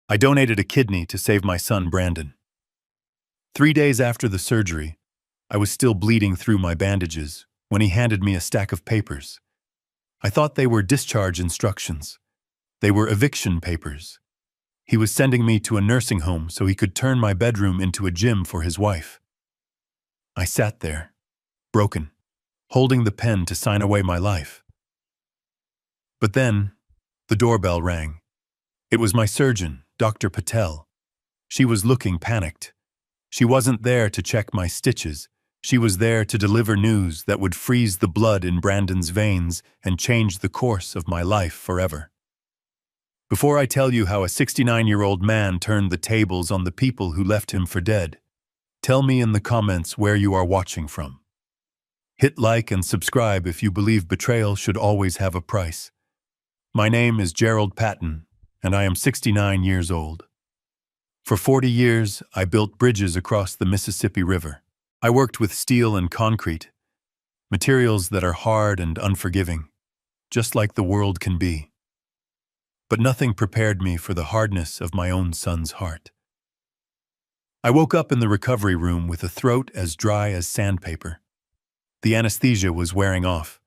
I donated a kidney to save my son, Brandon. 3 days after the surgery, I was still bleeding through my bandages when he handed me a stack of papers. I thought they were discharge instructions. They were eviction papers. He was sending me to a nursing home so he could turn my bedroom into a gym for his wife. I sat there, broken, holding the pen to sign away my life. But then, the doorbell rang. It was my surgeon, Dr. Patel. She was looking panicked. She wasn't there to check my stitches. She was there to deliver news that would freeze the blood in Brandon's veins and change the course of my life forever. Before I tell you how a 69-year-old man turned the tables on the people who left him for dead, tell me in the comments where you are watching from. Hit like and subscribe if you believe betrayal should always have a price. My name is Gerald Patton, and I am 69 years old. For 40 years, I built bridges across the Mississippi River. I worked with steel and concrete, materials that are hard and unforgiving, just like the world can be. But nothing prepared me for the hardness of my own son's heart. I woke up in the recovery room with a throat as dry as sandpaper. The anesthesia was wearing off,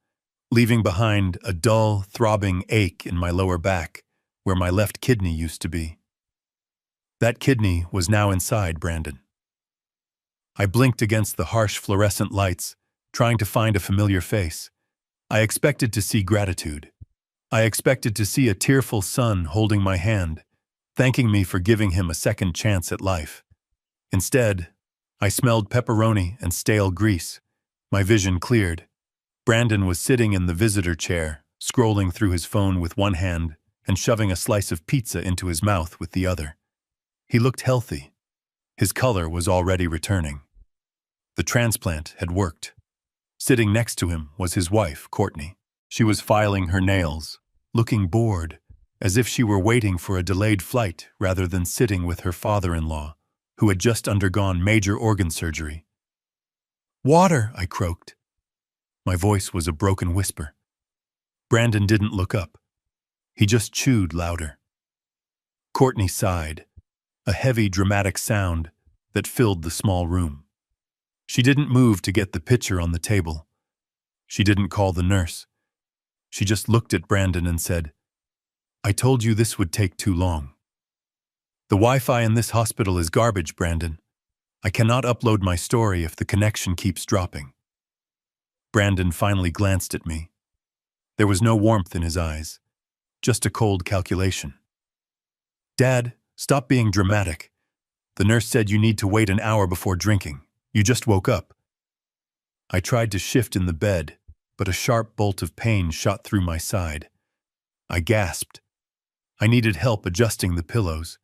leaving behind a dull, throbbing ache in my lower back where my left kidney used to be. That kidney was now inside Brandon. I blinked against the harsh fluorescent lights, trying to find a familiar face. I expected to see gratitude. I expected to see a tearful son holding my hand, thanking me for giving him a second chance at life. Instead, I smelled pepperoni and stale grease. My vision cleared. Brandon was sitting in the visitor chair, scrolling through his phone with one hand and shoving a slice of pizza into his mouth with the other. He looked healthy. His color was already returning. The transplant had worked. Sitting next to him was his wife, Courtney. She was filing her nails, looking bored, as if she were waiting for a delayed flight rather than sitting with her father-in-law, who had just undergone major organ surgery. "Water," I croaked. My voice was a broken whisper. Brandon didn't look up. He just chewed louder. Courtney sighed, a heavy, dramatic sound that filled the small room. She didn't move to get the pitcher on the table. She didn't call the nurse. She just looked at Brandon and said, "I told you this would take too long. The Wi-Fi in this hospital is garbage, Brandon. I cannot upload my story if the connection keeps dropping." Brandon finally glanced at me. There was no warmth in his eyes, just a cold calculation. "Dad, stop being dramatic. The nurse said you need to wait an hour before drinking. You just woke up." I tried to shift in the bed, but a sharp bolt of pain shot through my side. I gasped. I needed help adjusting the pillows.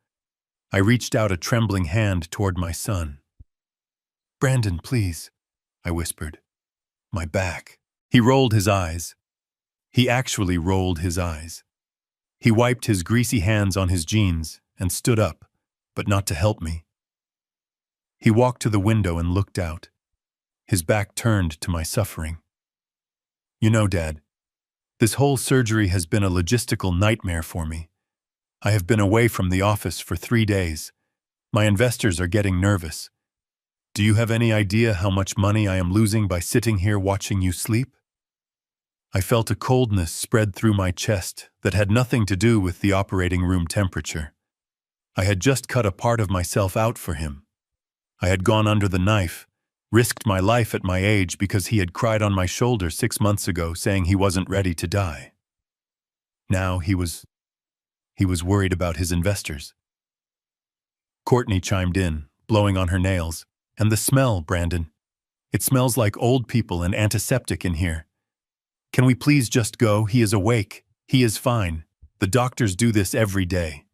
I reached out a trembling hand toward my son. "Brandon, please," I whispered. "My back." He rolled his eyes. He actually rolled his eyes. He wiped his greasy hands on his jeans and stood up, but not to help me. He walked to the window and looked out. His back turned to my suffering. "You know, Dad, this whole surgery has been a logistical nightmare for me. I have been away from the office for 3 days. My investors are getting nervous. Do you have any idea how much money I am losing by sitting here watching you sleep?" I felt a coldness spread through my chest that had nothing to do with the operating room temperature. I had just cut a part of myself out for him. I had gone under the knife, risked my life at my age because he had cried on my shoulder 6 months ago saying he wasn't ready to die. Now he was worried about his investors. Courtney chimed in, blowing on her nails. "And the smell, Brandon. It smells like old people and antiseptic in here. Can we please just go? He is awake. He is fine. The doctors do this every day."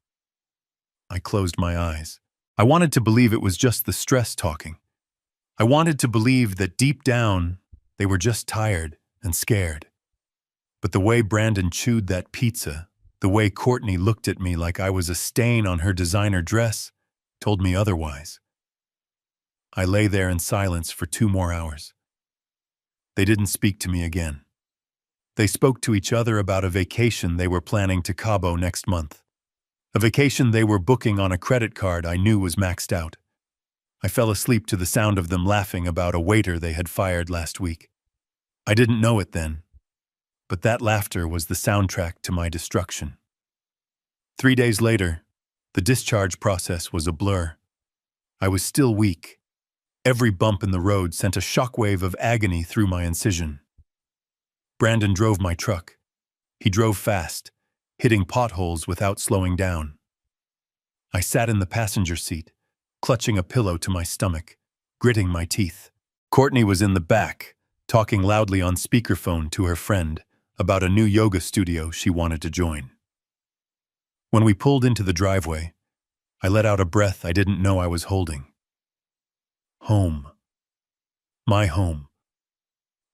I closed my eyes. I wanted to believe it was just the stress talking. I wanted to believe that deep down, they were just tired and scared. But the way Brandon chewed that pizza, the way Courtney looked at me like I was a stain on her designer dress, told me otherwise. I lay there in silence for 2 more hours. They didn't speak to me again. They spoke to each other about a vacation they were planning to Cabo next month. A vacation they were booking on a credit card I knew was maxed out. I fell asleep to the sound of them laughing about a waiter they had fired last week. I didn't know it then, but that laughter was the soundtrack to my destruction. 3 days later, the discharge process was a blur. I was still weak. Every bump in the road sent a shockwave of agony through my incision. Brandon drove my truck. He drove fast, hitting potholes without slowing down. I sat in the passenger seat, clutching a pillow to my stomach, gritting my teeth. Courtney was in the back, talking loudly on speakerphone to her friend about a new yoga studio she wanted to join. When we pulled into the driveway, I let out a breath I didn't know I was holding. Home. My home.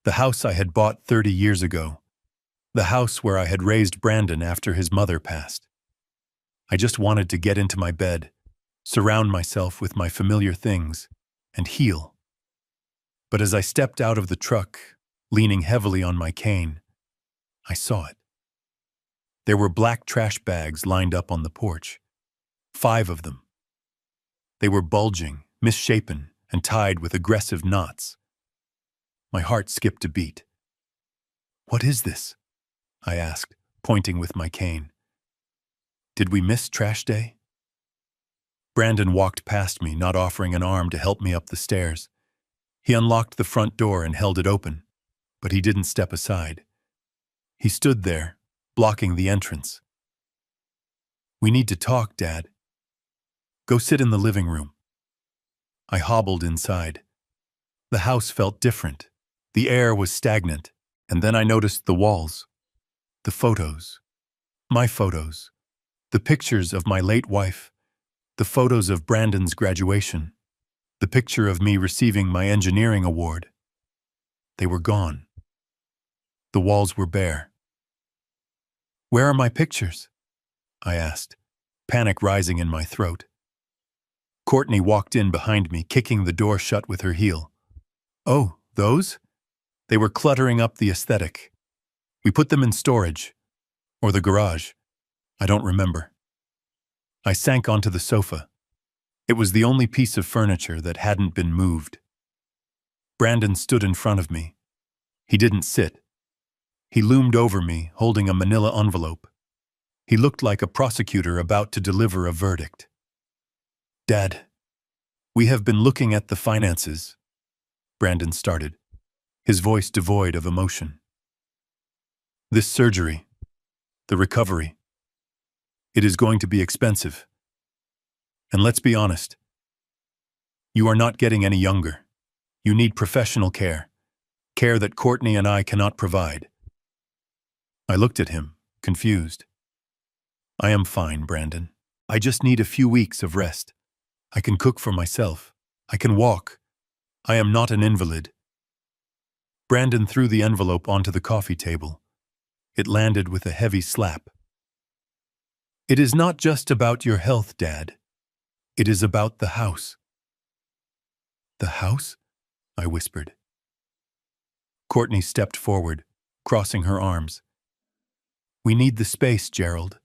The house I had bought 30 years ago. The house where I had raised Brandon after his mother passed. I just wanted to get into my bed, surround myself with my familiar things, and heal. But as I stepped out of the truck, leaning heavily on my cane, I saw it. There were black trash bags lined up on the porch. 5 of them. They were bulging, misshapen, and tied with aggressive knots. My heart skipped a beat. "What is this?" I asked, pointing with my cane. "Did we miss trash day?" Brandon walked past me, not offering an arm to help me up the stairs. He unlocked the front door and held it open, but he didn't step aside. He stood there, blocking the entrance. "We need to talk, Dad. Go sit in the living room." I hobbled inside. The house felt different. The air was stagnant, and then I noticed the walls. The photos. My photos. The pictures of my late wife. The photos of Brandon's graduation. The picture of me receiving my engineering award. They were gone. The walls were bare. "Where are my pictures?" I asked, panic rising in my throat. Courtney walked in behind me, kicking the door shut with her heel. "Oh, those?" They were cluttering up the aesthetic. "We put them in storage. Or the garage. I don't remember." I sank onto the sofa. It was the only piece of furniture that hadn't been moved. Brandon stood in front of me. He didn't sit. He loomed over me, holding a manila envelope. He looked like a prosecutor about to deliver a verdict. "Dad, we have been looking at the finances," Brandon started, his voice devoid of emotion. "This surgery, the recovery, it is going to be expensive. And let's be honest, you are not getting any younger. You need professional care, care that Courtney and I cannot provide." I looked at him, confused. "I am fine, Brandon. I just need a few weeks of rest. I can cook for myself. I can walk. I am not an invalid." Brandon threw the envelope onto the coffee table. It landed with a heavy slap. "It is not just about your health, Dad. It is about the house." "The house?" I whispered. Courtney stepped forward, crossing her arms. "We need the space, Gerald.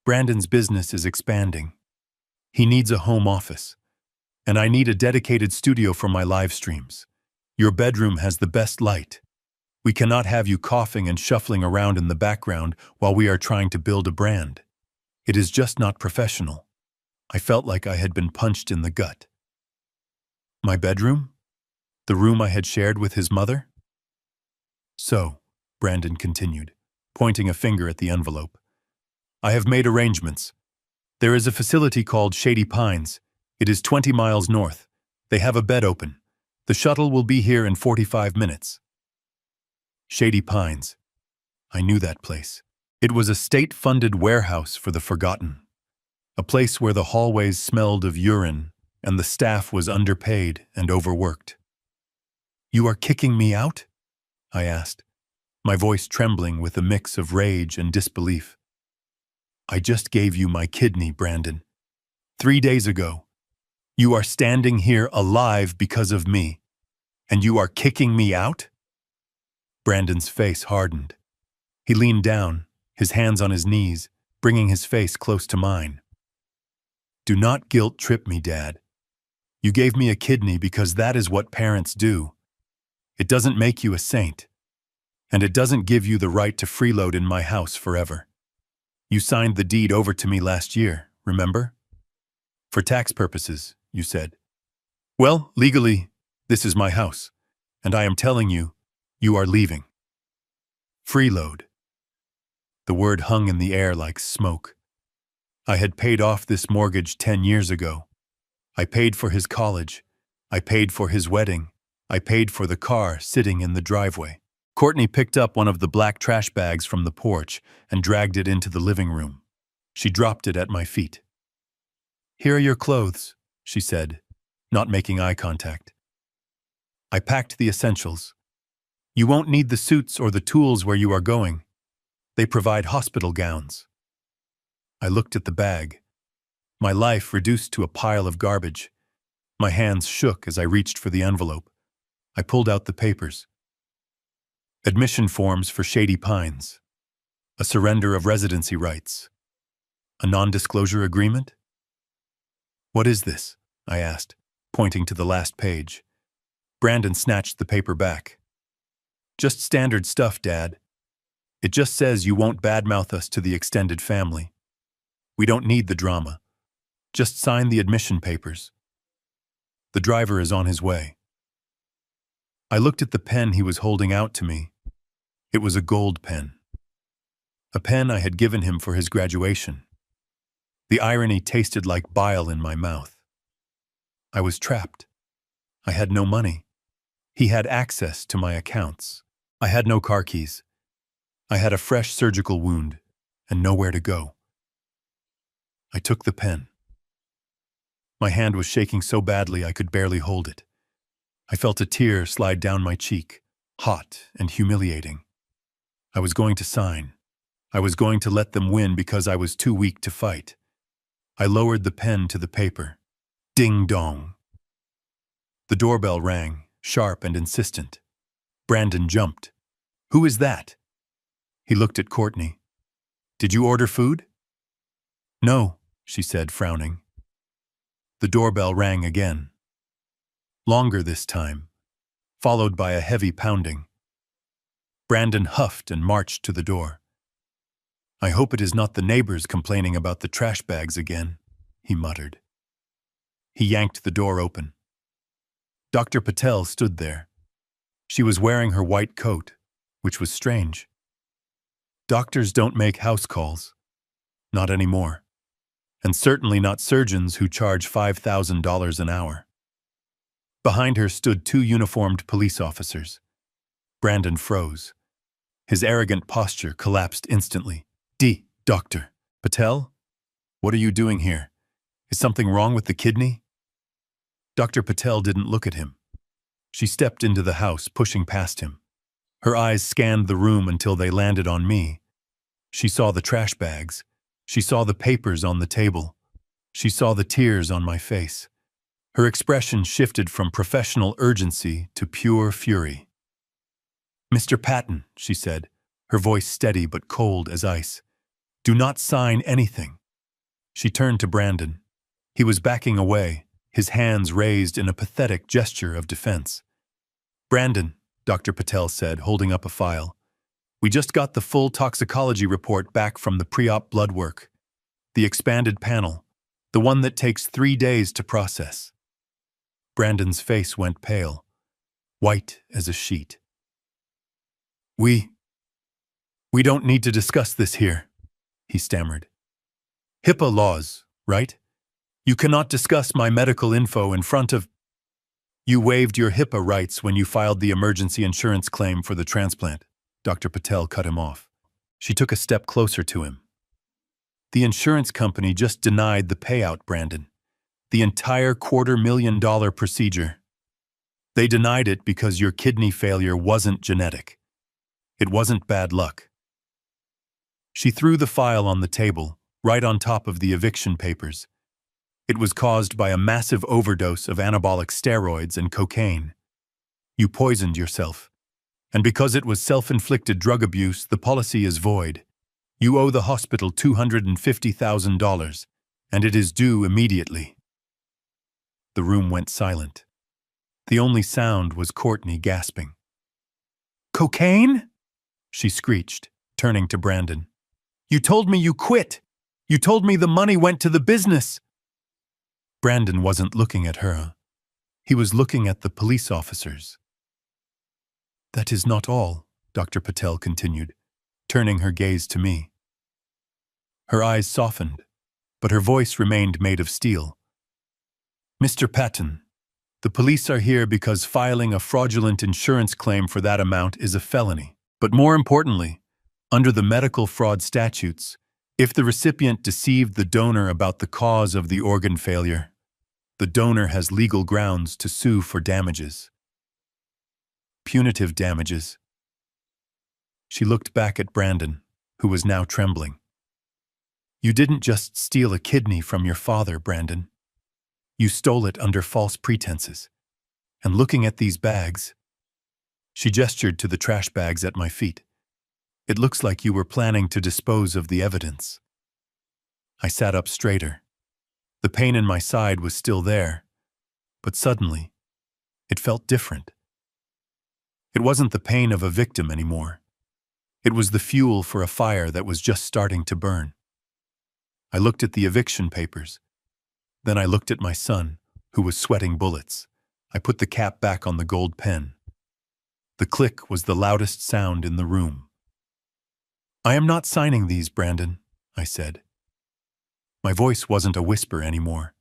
Brandon's business is expanding. He needs a home office. And I need a dedicated studio for my live streams. Your bedroom has the best light. We cannot have you coughing and shuffling around in the background while we are trying to build a brand. It is just not professional." I felt like I had been punched in the gut. My bedroom? The room I had shared with his mother? "So," Brandon continued, pointing a finger at the envelope, "I have made arrangements. There is a facility called Shady Pines. It is 20 miles north. They have a bed open. The shuttle will be here in 45 minutes. Shady Pines. I knew that place. It was a state-funded warehouse for the forgotten. A place where the hallways smelled of urine and the staff was underpaid and overworked. "You are kicking me out?" I asked, my voice trembling with a mix of rage and disbelief. "I just gave you my kidney, Brandon. 3 days ago. You are standing here alive because of me, and you are kicking me out?" Brandon's face hardened. He leaned down, his hands on his knees, bringing his face close to mine. "Do not guilt-trip me, Dad. You gave me a kidney because that is what parents do. It doesn't make you a saint. And it doesn't give you the right to freeload in my house forever. You signed the deed over to me last year, remember? For tax purposes, you said. Well, legally, this is my house, and I am telling you, you are leaving. Freeload." The word hung in the air like smoke. I had paid off this mortgage 10 years ago. I paid for his college. I paid for his wedding. I paid for the car sitting in the driveway. Courtney picked up one of the black trash bags from the porch and dragged it into the living room. She dropped it at my feet. "Here are your clothes," she said, not making eye contact. I packed the essentials. "You won't need the suits or the tools where you are going. They provide hospital gowns." I looked at the bag. My life reduced to a pile of garbage. My hands shook as I reached for the envelope. I pulled out the papers. Admission forms for Shady Pines. A surrender of residency rights. A non-disclosure agreement? "What is this?" I asked, pointing to the last page. Brandon snatched the paper back. "Just standard stuff, Dad. It just says you won't badmouth us to the extended family. We don't need the drama. Just sign the admission papers. The driver is on his way." I looked at the pen he was holding out to me. It was a gold pen. A pen I had given him for his graduation. The irony tasted like bile in my mouth. I was trapped. I had no money. He had access to my accounts. I had no car keys. I had a fresh surgical wound and nowhere to go. I took the pen. My hand was shaking so badly I could barely hold it. I felt a tear slide down my cheek, hot and humiliating. I was going to sign. I was going to let them win because I was too weak to fight. I lowered the pen to the paper. Ding dong. The doorbell rang, sharp and insistent. Brandon jumped. "Who is that?" He looked at Courtney. "Did you order food?" "No," she said, frowning. The doorbell rang again. Longer this time, followed by a heavy pounding. Brandon huffed and marched to the door. "I hope it is not the neighbors complaining about the trash bags again," he muttered. He yanked the door open. Dr. Patel stood there. She was wearing her white coat, which was strange. Doctors don't make house calls. Not anymore. And certainly not surgeons who charge $5,000 an hour. Behind her stood 2 uniformed police officers. Brandon froze. His arrogant posture collapsed instantly. Dr. Patel? What are you doing here? Is something wrong with the kidney?" Dr. Patel didn't look at him. She stepped into the house, pushing past him. Her eyes scanned the room until they landed on me. She saw the trash bags. She saw the papers on the table. She saw the tears on my face. Her expression shifted from professional urgency to pure fury. "Mr. Patton," she said, her voice steady but cold as ice, "do not sign anything." She turned to Brandon. He was backing away, his hands raised in a pathetic gesture of defense. "Brandon," Dr. Patel said, holding up a file, "we just got the full toxicology report back from the pre-op blood work. The expanded panel, the one that takes 3 days to process." Brandon's face went pale, white as a sheet. We don't need to discuss this here," he stammered. "HIPAA laws, right? You cannot discuss my medical info in front of—" "You waived your HIPAA rights when you filed the emergency insurance claim for the transplant," Dr. Patel cut him off. She took a step closer to him. "The insurance company just denied the payout, Brandon. The entire $250,000 procedure. They denied it because your kidney failure wasn't genetic. It wasn't bad luck." She threw the file on the table, right on top of the eviction papers. "It was caused by a massive overdose of anabolic steroids and cocaine. You poisoned yourself. And because it was self-inflicted drug abuse, the policy is void. You owe the hospital $250,000, and it is due immediately." The room went silent. The only sound was Courtney gasping. "Cocaine?" she screeched, turning to Brandon. "You told me you quit. You told me the money went to the business." Brandon wasn't looking at her. He was looking at the police officers. "That is not all," Dr. Patel continued, turning her gaze to me. Her eyes softened, but her voice remained made of steel. "Mr. Patton, the police are here because filing a fraudulent insurance claim for that amount is a felony. But more importantly, under the medical fraud statutes, if the recipient deceived the donor about the cause of the organ failure, the donor has legal grounds to sue for damages. Punitive damages." She looked back at Brandon, who was now trembling. "You didn't just steal a kidney from your father, Brandon. You stole it under false pretenses. And looking at these bags," she gestured to the trash bags at my feet, "it looks like you were planning to dispose of the evidence." I sat up straighter. The pain in my side was still there, but suddenly, it felt different. It wasn't the pain of a victim anymore. It was the fuel for a fire that was just starting to burn. I looked at the eviction papers. Then I looked at my son, who was sweating bullets. I put the cap back on the gold pen. The click was the loudest sound in the room. "I am not signing these, Brandon," I said. My voice wasn't a whisper anymore.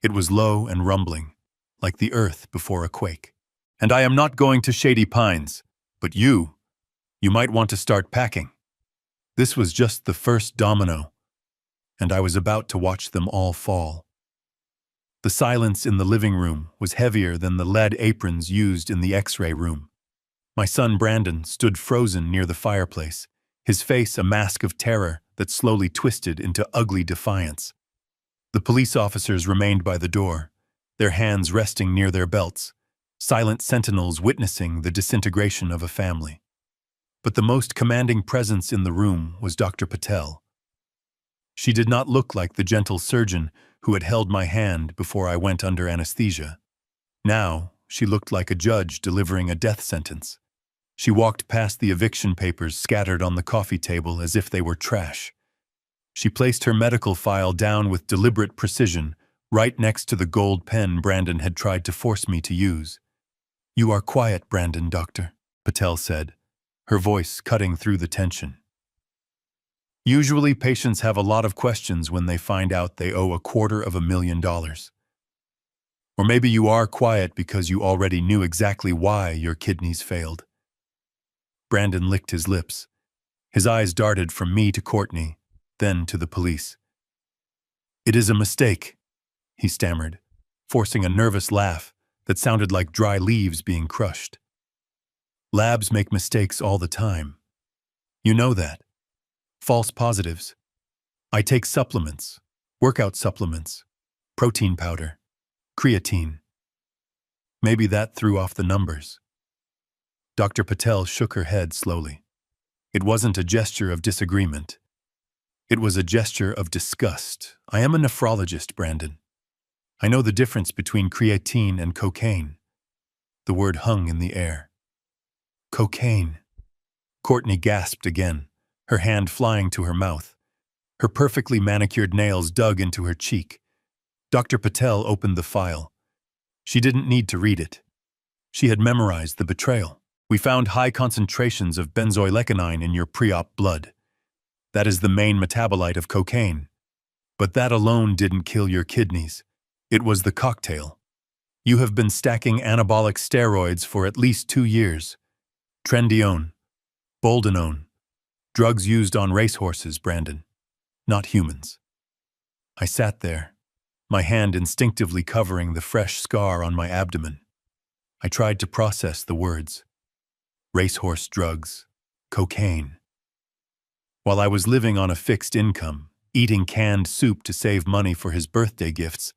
It was low and rumbling, like the earth before a quake. "And I am not going to Shady Pines, but you might want to start packing." This was just the first domino, and I was about to watch them all fall. The silence in the living room was heavier than the lead aprons used in the X-ray room. My son Brandon stood frozen near the fireplace, his face a mask of terror that slowly twisted into ugly defiance. The police officers remained by the door, their hands resting near their belts, silent sentinels witnessing the disintegration of a family. But the most commanding presence in the room was Dr. Patel. She did not look like the gentle surgeon who had held my hand before I went under anesthesia. Now, she looked like a judge delivering a death sentence. She walked past the eviction papers scattered on the coffee table as if they were trash. She placed her medical file down with deliberate precision, right next to the gold pen Brandon had tried to force me to use. "You are quiet, Brandon, Doctor," Patel said, her voice cutting through the tension. "Usually patients have a lot of questions when they find out they owe $250,000. Or maybe you are quiet because you already knew exactly why your kidneys failed." Brandon licked his lips. His eyes darted from me to Courtney, then to the police. "It is a mistake," he stammered, forcing a nervous laugh that sounded like dry leaves being crushed. "Labs make mistakes all the time. You know that. False positives. I take supplements, workout supplements, protein powder, creatine. Maybe that threw off the numbers." Dr. Patel shook her head slowly. It wasn't a gesture of disagreement. It was a gesture of disgust. "I am a nephrologist, Brandon. I know the difference between creatine and cocaine." The word hung in the air. "Cocaine." Courtney gasped again, her hand flying to her mouth. Her perfectly manicured nails dug into her cheek. Dr. Patel opened the file. She didn't need to read it. She had memorized the Betrayal. "We found high concentrations of benzoylecgonine in your pre-op blood. That is the main metabolite of cocaine. But that alone didn't kill your kidneys. It was the cocktail. You have been stacking anabolic steroids for at least 2 years. Trendione, boldenone, drugs used on racehorses, Brandon, not humans." I sat there, my hand instinctively covering the fresh scar on my abdomen. I tried to process the words. Racehorse drugs, cocaine. While I was living on a fixed income, eating canned soup to save money for his birthday gifts,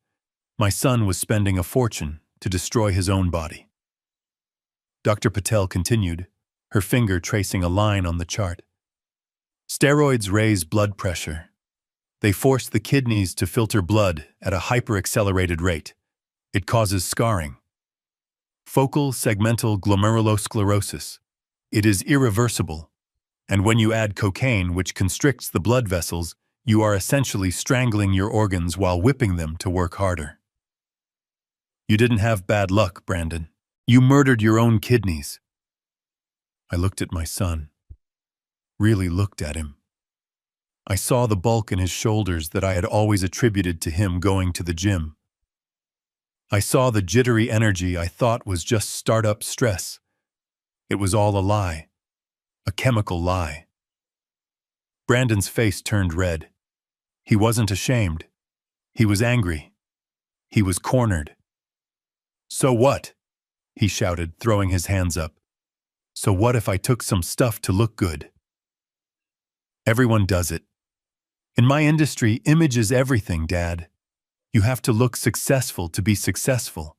my son was spending a fortune to destroy his own body. Dr. Patel continued, her finger tracing a line on the chart. Steroids raise blood pressure. They force the kidneys to filter blood at a hyper-accelerated rate. It causes scarring. Focal segmental glomerulosclerosis. It is irreversible. And when you add cocaine, which constricts the blood vessels, you are essentially strangling your organs while whipping them to work harder. You didn't have bad luck, Brandon. You murdered your own kidneys. I looked at my son. Really looked at him. I saw the bulk in his shoulders that I had always attributed to him going to the gym. I saw the jittery energy I thought was just startup stress. It was all a lie. A chemical lie. Brandon's face turned red. He wasn't ashamed. He was angry. He was cornered. "So what?" he shouted, throwing his hands up. "So what if I took some stuff to look good?" Everyone does it. In my industry, image is everything, Dad. You have to look successful to be successful.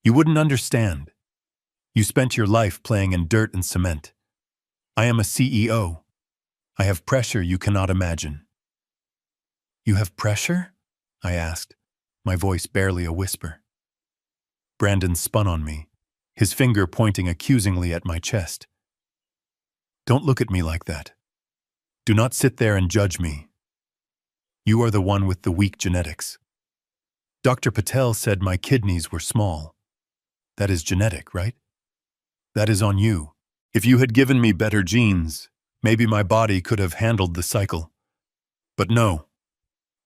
You wouldn't understand. You spent your life playing in dirt and cement. I am a CEO. I have pressure you cannot imagine. "You have pressure?" I asked, my voice barely a whisper. Brandon spun on me, his finger pointing accusingly at my chest. "Don't look at me like that. Do not sit there and judge me. You are the one with the weak genetics. Dr. Patel said my kidneys were small. That is genetic, right? That is on you. If you had given me better genes, maybe my body could have handled the cycle. But no,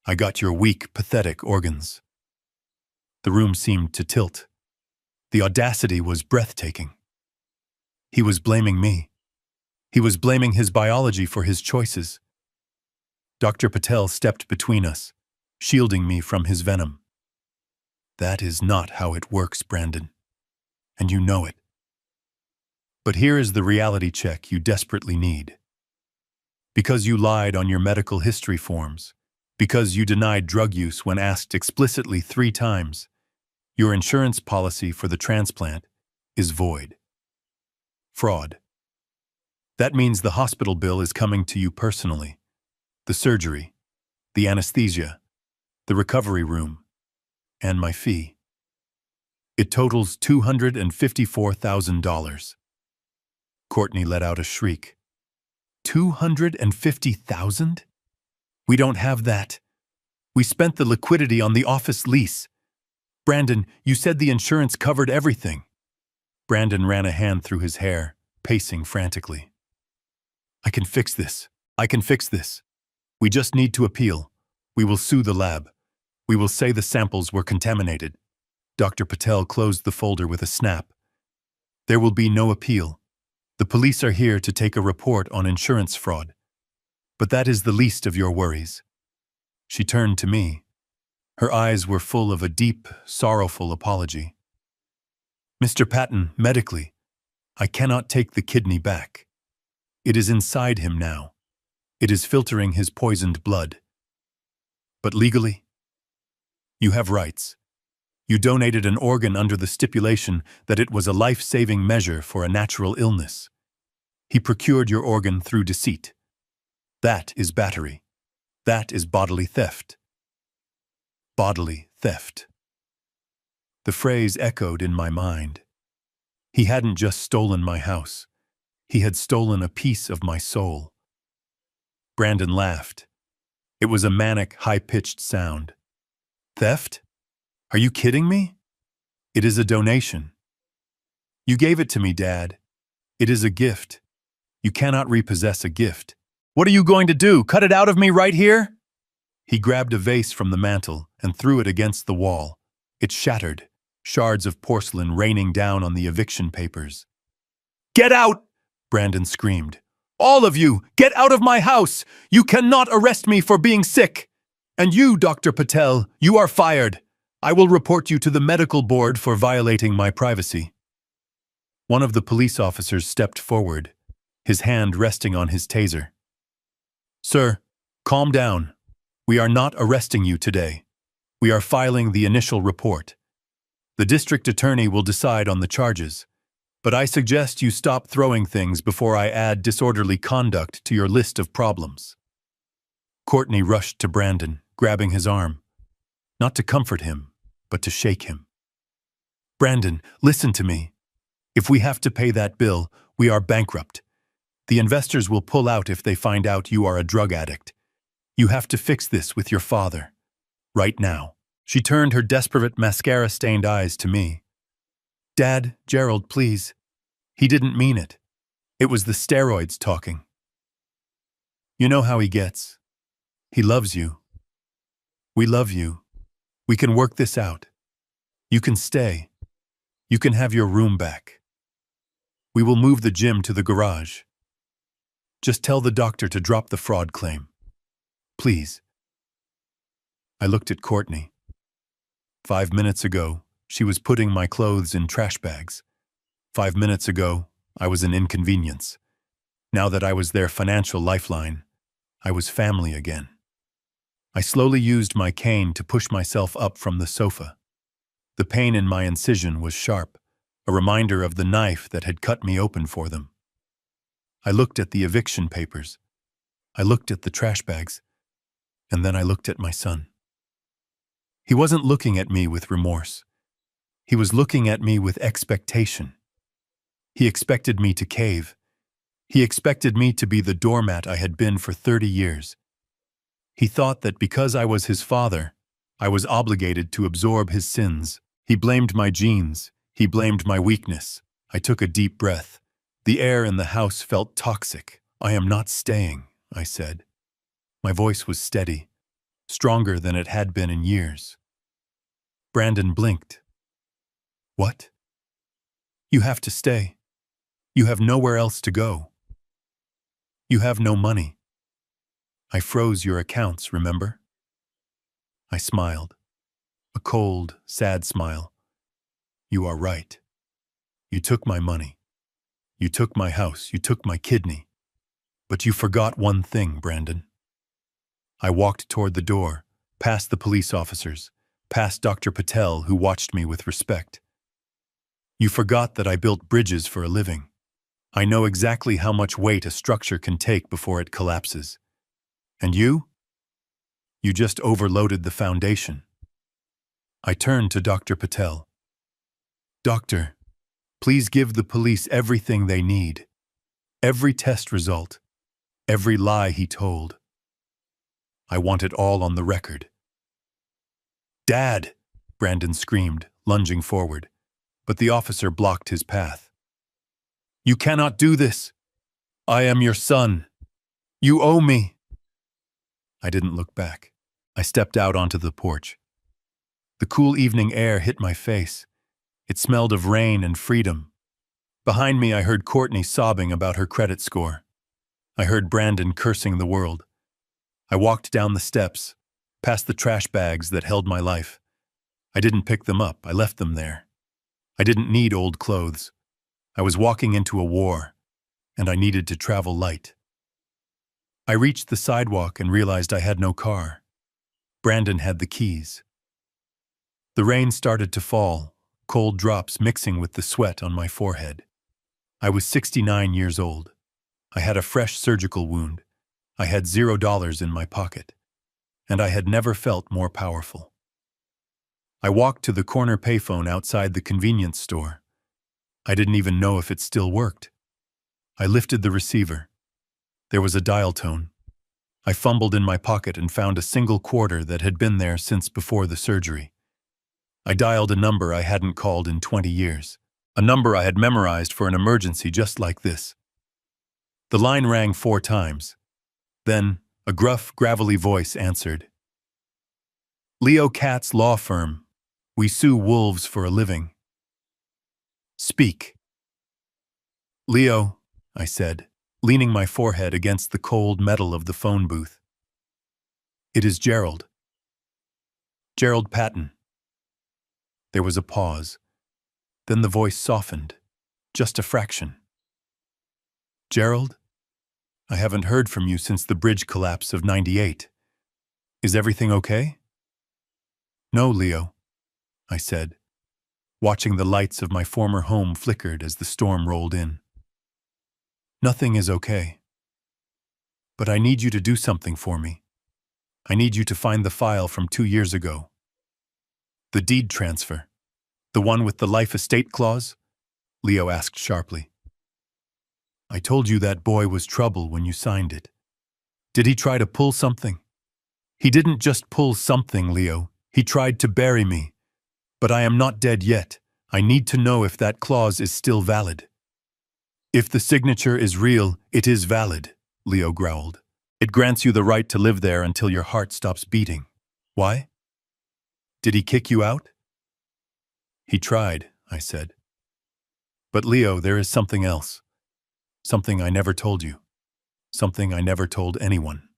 I got your weak, pathetic organs." The room seemed to tilt. The audacity was breathtaking. He was blaming me. He was blaming his biology for his choices. Dr. Patel stepped between us, shielding me from his venom. "That is not how it works, Brandon. And you know it. But here is the reality check you desperately need. Because you lied on your medical history forms, because you denied drug use when asked explicitly 3 times, your insurance policy for the transplant is void. Fraud. That means the hospital bill is coming to you personally. The surgery, the anesthesia, the recovery room, and my fee. It totals $254,000. Courtney let out a shriek. $250,000? We don't have that. We spent the liquidity on the office lease. Brandon, you said the insurance covered everything. Brandon ran a hand through his hair, pacing frantically. I can fix this. I can fix this. We just need to appeal. We will sue the lab. We will say the samples were contaminated. Dr. Patel closed the folder with a snap. There will be no appeal. The police are here to take a report on insurance fraud. But that is the least of your worries. She turned to me. Her eyes were full of a deep, sorrowful apology. Mr. Patton, medically, I cannot take the kidney back. It is inside him now. It is filtering his poisoned blood. But legally, you have rights. You donated an organ under the stipulation that it was a life-saving measure for a natural illness. He procured your organ through deceit. That is battery. That is bodily theft. Bodily theft. The phrase echoed in my mind. He hadn't just stolen my house. He had stolen a piece of my soul. Brandon laughed. It was a manic, high-pitched sound. Theft? Are you kidding me? It is a donation. You gave it to me, Dad. It is a gift. You cannot repossess a gift. What are you going to do? Cut it out of me right here? He grabbed a vase from the mantel and threw it against the wall. It shattered, shards of porcelain raining down on the eviction papers. Get out! Brandon screamed. All of you, get out of my house! You cannot arrest me for being sick! And you, Dr. Patel, you are fired. I will report you to the medical board for violating my privacy. One of the police officers stepped forward, his hand resting on his taser. Sir, calm down. We are not arresting you today. We are filing the initial report. The district attorney will decide on the charges. But I suggest you stop throwing things before I add disorderly conduct to your list of problems. Courtney rushed to Brandon, grabbing his arm, not to comfort him, but to shake him. Brandon, listen to me. If we have to pay that bill, we are bankrupt. The investors will pull out if they find out you are a drug addict. You have to fix this with your father. Right now. She turned her desperate mascara-stained eyes to me. Dad, Gerald, please. He didn't mean it. It was the steroids talking. You know how he gets. He loves you. We love you. We can work this out. You can stay. You can have your room back. We will move the gym to the garage. Just tell the doctor to drop the fraud claim. Please. I looked at Courtney. 5 minutes ago, she was putting my clothes in trash bags. 5 minutes ago, I was an inconvenience. Now that I was their financial lifeline, I was family again. I slowly used my cane to push myself up from the sofa. The pain in my incision was sharp, a reminder of the knife that had cut me open for them. I looked at the eviction papers. I looked at the trash bags. And then I looked at my son. He wasn't looking at me with remorse. He was looking at me with expectation. He expected me to cave. He expected me to be the doormat I had been for 30 years. He thought that because I was his father, I was obligated to absorb his sins. He blamed my genes. He blamed my weakness. I took a deep breath. The air in the house felt toxic. I am not staying, I said. My voice was steady, stronger than it had been in years. Brandon blinked. What? You have to stay. You have nowhere else to go. You have no money. I froze your accounts, remember? I smiled. A cold, sad smile. You are right. You took my money. You took my house. You took my kidney. But you forgot one thing, Brandon. I walked toward the door, past the police officers, past Dr. Patel, who watched me with respect. You forgot that I built bridges for a living. I know exactly how much weight a structure can take before it collapses. And you? You just overloaded the foundation. I turned to Dr. Patel. Doctor, please give the police everything they need. Every test result. Every lie he told. I want it all on the record. Dad! Brandon screamed, lunging forward. But the officer blocked his path. You cannot do this. I am your son. You owe me. I didn't look back. I stepped out onto the porch. The cool evening air hit my face. It smelled of rain and freedom. Behind me, I heard Courtney sobbing about her credit score. I heard Brandon cursing the world. I walked down the steps, past the trash bags that held my life. I didn't pick them up. I left them there. I didn't need old clothes. I was walking into a war, and I needed to travel light. I reached the sidewalk and realized I had no car. Brandon had the keys. The rain started to fall, cold drops mixing with the sweat on my forehead. I was 69 years old. I had a fresh surgical wound. I had $0 in my pocket. And I had never felt more powerful. I walked to the corner payphone outside the convenience store. I didn't even know if it still worked. I lifted the receiver. There was a dial tone. I fumbled in my pocket and found a single quarter that had been there since before the surgery. I dialed a number I hadn't called in 20 years, a number I had memorized for an emergency just like this. The line rang 4 times. Then, a gruff, gravelly voice answered. Leo Katz Law Firm. We sue wolves for a living. Speak. Leo, I said, leaning my forehead against the cold metal of the phone booth. It is Gerald. Gerald Patton. There was a pause. Then the voice softened, just a fraction. Gerald, I haven't heard from you since the bridge collapse of '98. Is everything okay? No, Leo, I said. watching the lights of my former home flickered as the storm rolled in. Nothing is okay. But I need you to do something for me. I need you to find the file from 2 years ago. The deed transfer. The one with the life estate clause? Leo asked sharply. I told you that boy was trouble when you signed it. Did he try to pull something? He didn't just pull something, Leo. He tried to bury me. But I am not dead yet. I need to know if that clause is still valid. If the signature is real, it is valid, Leo growled. It grants you the right to live there until your heart stops beating. Why? Did he kick you out? He tried, I said. But Leo, there is something else. Something I never told you. Something I never told anyone.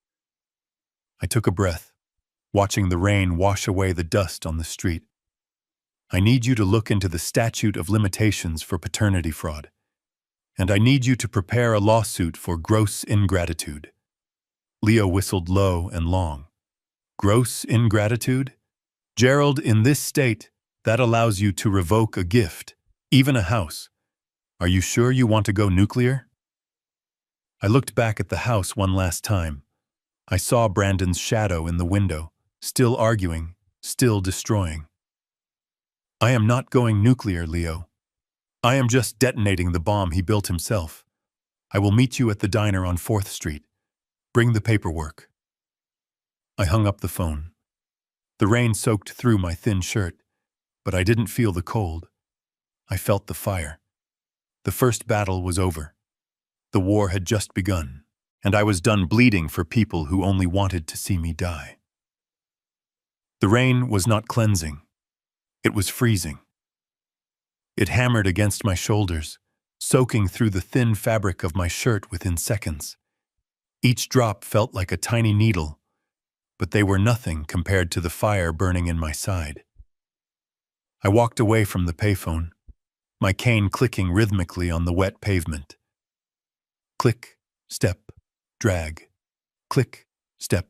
I took a breath, watching the rain wash away the dust on the street. I need you to look into the statute of limitations for paternity fraud. And I need you to prepare a lawsuit for gross ingratitude. Leo whistled low and long. Gross ingratitude? Gerald, in this state, that allows you to revoke a gift, even a house. Are you sure you want to go nuclear? I looked back at the house one last time. I saw Brandon's shadow in the window, still arguing, still destroying. I am not going nuclear, Leo. I am just detonating the bomb he built himself. I will meet you at the diner on 4th Street. Bring the paperwork. I hung up the phone. The rain soaked through my thin shirt, but I didn't feel the cold. I felt the fire. The first battle was over. The war had just begun, and I was done bleeding for people who only wanted to see me die. The rain was not cleansing. It was freezing. It hammered against my shoulders, soaking through the thin fabric of my shirt within seconds. Each drop felt like a tiny needle, but they were nothing compared to the fire burning in my side. I walked away from the payphone, my cane clicking rhythmically on the wet pavement. Click, step, drag. Click, step,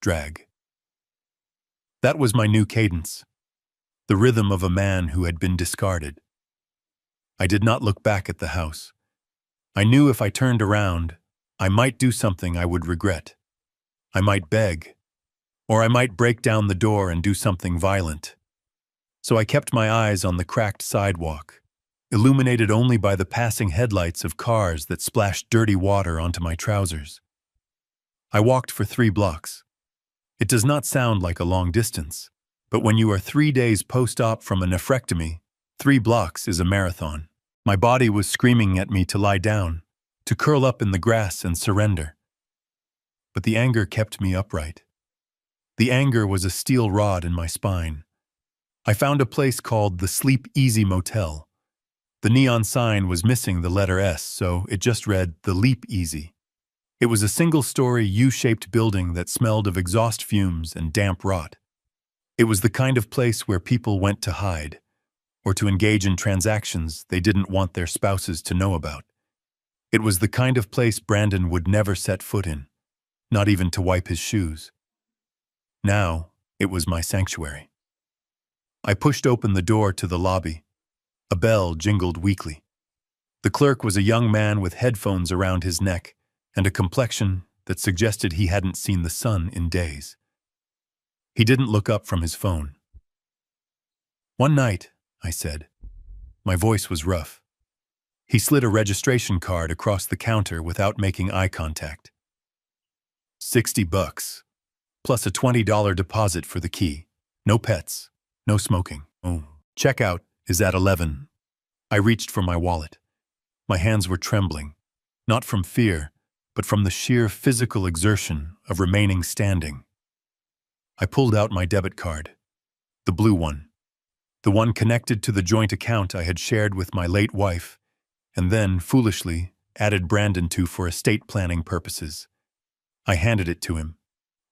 drag. That was my new cadence, the rhythm of a man who had been discarded. I did not look back at the house. I knew if I turned around, I might do something I would regret. I might beg, or I might break down the door and do something violent. So I kept my eyes on the cracked sidewalk, illuminated only by the passing headlights of cars that splashed dirty water onto my trousers. I walked for 3 blocks. It does not sound like a long distance, but when you are 3 days post-op from a nephrectomy, 3 blocks is a marathon. My body was screaming at me to lie down, to curl up in the grass and surrender. But the anger kept me upright. The anger was a steel rod in my spine. I found a place called the Sleep Easy Motel. The neon sign was missing the letter S, so it just read the Leap Easy. It was a single-story U-shaped building that smelled of exhaust fumes and damp rot. It was the kind of place where people went to hide, or to engage in transactions they didn't want their spouses to know about. It was the kind of place Brandon would never set foot in, not even to wipe his shoes. Now, it was my sanctuary. I pushed open the door to the lobby. A bell jingled weakly. The clerk was a young man with headphones around his neck and a complexion that suggested he hadn't seen the sun in days. He didn't look up from his phone. "One night," I said. My voice was rough. He slid a registration card across the counter without making eye contact. $60, plus a $20 deposit for the key. No pets, no smoking. Oh. Checkout is at 11. I reached for my wallet. My hands were trembling, not from fear, but from the sheer physical exertion of remaining standing. I pulled out my debit card, the blue one, the one connected to the joint account I had shared with my late wife, and then, foolishly, added Brandon to for estate planning purposes. I handed it to him.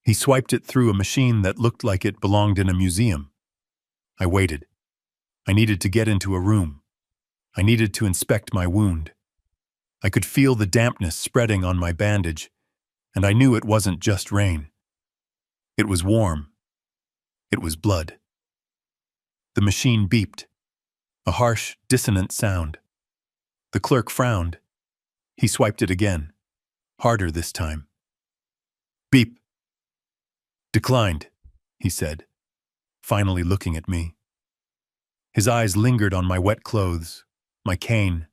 He swiped it through a machine that looked like it belonged in a museum. I waited. I needed to get into a room. I needed to inspect my wound. I could feel the dampness spreading on my bandage, and I knew it wasn't just rain. It was warm. It was blood. The machine beeped. A harsh, dissonant sound. The clerk frowned. He swiped it again, harder this time. Beep. Declined, he said, finally looking at me. His eyes lingered on my wet clothes, my cane,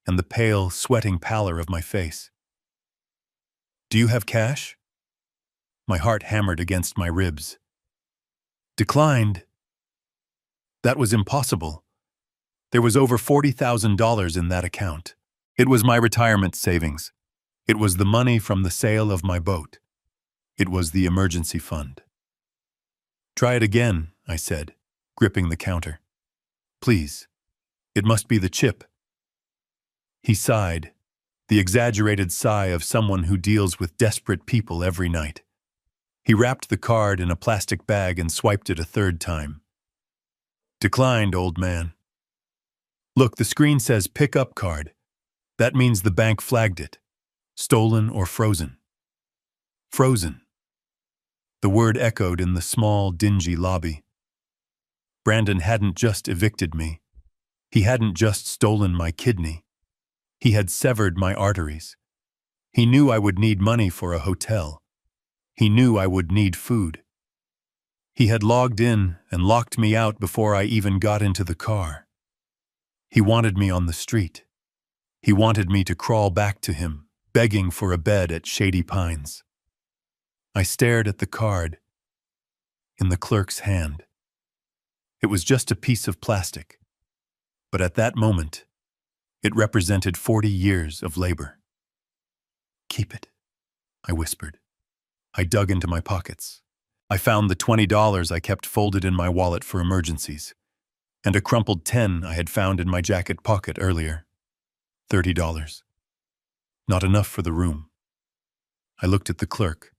and the pale, sweating pallor of my face. Do you have cash? My heart hammered against my ribs. Declined. That was impossible. There was over $40,000 in that account. It was my retirement savings. It was the money from the sale of my boat. It was the emergency fund. Try it again, I said, gripping the counter. Please. It must be the chip. He sighed, the exaggerated sigh of someone who deals with desperate people every night. He wrapped the card in a plastic bag and swiped it a third time. Declined, old man. Look, the screen says pick up card. That means the bank flagged it. Stolen or frozen. Frozen. The word echoed in the small, dingy lobby. Brandon hadn't just evicted me. He hadn't just stolen my kidney. He had severed my arteries. He knew I would need money for a hotel. He knew I would need food. He had logged in and locked me out before I even got into the car. He wanted me on the street. He wanted me to crawl back to him, begging for a bed at Shady Pines. I stared at the card in the clerk's hand. It was just a piece of plastic, but at that moment, it represented 40 years of labor. Keep it, I whispered. I dug into my pockets. I found the $20 I kept folded in my wallet for emergencies, and a crumpled 10 I had found in my jacket pocket earlier. $30. Not enough for the room. I looked at the clerk.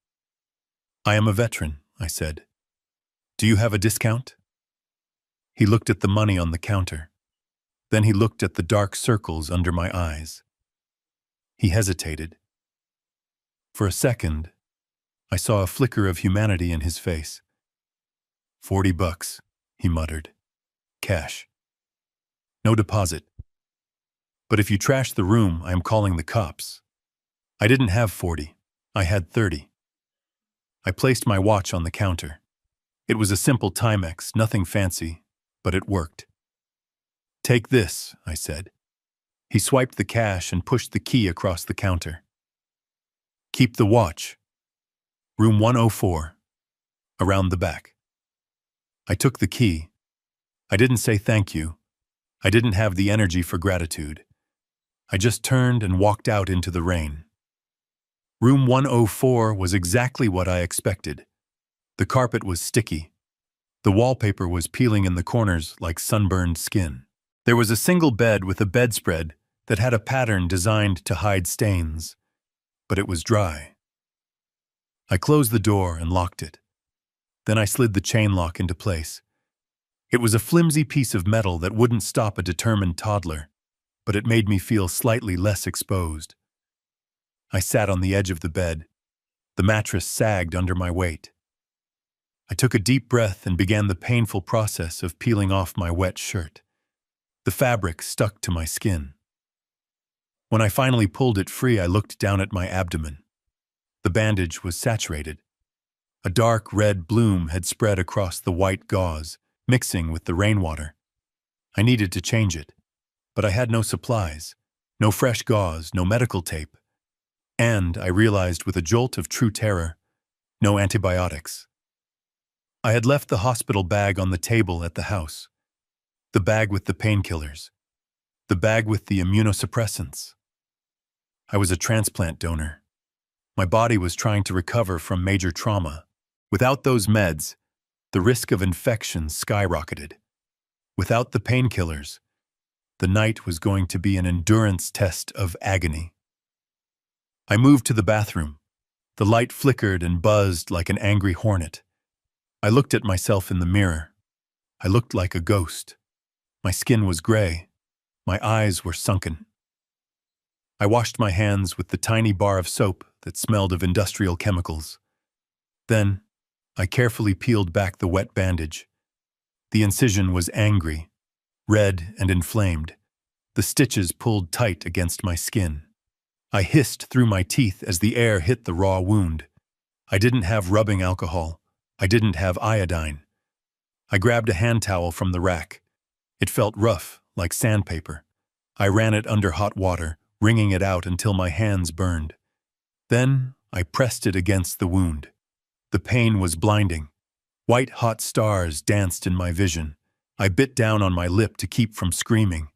I am a veteran, I said. Do you have a discount? He looked at the money on the counter. Then he looked at the dark circles under my eyes. He hesitated. For a second, I saw a flicker of humanity in his face. $40, he muttered. Cash. No deposit. But if you trash the room, I am calling the cops. I didn't have 40. I had 30. I placed my watch on the counter. It was a simple Timex, nothing fancy, but it worked. Take this, I said. He swiped the cash and pushed the key across the counter. Keep the watch. Room 104. Around the back. I took the key. I didn't say thank you. I didn't have the energy for gratitude. I just turned and walked out into the rain. Room 104 was exactly what I expected. The carpet was sticky. The wallpaper was peeling in the corners like sunburned skin. There was a single bed with a bedspread that had a pattern designed to hide stains, but it was dry. I closed the door and locked it. Then I slid the chain lock into place. It was a flimsy piece of metal that wouldn't stop a determined toddler, but it made me feel slightly less exposed. I sat on the edge of the bed. The mattress sagged under my weight. I took a deep breath and began the painful process of peeling off my wet shirt. The fabric stuck to my skin. When I finally pulled it free, I looked down at my abdomen. The bandage was saturated. A dark red bloom had spread across the white gauze, mixing with the rainwater. I needed to change it, but I had no supplies, no fresh gauze, no medical tape. And, I realized with a jolt of true terror, no antibiotics. I had left the hospital bag on the table at the house. The bag with the painkillers. The bag with the immunosuppressants. I was a transplant donor. My body was trying to recover from major trauma. Without those meds, the risk of infection skyrocketed. Without the painkillers, the night was going to be an endurance test of agony. I moved to the bathroom. The light flickered and buzzed like an angry hornet. I looked at myself in the mirror. I looked like a ghost. My skin was gray. My eyes were sunken. I washed my hands with the tiny bar of soap that smelled of industrial chemicals. Then, I carefully peeled back the wet bandage. The incision was angry, red and inflamed, the stitches pulled tight against my skin. I hissed through my teeth as the air hit the raw wound. I didn't have rubbing alcohol. I didn't have iodine. I grabbed a hand towel from the rack. It felt rough, like sandpaper. I ran it under hot water, wringing it out until my hands burned. Then I pressed it against the wound. The pain was blinding. White hot stars danced in my vision. I bit down on my lip to keep from screaming.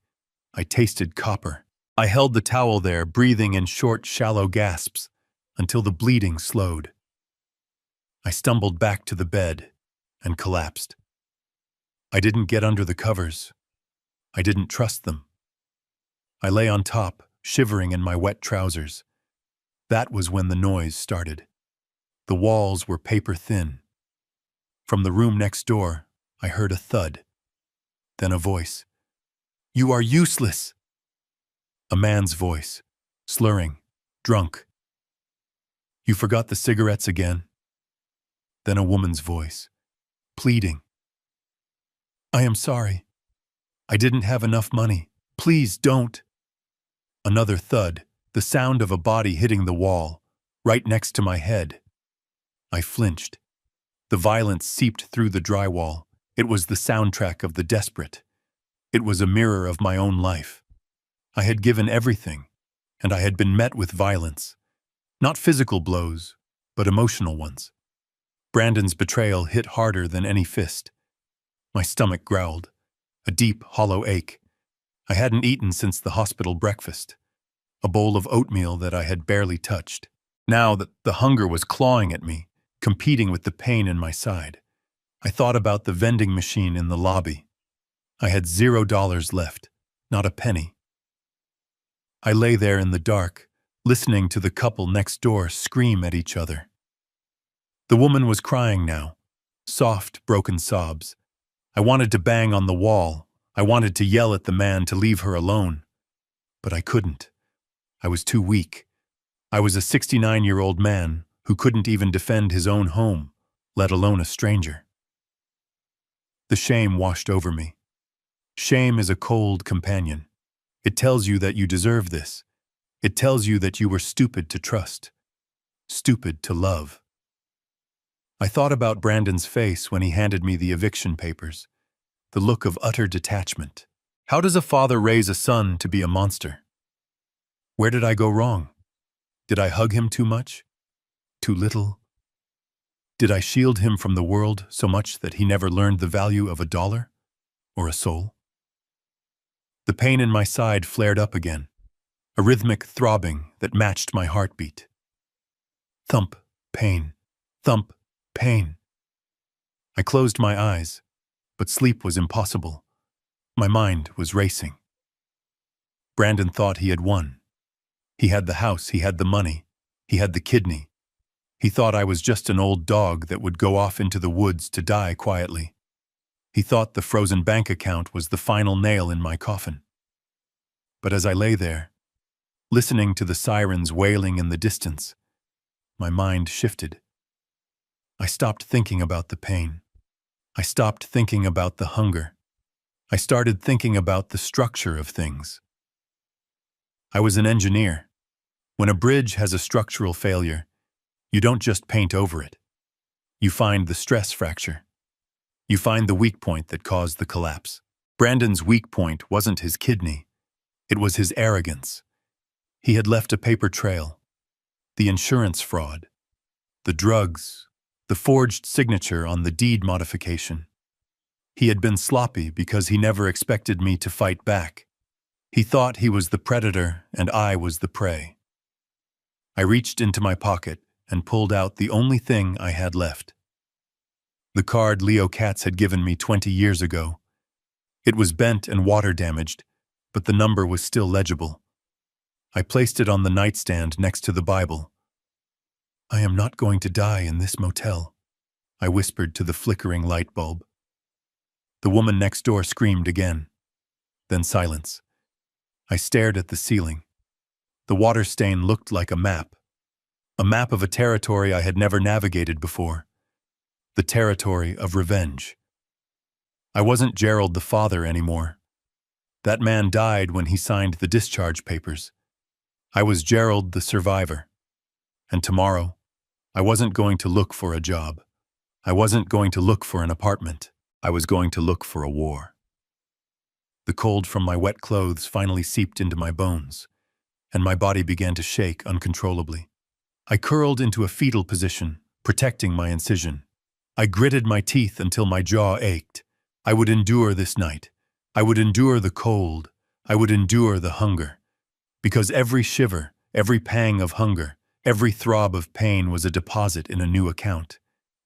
I tasted copper. I held the towel there, breathing in short, shallow gasps, until the bleeding slowed. I stumbled back to the bed and collapsed. I didn't get under the covers. I didn't trust them. I lay on top, shivering in my wet trousers. That was when the noise started. The walls were paper thin. From the room next door, I heard a thud. Then a voice. "You are useless!" A man's voice, slurring, drunk. "You forgot the cigarettes again?" Then a woman's voice, pleading. "I am sorry. I didn't have enough money. Please don't." Another thud, the sound of a body hitting the wall, right next to my head. I flinched. The violence seeped through the drywall. It was the soundtrack of the desperate. It was a mirror of my own life. I had given everything, and I had been met with violence. Not physical blows, but emotional ones. Brandon's betrayal hit harder than any fist. My stomach growled, a deep, hollow ache. I hadn't eaten since the hospital breakfast, a bowl of oatmeal that I had barely touched. Now that the hunger was clawing at me, competing with the pain in my side, I thought about the vending machine in the lobby. I had $0 left, not a penny. I lay there in the dark, listening to the couple next door scream at each other. The woman was crying now, soft, broken sobs. I wanted to bang on the wall. I wanted to yell at the man to leave her alone. But I couldn't. I was too weak. I was a 69-year-old man who couldn't even defend his own home, let alone a stranger. The shame washed over me. Shame is a cold companion. It tells you that you deserve this. It tells you that you were stupid to trust, stupid to love. I thought about Brandon's face when he handed me the eviction papers, the look of utter detachment. How does a father raise a son to be a monster? Where did I go wrong? Did I hug him too much? Too little? Did I shield him from the world so much that he never learned the value of a dollar or a soul? The pain in my side flared up again, a rhythmic throbbing that matched my heartbeat. Thump, pain, thump, pain. I closed my eyes, but sleep was impossible. My mind was racing. Brandon thought he had won. He had the house, he had the money, he had the kidney. He thought I was just an old dog that would go off into the woods to die quietly. He thought the frozen bank account was the final nail in my coffin. But as I lay there, listening to the sirens wailing in the distance, my mind shifted. I stopped thinking about the pain. I stopped thinking about the hunger. I started thinking about the structure of things. I was an engineer. When a bridge has a structural failure, you don't just paint over it. You find the stress fracture. You find the weak point that caused the collapse. Brandon's weak point wasn't his kidney. It was his arrogance. He had left a paper trail. The insurance fraud. The drugs. The forged signature on the deed modification. He had been sloppy because he never expected me to fight back. He thought he was the predator and I was the prey. I reached into my pocket and pulled out the only thing I had left. The card Leo Katz had given me 20 years ago. It was bent and water damaged, but the number was still legible. I placed it on the nightstand next to the Bible. "I am not going to die in this motel," I whispered to the flickering light bulb. The woman next door screamed again. Then silence. I stared at the ceiling. The water stain looked like a map of a territory I had never navigated before. The territory of revenge. I wasn't Gerald the father anymore. That man died when he signed the discharge papers. I was Gerald, the survivor. And tomorrow, I wasn't going to look for a job. I wasn't going to look for an apartment. I was going to look for a war. The cold from my wet clothes finally seeped into my bones, and my body began to shake uncontrollably. I curled into a fetal position, protecting my incision. I gritted my teeth until my jaw ached. I would endure this night. I would endure the cold. I would endure the hunger. Because every shiver, every pang of hunger, every throb of pain was a deposit in a new account,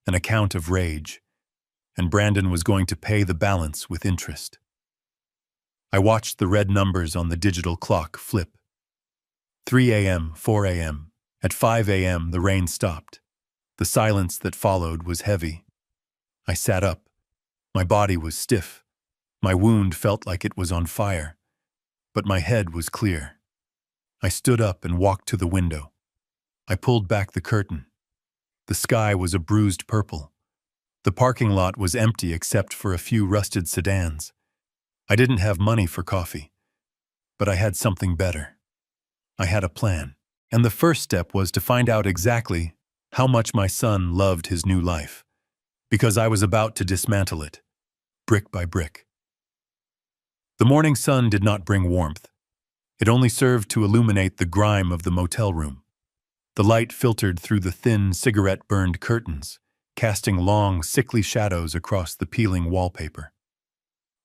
an account of rage. And Brandon was going to pay the balance with interest. I watched the red numbers on the digital clock flip. 3 a.m., 4 a.m. At 5 a.m., the rain stopped. The silence that followed was heavy. I sat up. My body was stiff. My wound felt like it was on fire. But my head was clear. I stood up and walked to the window. I pulled back the curtain. The sky was a bruised purple. The parking lot was empty except for a few rusted sedans. I didn't have money for coffee, but I had something better. I had a plan, and the first step was to find out exactly how much my son loved his new life, because I was about to dismantle it, brick by brick. The morning sun did not bring warmth. It only served to illuminate the grime of the motel room. The light filtered through the thin, cigarette-burned curtains, casting long, sickly shadows across the peeling wallpaper.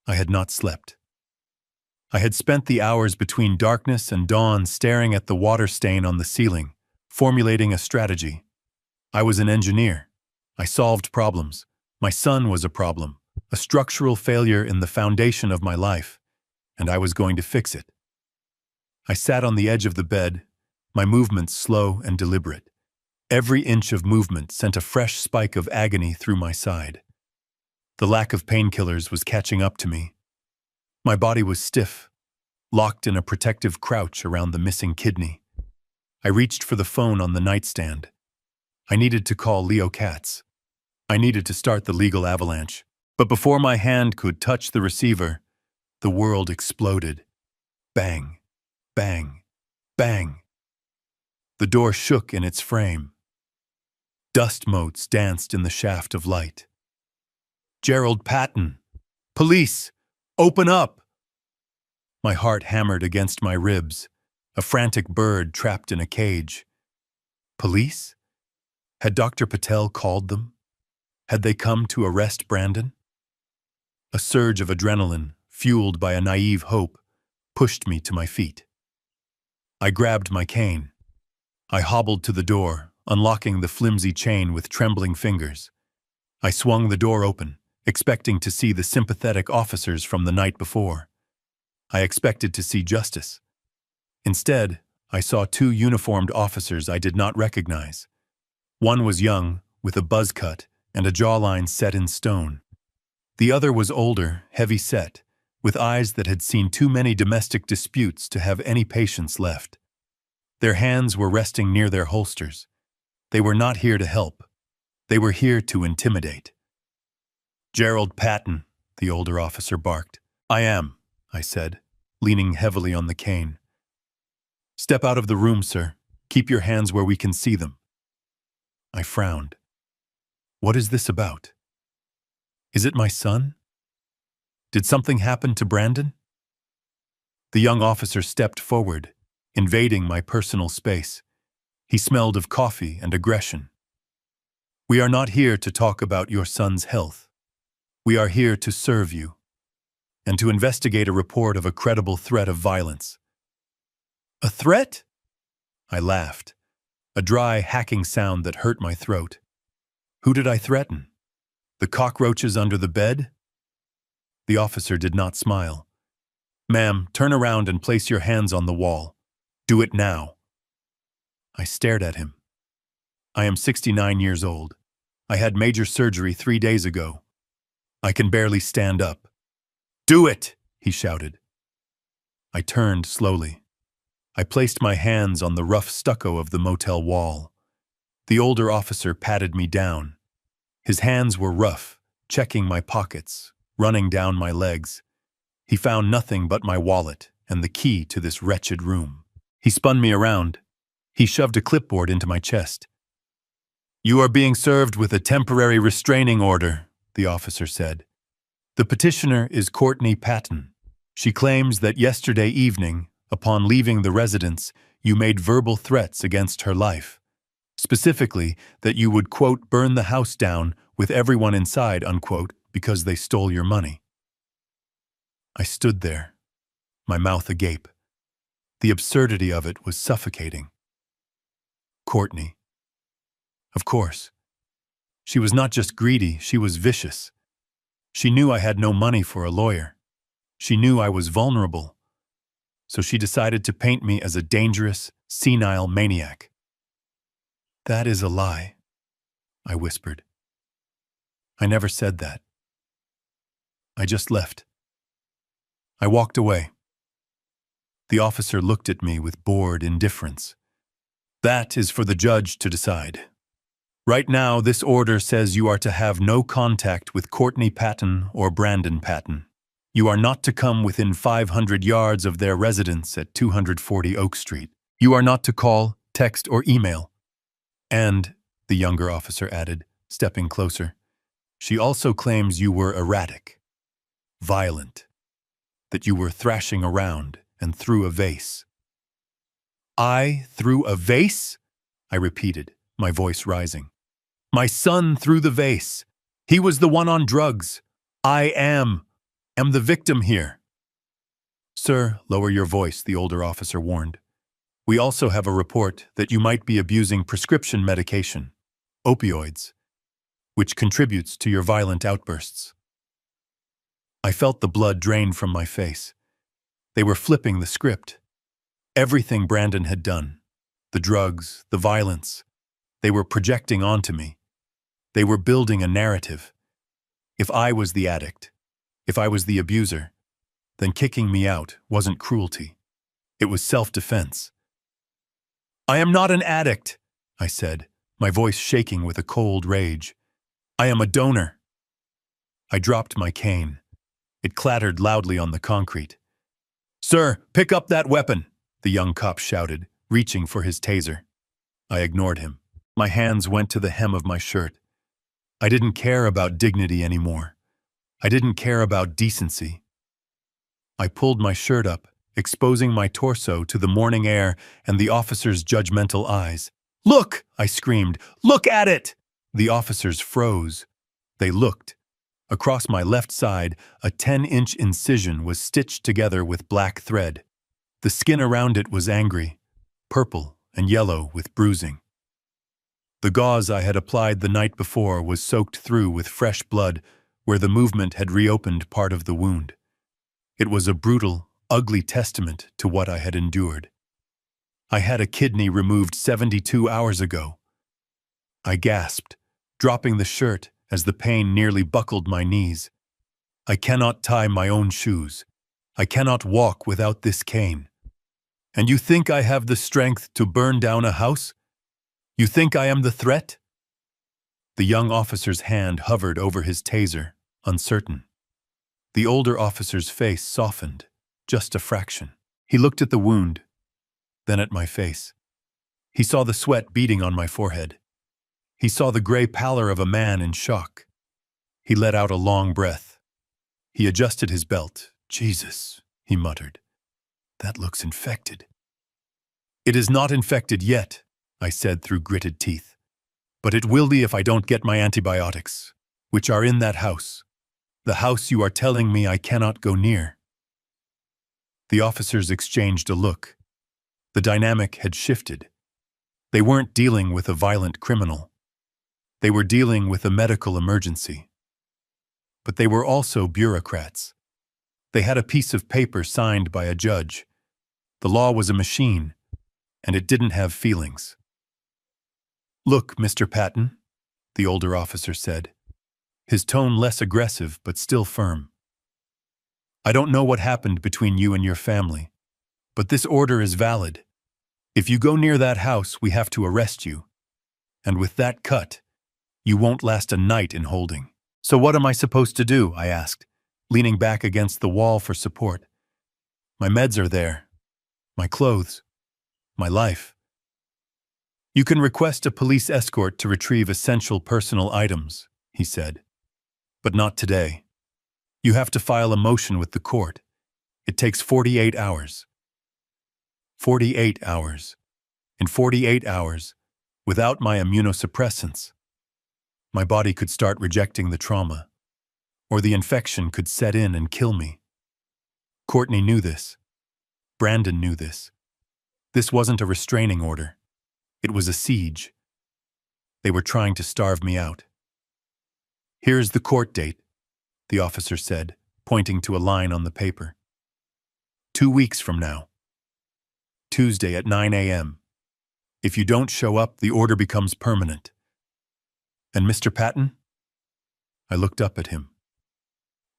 I had not slept. I had spent the hours between darkness and dawn staring at the water stain on the ceiling, formulating a strategy. I was an engineer. I solved problems. My son was a problem, a structural failure in the foundation of my life, and I was going to fix it. I sat on the edge of the bed, my movements slow and deliberate. Every inch of movement sent a fresh spike of agony through my side. The lack of painkillers was catching up to me. My body was stiff, locked in a protective crouch around the missing kidney. I reached for the phone on the nightstand. I needed to call Leo Katz. I needed to start the legal avalanche. But before my hand could touch the receiver, the world exploded. Bang, bang, bang. The door shook in its frame. Dust motes danced in the shaft of light. Gerald Patton! Police! Open up! My heart hammered against my ribs, a frantic bird trapped in a cage. Police? Had Dr. Patel called them? Had they come to arrest Brandon? A surge of adrenaline, fueled by a naive hope, pushed me to my feet. I grabbed my cane. I hobbled to the door, unlocking the flimsy chain with trembling fingers. I swung the door open, expecting to see the sympathetic officers from the night before. I expected to see justice. Instead, I saw two uniformed officers I did not recognize. One was young, with a buzz cut and a jawline set in stone. The other was older, heavy-set, with eyes that had seen too many domestic disputes to have any patience left. Their hands were resting near their holsters. They were not here to help. They were here to intimidate. Gerald Patton, the older officer barked. I am, I said, leaning heavily on the cane. Step out of the room, sir. Keep your hands where we can see them. I frowned. What is this about? Is it my son? Did something happen to Brandon? The young officer stepped forward, invading my personal space. He smelled of coffee and aggression. We are not here to talk about your son's health. We are here to serve you, and to investigate a report of a credible threat of violence. A threat? I laughed, a dry, hacking sound that hurt my throat. Who did I threaten? The cockroaches under the bed? The officer did not smile. Ma'am, turn around and place your hands on the wall. Do it now. I stared at him. I am 69 years old. I had major surgery 3 days ago. I can barely stand up. Do it, he shouted. I turned slowly. I placed my hands on the rough stucco of the motel wall. The older officer patted me down. His hands were rough, checking my pockets, running down my legs. He found nothing but my wallet and the key to this wretched room. He spun me around. He shoved a clipboard into my chest. "You are being served with a temporary restraining order," the officer said. "The petitioner is Courtney Patton. She claims that yesterday evening, upon leaving the residence, you made verbal threats against her life. Specifically, that you would, quote, burn the house down with everyone inside, unquote, because they stole your money." I stood there, my mouth agape. The absurdity of it was suffocating. Courtney. Of course. She was not just greedy, she was vicious. She knew I had no money for a lawyer. She knew I was vulnerable. So she decided to paint me as a dangerous, senile maniac. "That is a lie," I whispered. "I never said that." I just left. I walked away. The officer looked at me with bored indifference. "That is for the judge to decide. Right now, this order says you are to have no contact with Courtney Patton or Brandon Patton. You are not to come within 500 yards of their residence at 240 Oak Street. You are not to call, text, or email." "And," the younger officer added, stepping closer, "she also claims you were erratic, violent, that you were thrashing around and threw a vase." "I threw a vase?" I repeated, my voice rising. "My son threw the vase. He was the one on drugs. I am the victim here." "Sir, lower your voice," the older officer warned. "We also have a report that you might be abusing prescription medication, opioids, which contributes to your violent outbursts." I felt the blood drain from my face. They were flipping the script. Everything Brandon had done, the drugs, the violence, they were projecting onto me. They were building a narrative. If I was the addict, if I was the abuser, then kicking me out wasn't cruelty. It was self-defense. "I am not an addict," I said, my voice shaking with a cold rage. "I am a donor." I dropped my cane. It clattered loudly on the concrete. "Sir, pick up that weapon," the young cop shouted, reaching for his taser. I ignored him. My hands went to the hem of my shirt. I didn't care about dignity anymore. I didn't care about decency. I pulled my shirt up, exposing my torso to the morning air and the officer's judgmental eyes. "Look!" I screamed. "Look at it!" The officers froze. They looked. Across my left side, a 10-inch incision was stitched together with black thread. The skin around it was angry, purple and yellow with bruising. The gauze I had applied the night before was soaked through with fresh blood where the movement had reopened part of the wound. It was a brutal, ugly testament to what I had endured. I had a kidney removed 72 hours ago. I gasped, dropping the shirt as the pain nearly buckled my knees. I cannot tie my own shoes. I cannot walk without this cane. And you think I have the strength to burn down a house? You think I am the threat? The young officer's hand hovered over his taser, uncertain. The older officer's face softened, just a fraction. He looked at the wound, then at my face. He saw the sweat beading on my forehead. He saw the gray pallor of a man in shock. He let out a long breath. He adjusted his belt. "Jesus," he muttered. "That looks infected." "It is not infected yet," I said through gritted teeth. "But it will be if I don't get my antibiotics, which are in that house. The house you are telling me I cannot go near." The officers exchanged a look. The dynamic had shifted. They weren't dealing with a violent criminal. They were dealing with a medical emergency. But they were also bureaucrats. They had a piece of paper signed by a judge. The law was a machine, and it didn't have feelings. "Look, Mr. Patton," the older officer said, his tone less aggressive but still firm. "I don't know what happened between you and your family, but this order is valid. If you go near that house, we have to arrest you. And with that cut, you won't last a night in holding." "So what am I supposed to do?" I asked. leaning back against the wall for support. My meds are there. My clothes. My life. You can request a police escort to retrieve essential personal items, he said. But not today. You have to file a motion with the court. It takes 48 hours. 48 hours. In 48 hours, without my immunosuppressants, my body could start rejecting the trauma, or the infection could set in and kill me. Courtney knew this. Brandon knew this. This wasn't a restraining order. It was a siege. They were trying to starve me out. Here's the court date, the officer said, pointing to a line on the paper. 2 weeks from now. Tuesday at 9 a.m. If you don't show up, the order becomes permanent. And Mr. Patton? I looked up at him.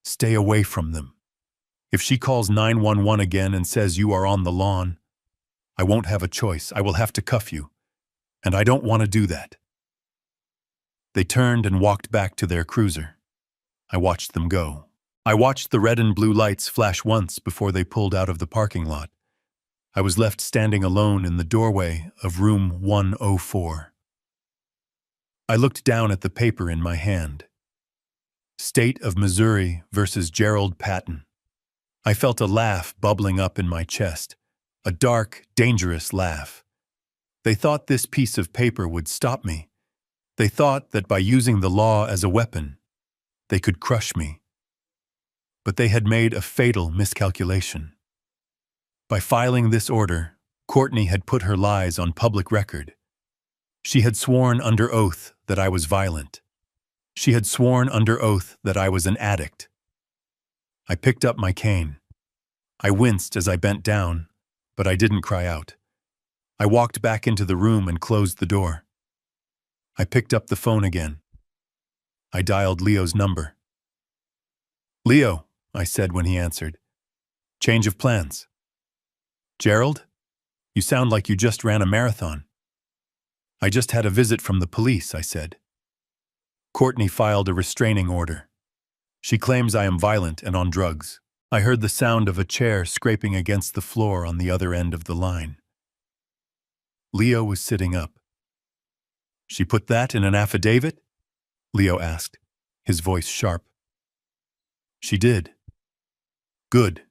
Stay away from them. If she calls 911 again and says you are on the lawn, I won't have a choice. I will have to cuff you. And I don't want to do that. They turned and walked back to their cruiser. I watched them go. I watched the red and blue lights flash once before they pulled out of the parking lot. I was left standing alone in the doorway of room 104. I looked down at the paper in my hand. State of Missouri versus Gerald Patton. I felt a laugh bubbling up in my chest, a dark, dangerous laugh. They thought this piece of paper would stop me. They thought that by using the law as a weapon, they could crush me. But they had made a fatal miscalculation. By filing this order, Courtney had put her lies on public record. She had sworn under oath that I was violent. She had sworn under oath that I was an addict. I picked up my cane. I winced as I bent down, but I didn't cry out. I walked back into the room and closed the door. I picked up the phone again. I dialed Leo's number. Leo, I said when he answered. Change of plans. Gerald? You sound like you just ran a marathon. I just had a visit from the police, I said. Courtney filed a restraining order. She claims I am violent and on drugs. I heard the sound of a chair scraping against the floor on the other end of the line. Leo was sitting up. She put that in an affidavit? Leo asked, his voice sharp. She did. Good,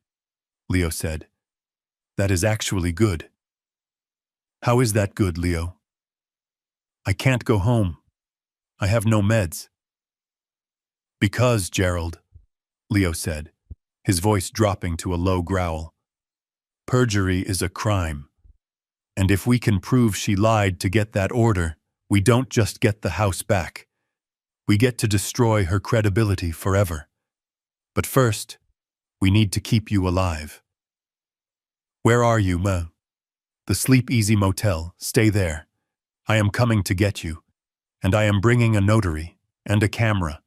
Leo said. That is actually good. How is that good, Leo? I can't go home. I have no meds. Because, Gerald, Leo said, his voice dropping to a low growl. Perjury is a crime. And if we can prove she lied to get that order, we don't just get the house back. We get to destroy her credibility forever. But first, we need to keep you alive. Where are you, Ma? The Sleep Easy Motel. Stay there. I am coming to get you. And I am bringing a notary and a camera.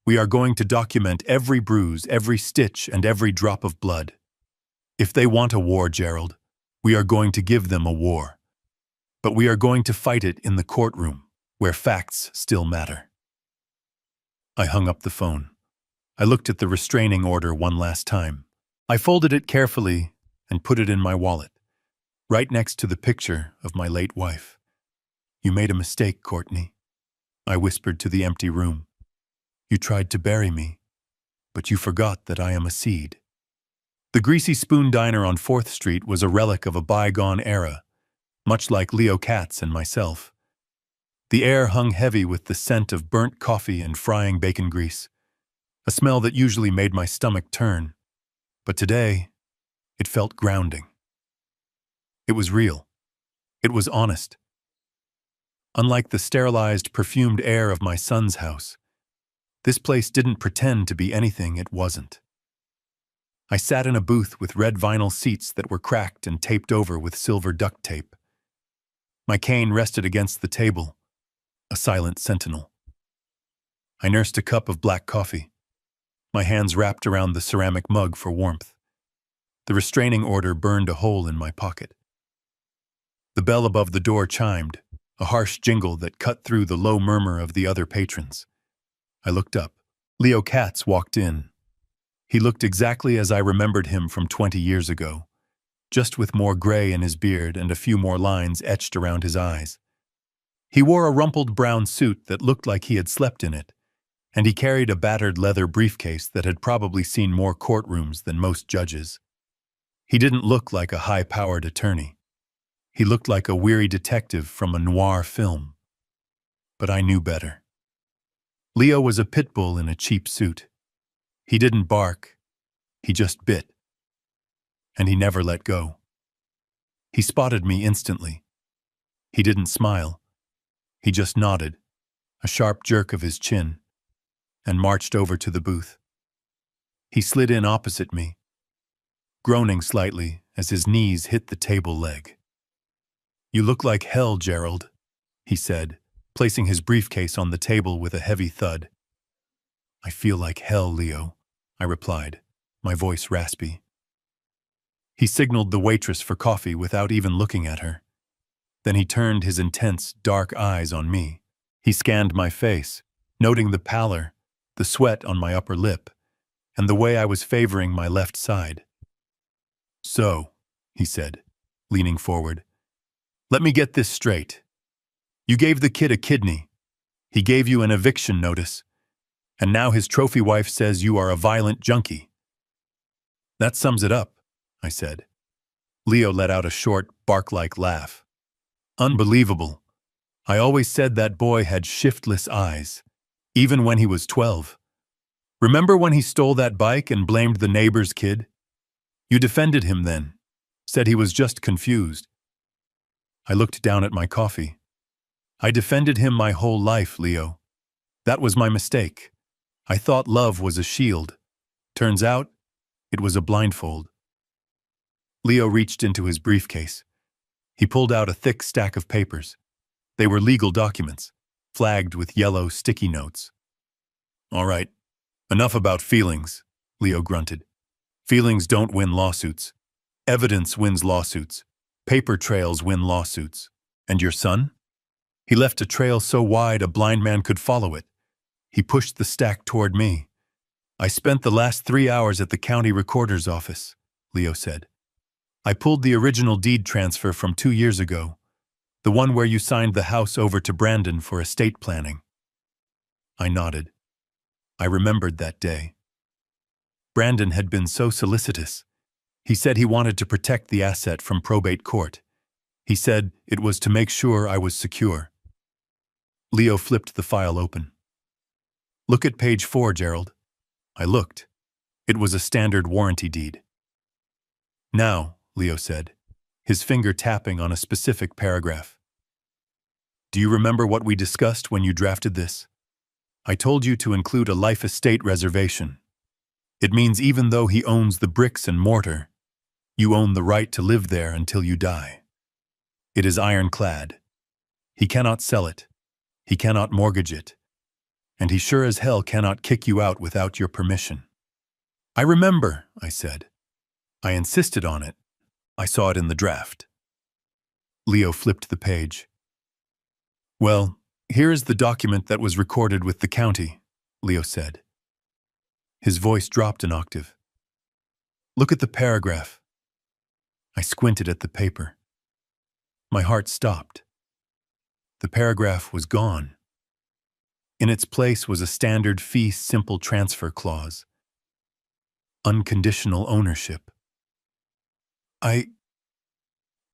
We are going to document every bruise, every stitch, and every drop of blood. If they want a war, Gerald, we are going to give them a war. But we are going to fight it in the courtroom, where facts still matter. I hung up the phone. I looked at the restraining order one last time. I folded it carefully and put it in my wallet, right next to the picture of my late wife. You made a mistake, Courtney, I whispered to the empty room. You tried to bury me, but you forgot that I am a seed. The Greasy Spoon Diner on 4th Street was a relic of a bygone era, much like Leo Katz and myself. The air hung heavy with the scent of burnt coffee and frying bacon grease, a smell that usually made my stomach turn. But today, it felt grounding. It was real. It was honest. Unlike the sterilized, perfumed air of my son's house, this place didn't pretend to be anything it wasn't. I sat in a booth with red vinyl seats that were cracked and taped over with silver duct tape. My cane rested against the table, a silent sentinel. I nursed a cup of black coffee, my hands wrapped around the ceramic mug for warmth. The restraining order burned a hole in my pocket. The bell above the door chimed, a harsh jingle that cut through the low murmur of the other patrons. I looked up. Leo Katz walked in. He looked exactly as I remembered him from 20 years ago, just with more gray in his beard and a few more lines etched around his eyes. He wore a rumpled brown suit that looked like he had slept in it, and he carried a battered leather briefcase that had probably seen more courtrooms than most judges. He didn't look like a high-powered attorney. He looked like a weary detective from a noir film. But I knew better. Leo was a pit bull in a cheap suit. He didn't bark. He just bit. And he never let go. He spotted me instantly. He didn't smile. He just nodded, a sharp jerk of his chin, and marched over to the booth. He slid in opposite me, groaning slightly as his knees hit the table leg. "You look like hell, Gerald," he said, placing his briefcase on the table with a heavy thud. "I feel like hell, Leo," I replied, my voice raspy. He signaled the waitress for coffee without even looking at her. Then he turned his intense, dark eyes on me. He scanned my face, noting the pallor, the sweat on my upper lip, and the way I was favoring my left side. "So," he said, leaning forward, "let me get this straight. You gave the kid a kidney. He gave you an eviction notice. And now his trophy wife says you are a violent junkie." "That sums it up," I said. Leo let out a short, bark-like laugh. "Unbelievable. I always said that boy had shiftless eyes, even when he was 12. Remember when he stole that bike and blamed the neighbor's kid? You defended him then, said he was just confused." I looked down at my coffee. "I defended him my whole life, Leo. That was my mistake. I thought love was a shield. Turns out, it was a blindfold." Leo reached into his briefcase. He pulled out a thick stack of papers. They were legal documents, flagged with yellow sticky notes. "All right, enough about feelings," Leo grunted. "Feelings don't win lawsuits. Evidence wins lawsuits. Paper trails win lawsuits. And your son? He left a trail so wide a blind man could follow it." He pushed the stack toward me. "I spent the last 3 hours at the county recorder's office," Leo said. "I pulled the original deed transfer from 2 years ago, the one where you signed the house over to Brandon for estate planning." I nodded. I remembered that day. Brandon had been so solicitous. He said he wanted to protect the asset from probate court. He said it was to make sure I was secure. Leo flipped the file open. "Look at page 4, Gerald." I looked. It was a standard warranty deed. "Now," Leo said, his finger tapping on a specific paragraph. "Do you remember what we discussed when you drafted this? I told you to include a life estate reservation. It means even though he owns the bricks and mortar, you own the right to live there until you die. It is ironclad. He cannot sell it. He cannot mortgage it. And he sure as hell cannot kick you out without your permission." "I remember," I said. "I insisted on it. I saw it in the draft." Leo flipped the page. "Well, here is the document that was recorded with the county," Leo said. His voice dropped an octave. "Look at the paragraph." I squinted at the paper. My heart stopped. The paragraph was gone. In its place was a standard fee simple transfer clause. Unconditional ownership. I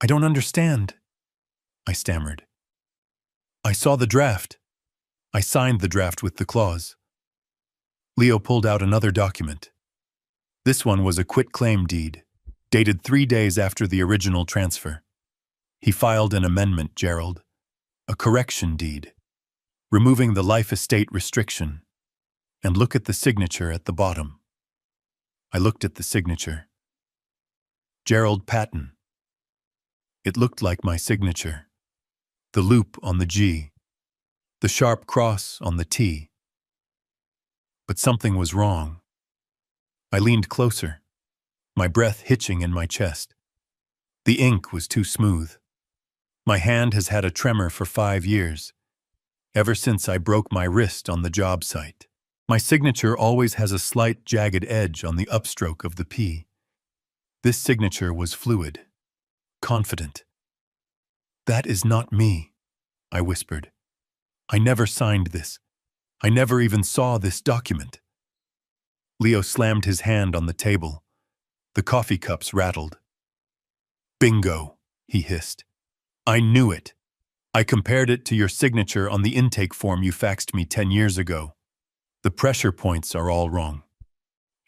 don't understand," I stammered. "I saw the draft. I signed the draft with the clause." Leo pulled out another document. This one was a quitclaim deed, dated 3 days after the original transfer. He filed an amendment, Gerald, a correction deed, removing the life estate restriction. And look at the signature at the bottom. I looked at the signature. Gerald Patton. It looked like my signature. The loop on the G, the sharp cross on the T. But something was wrong. I leaned closer, my breath hitching in my chest. The ink was too smooth. My hand has had a tremor for 5 years, ever since I broke my wrist on the job site. My signature always has a slight jagged edge on the upstroke of the P. This signature was fluid, confident. "That is not me," I whispered. "I never signed this. I never even saw this document." Leo slammed his hand on the table. The coffee cups rattled. "Bingo," he hissed. "I knew it. I compared it to your signature on the intake form you faxed me 10 years ago. The pressure points are all wrong.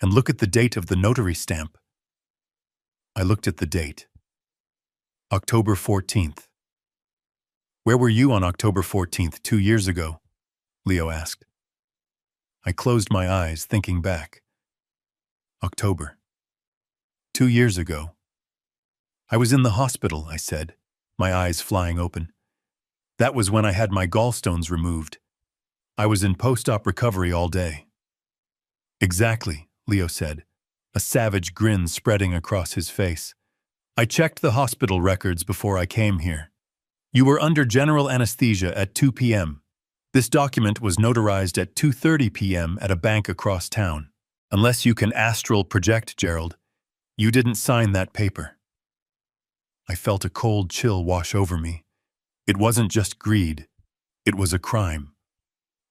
And look at the date of the notary stamp." I looked at the date. October 14th. "Where were you on October 14th, 2 years ago?" Leo asked. I closed my eyes, thinking back. October. 2 years ago. "I was in the hospital," I said, my eyes flying open. "That was when I had my gallstones removed. I was in post-op recovery all day." "Exactly," Leo said, a savage grin spreading across his face. "I checked the hospital records before I came here. You were under general anesthesia at 2 p.m. This document was notarized at 2:30 p.m. at a bank across town. Unless you can astral project, Gerald, you didn't sign that paper." I felt a cold chill wash over me. It wasn't just greed. It was a crime.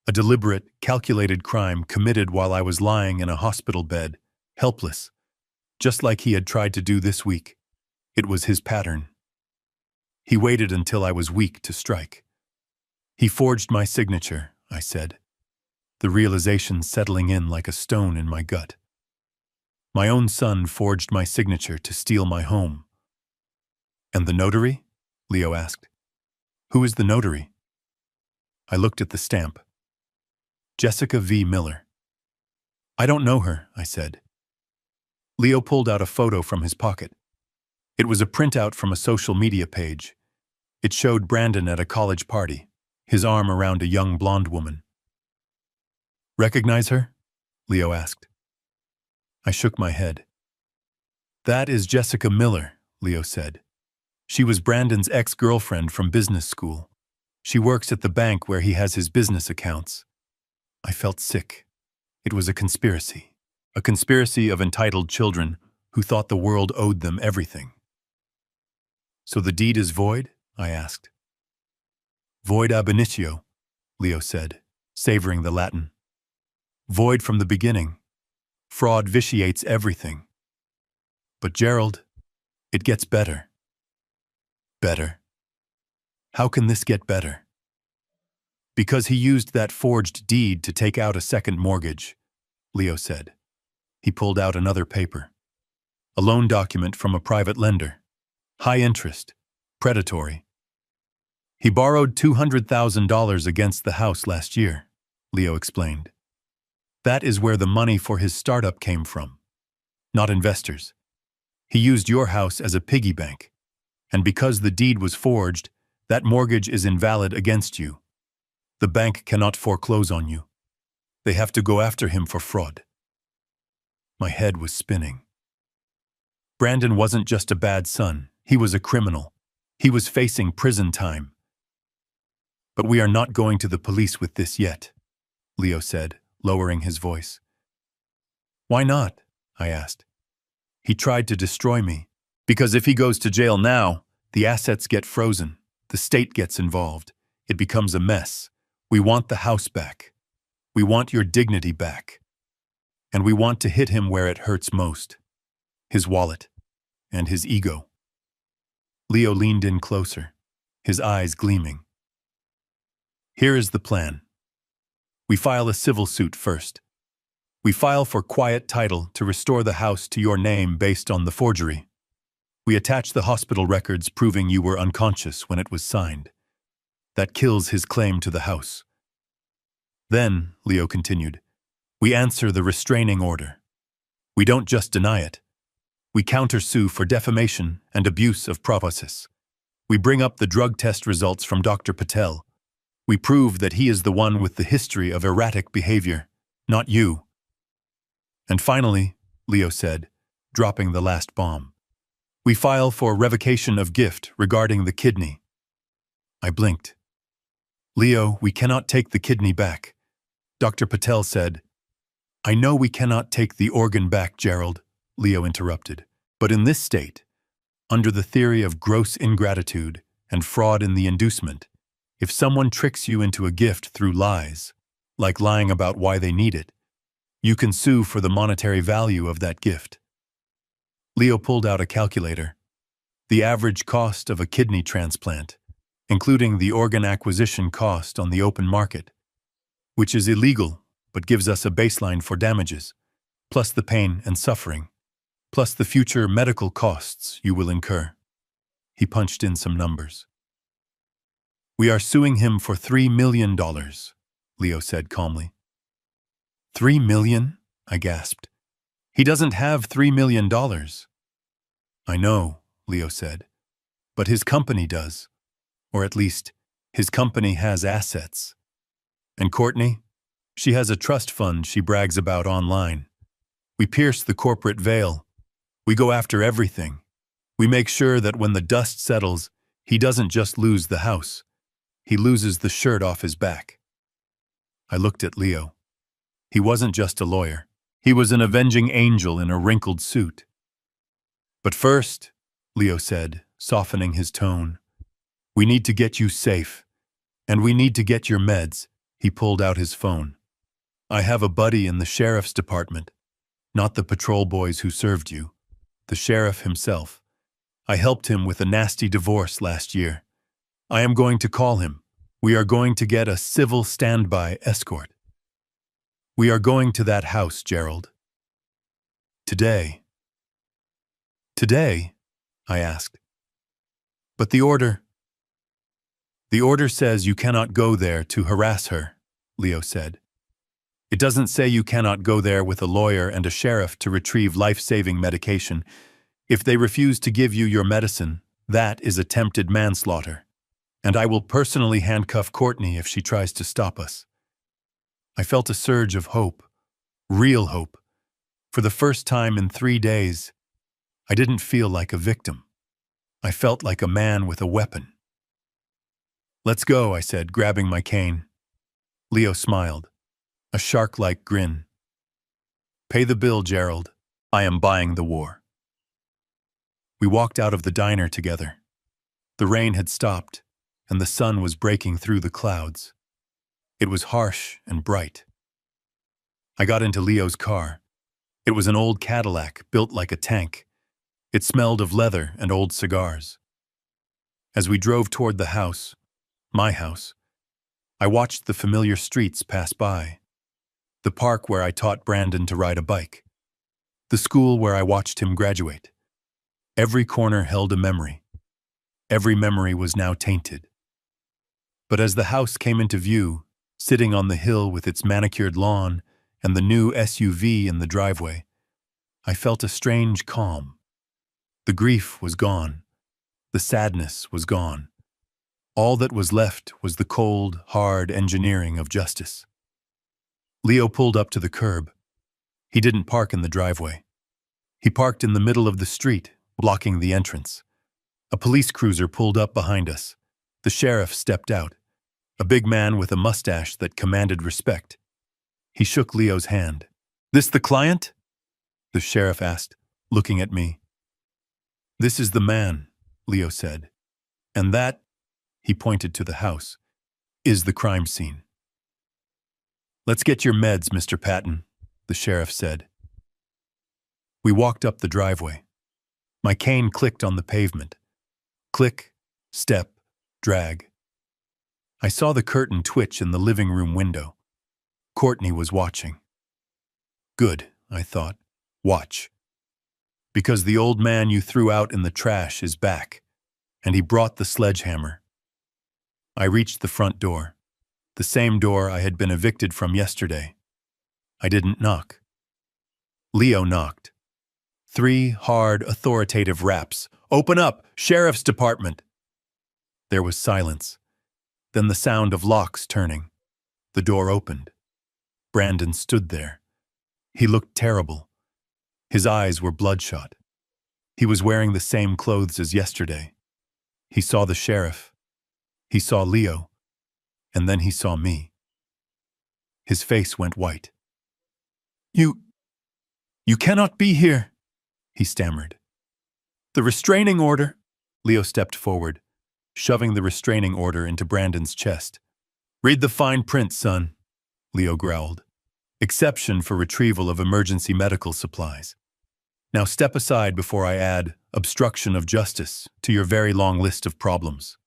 A deliberate, calculated crime committed while I was lying in a hospital bed, helpless, just like he had tried to do this week. It was his pattern. He waited until I was weak to strike. "He forged my signature," I said, the realization settling in like a stone in my gut. My own son forged my signature to steal my home. "And the notary?" Leo asked. "Who is the notary?" I looked at the stamp. "Jessica V. Miller." "I don't know her," I said. Leo pulled out a photo from his pocket. It was a printout from a social media page. It showed Brandon at a college party, his arm around a young blonde woman. "Recognize her?" Leo asked. I shook my head. "That is Jessica Miller," Leo said. "She was Brandon's ex-girlfriend from business school. She works at the bank where he has his business accounts." I felt sick. It was a conspiracy of entitled children who thought the world owed them everything. "So the deed is void?" I asked. "Void ab initio," Leo said, savoring the Latin. "Void from the beginning. Fraud vitiates everything." "But Gerald, it gets better." "Better? How can this get better?" "Because he used that forged deed to take out a second mortgage," Leo said. He pulled out another paper. A loan document from a private lender. High interest. Predatory. "He borrowed $200,000 against the house last year," Leo explained. "That is where the money for his startup came from. Not investors. He used your house as a piggy bank. And because the deed was forged, that mortgage is invalid against you. The bank cannot foreclose on you. They have to go after him for fraud." My head was spinning. Brandon wasn't just a bad son, he was a criminal. He was facing prison time. "But we are not going to the police with this yet," Leo said, lowering his voice. "Why not?" I asked. "He tried to destroy me. Because if he goes to jail now, the assets get frozen. The state gets involved. It becomes a mess. We want the house back. We want your dignity back. And we want to hit him where it hurts most. His wallet. And his ego." Leo leaned in closer, his eyes gleaming. "Here is the plan. We file a civil suit first. We file for quiet title to restore the house to your name based on the forgery. We attach the hospital records proving you were unconscious when it was signed. That kills his claim to the house. Then," Leo continued, "we answer the restraining order. We don't just deny it. We countersue for defamation and abuse of process. We bring up the drug test results from Dr. Patel. We prove that he is the one with the history of erratic behavior, not you. And finally," Leo said, dropping the last bomb, "we file for revocation of gift regarding the kidney." I blinked. "Leo, we cannot take the kidney back. Dr. Patel said, I know we cannot take the organ back, Gerald, Leo interrupted. But in this state, under the theory of gross ingratitude and fraud in the inducement, if someone tricks you into a gift through lies, like lying about why they need it, you can sue for the monetary value of that gift. Leo pulled out a calculator. The average cost of a kidney transplant, including the organ acquisition cost on the open market, which is illegal but gives us a baseline for damages, plus the pain and suffering, plus the future medical costs you will incur. He punched in some numbers. We are suing him for $3 million, Leo said calmly. $3 million? I gasped. He doesn't have $3 million. I know, Leo said, but his company does. Or at least, his company has assets. And Courtney? She has a trust fund she brags about online. We pierce the corporate veil. We go after everything. We make sure that when the dust settles, he doesn't just lose the house. He loses the shirt off his back. I looked at Leo. He wasn't just a lawyer. He was an avenging angel in a wrinkled suit. But first, Leo said, softening his tone, we need to get you safe. And we need to get your meds. He pulled out his phone. I have a buddy in the sheriff's department. Not the patrol boys who served you. The sheriff himself. I helped him with a nasty divorce last year. I am going to call him. We are going to get a civil standby escort. We are going to that house, Gerald. Today. Today? I asked. But the order says you cannot go there to harass her, Leo said. It doesn't say you cannot go there with a lawyer and a sheriff to retrieve life-saving medication. If they refuse to give you your medicine, that is attempted manslaughter. And I will personally handcuff Courtney if she tries to stop us. I felt a surge of hope, real hope. For the first time in 3 days, I didn't feel like a victim. I felt like a man with a weapon. Let's go, I said, grabbing my cane. Leo smiled, a shark-like grin. Pay the bill, Gerald. I am buying the war. We walked out of the diner together. The rain had stopped, and the sun was breaking through the clouds. It was harsh and bright. I got into Leo's car. It was an old Cadillac built like a tank. It smelled of leather and old cigars. As we drove toward the house, my house, I watched the familiar streets pass by. The park where I taught Brandon to ride a bike. The school where I watched him graduate. Every corner held a memory. Every memory was now tainted. But as the house came into view, sitting on the hill with its manicured lawn and the new SUV in the driveway, I felt a strange calm. The grief was gone. The sadness was gone. All that was left was the cold, hard engineering of justice. Leo pulled up to the curb. He didn't park in the driveway. He parked in the middle of the street, blocking the entrance. A police cruiser pulled up behind us. The sheriff stepped out, a big man with a mustache that commanded respect. He shook Leo's hand. "This the client?" the sheriff asked, looking at me. "This is the man," Leo said. "And that," he pointed to the house, "is the crime scene." "Let's get your meds, Mr. Patton," the sheriff said. We walked up the driveway. My cane clicked on the pavement. Click, step, drag. I saw the curtain twitch in the living room window. Courtney was watching. Good, I thought. Watch. Because the old man you threw out in the trash is back, and he brought the sledgehammer. I reached the front door, the same door I had been evicted from yesterday. I didn't knock. Leo knocked. 3 hard, authoritative raps. "Open up! Sheriff's Department!" There was silence. Then the sound of locks turning. The door opened. Brandon stood there. He looked terrible. His eyes were bloodshot. He was wearing the same clothes as yesterday. He saw the sheriff. He saw Leo. And then he saw me. His face went white. You cannot be here, he stammered. The restraining order. Leo stepped forward, shoving the restraining order into Brandon's chest. Read the fine print, son, Leo growled. Exception for retrieval of emergency medical supplies. Now step aside before I add obstruction of justice to your very long list of problems.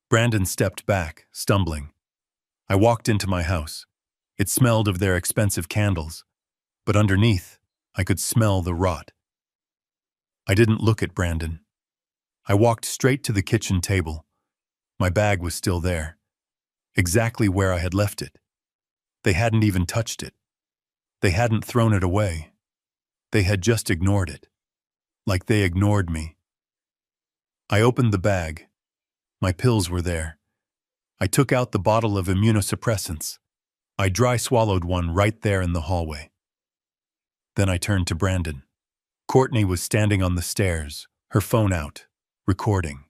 Brandon stepped back, stumbling. I walked into my house. It smelled of their expensive candles, but underneath, I could smell the rot. I didn't look at Brandon. I walked straight to the kitchen table. My bag was still there, exactly where I had left it. They hadn't even touched it. They hadn't thrown it away. They had just ignored it, like they ignored me. I opened the bag. My pills were there. I took out the bottle of immunosuppressants. I dry swallowed one right there in the hallway. Then I turned to Brandon. Courtney was standing on the stairs, her phone out, recording.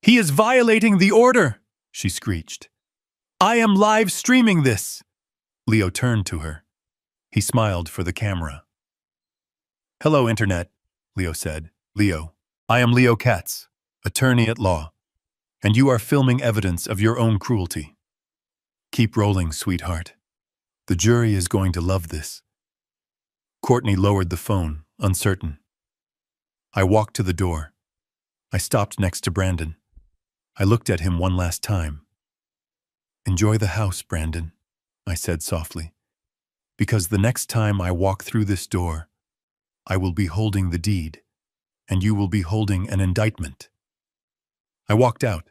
"He is violating the order," she screeched. "I am live streaming this." Leo turned to her. He smiled for the camera. "Hello, Internet," Leo said. "Leo, I am Leo Katz, attorney at law, and you are filming evidence of your own cruelty. Keep rolling, sweetheart. The jury is going to love this." Courtney lowered the phone, uncertain. I walked to the door. I stopped next to Brandon. I looked at him one last time. "Enjoy the house, Brandon," I said softly, "because the next time I walk through this door, I will be holding the deed, and you will be holding an indictment." I walked out.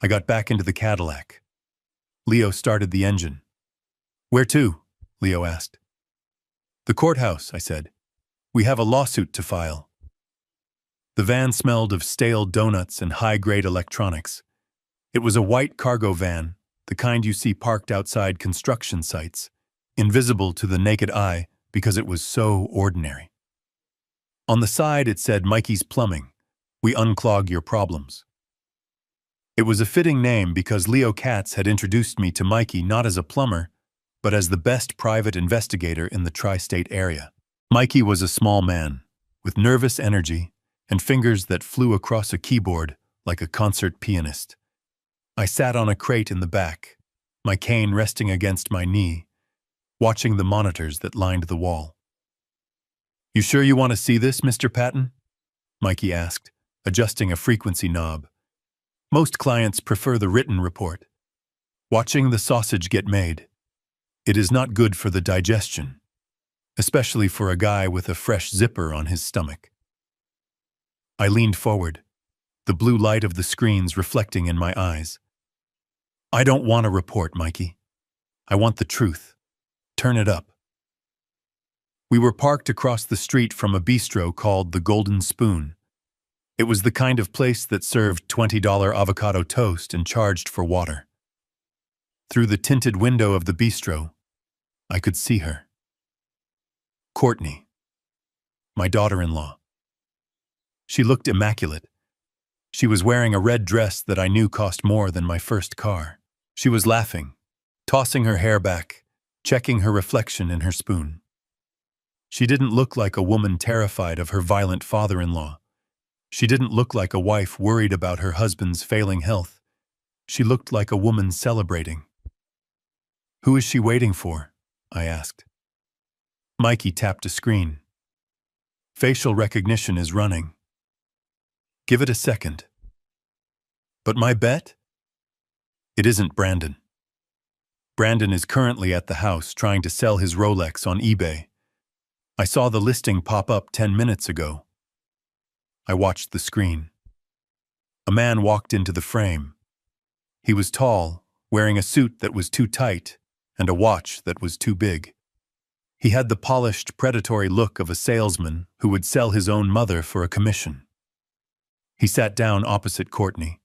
I got back into the Cadillac. Leo started the engine. "Where to?" Leo asked. "The courthouse," I said. "We have a lawsuit to file." The van smelled of stale donuts and high-grade electronics. It was a white cargo van, the kind you see parked outside construction sites, invisible to the naked eye because it was so ordinary. On the side it said Mikey's Plumbing. We unclog your problems. It was a fitting name because Leo Katz had introduced me to Mikey not as a plumber, but as the best private investigator in the tri-state area. Mikey was a small man, with nervous energy and fingers that flew across a keyboard like a concert pianist. I sat on a crate in the back, my cane resting against my knee, watching the monitors that lined the wall. "You sure you want to see this, Mr. Patton?" Mikey asked, adjusting a frequency knob. "Most clients prefer the written report. Watching the sausage get made. It is not good for the digestion, especially for a guy with a fresh zipper on his stomach." I leaned forward, the blue light of the screens reflecting in my eyes. "I don't want a report, Mikey. I want the truth. Turn it up." We were parked across the street from a bistro called the Golden Spoon. It was the kind of place that served $20 avocado toast and charged for water. Through the tinted window of the bistro, I could see her. Courtney, my daughter-in-law. She looked immaculate. She was wearing a red dress that I knew cost more than my first car. She was laughing, tossing her hair back, checking her reflection in her spoon. She didn't look like a woman terrified of her violent father-in-law. She didn't look like a wife worried about her husband's failing health. She looked like a woman celebrating. "Who is she waiting for?" I asked. Mikey tapped a screen. "Facial recognition is running. Give it a second." "But my bet?" "It isn't Brandon. Brandon is currently at the house trying to sell his Rolex on eBay. I saw the listing pop up 10 minutes ago." I watched the screen. A man walked into the frame. He was tall, wearing a suit that was too tight and a watch that was too big. He had the polished, predatory look of a salesman who would sell his own mother for a commission. He sat down opposite Courtney.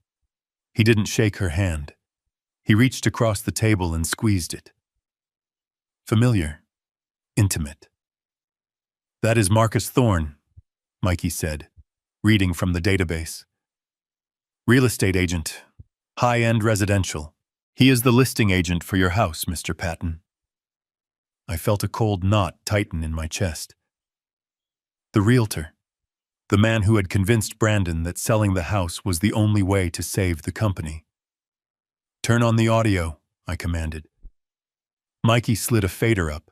He didn't shake her hand. He reached across the table and squeezed it. Familiar. Intimate. "That is Marcus Thorne," Mikey said, reading from the database. "Real estate agent. High-end residential. He is the listing agent for your house, Mr. Patton." I felt a cold knot tighten in my chest. The realtor. The man who had convinced Brandon that selling the house was the only way to save the company. "Turn on the audio," I commanded. Mikey slid a fader up.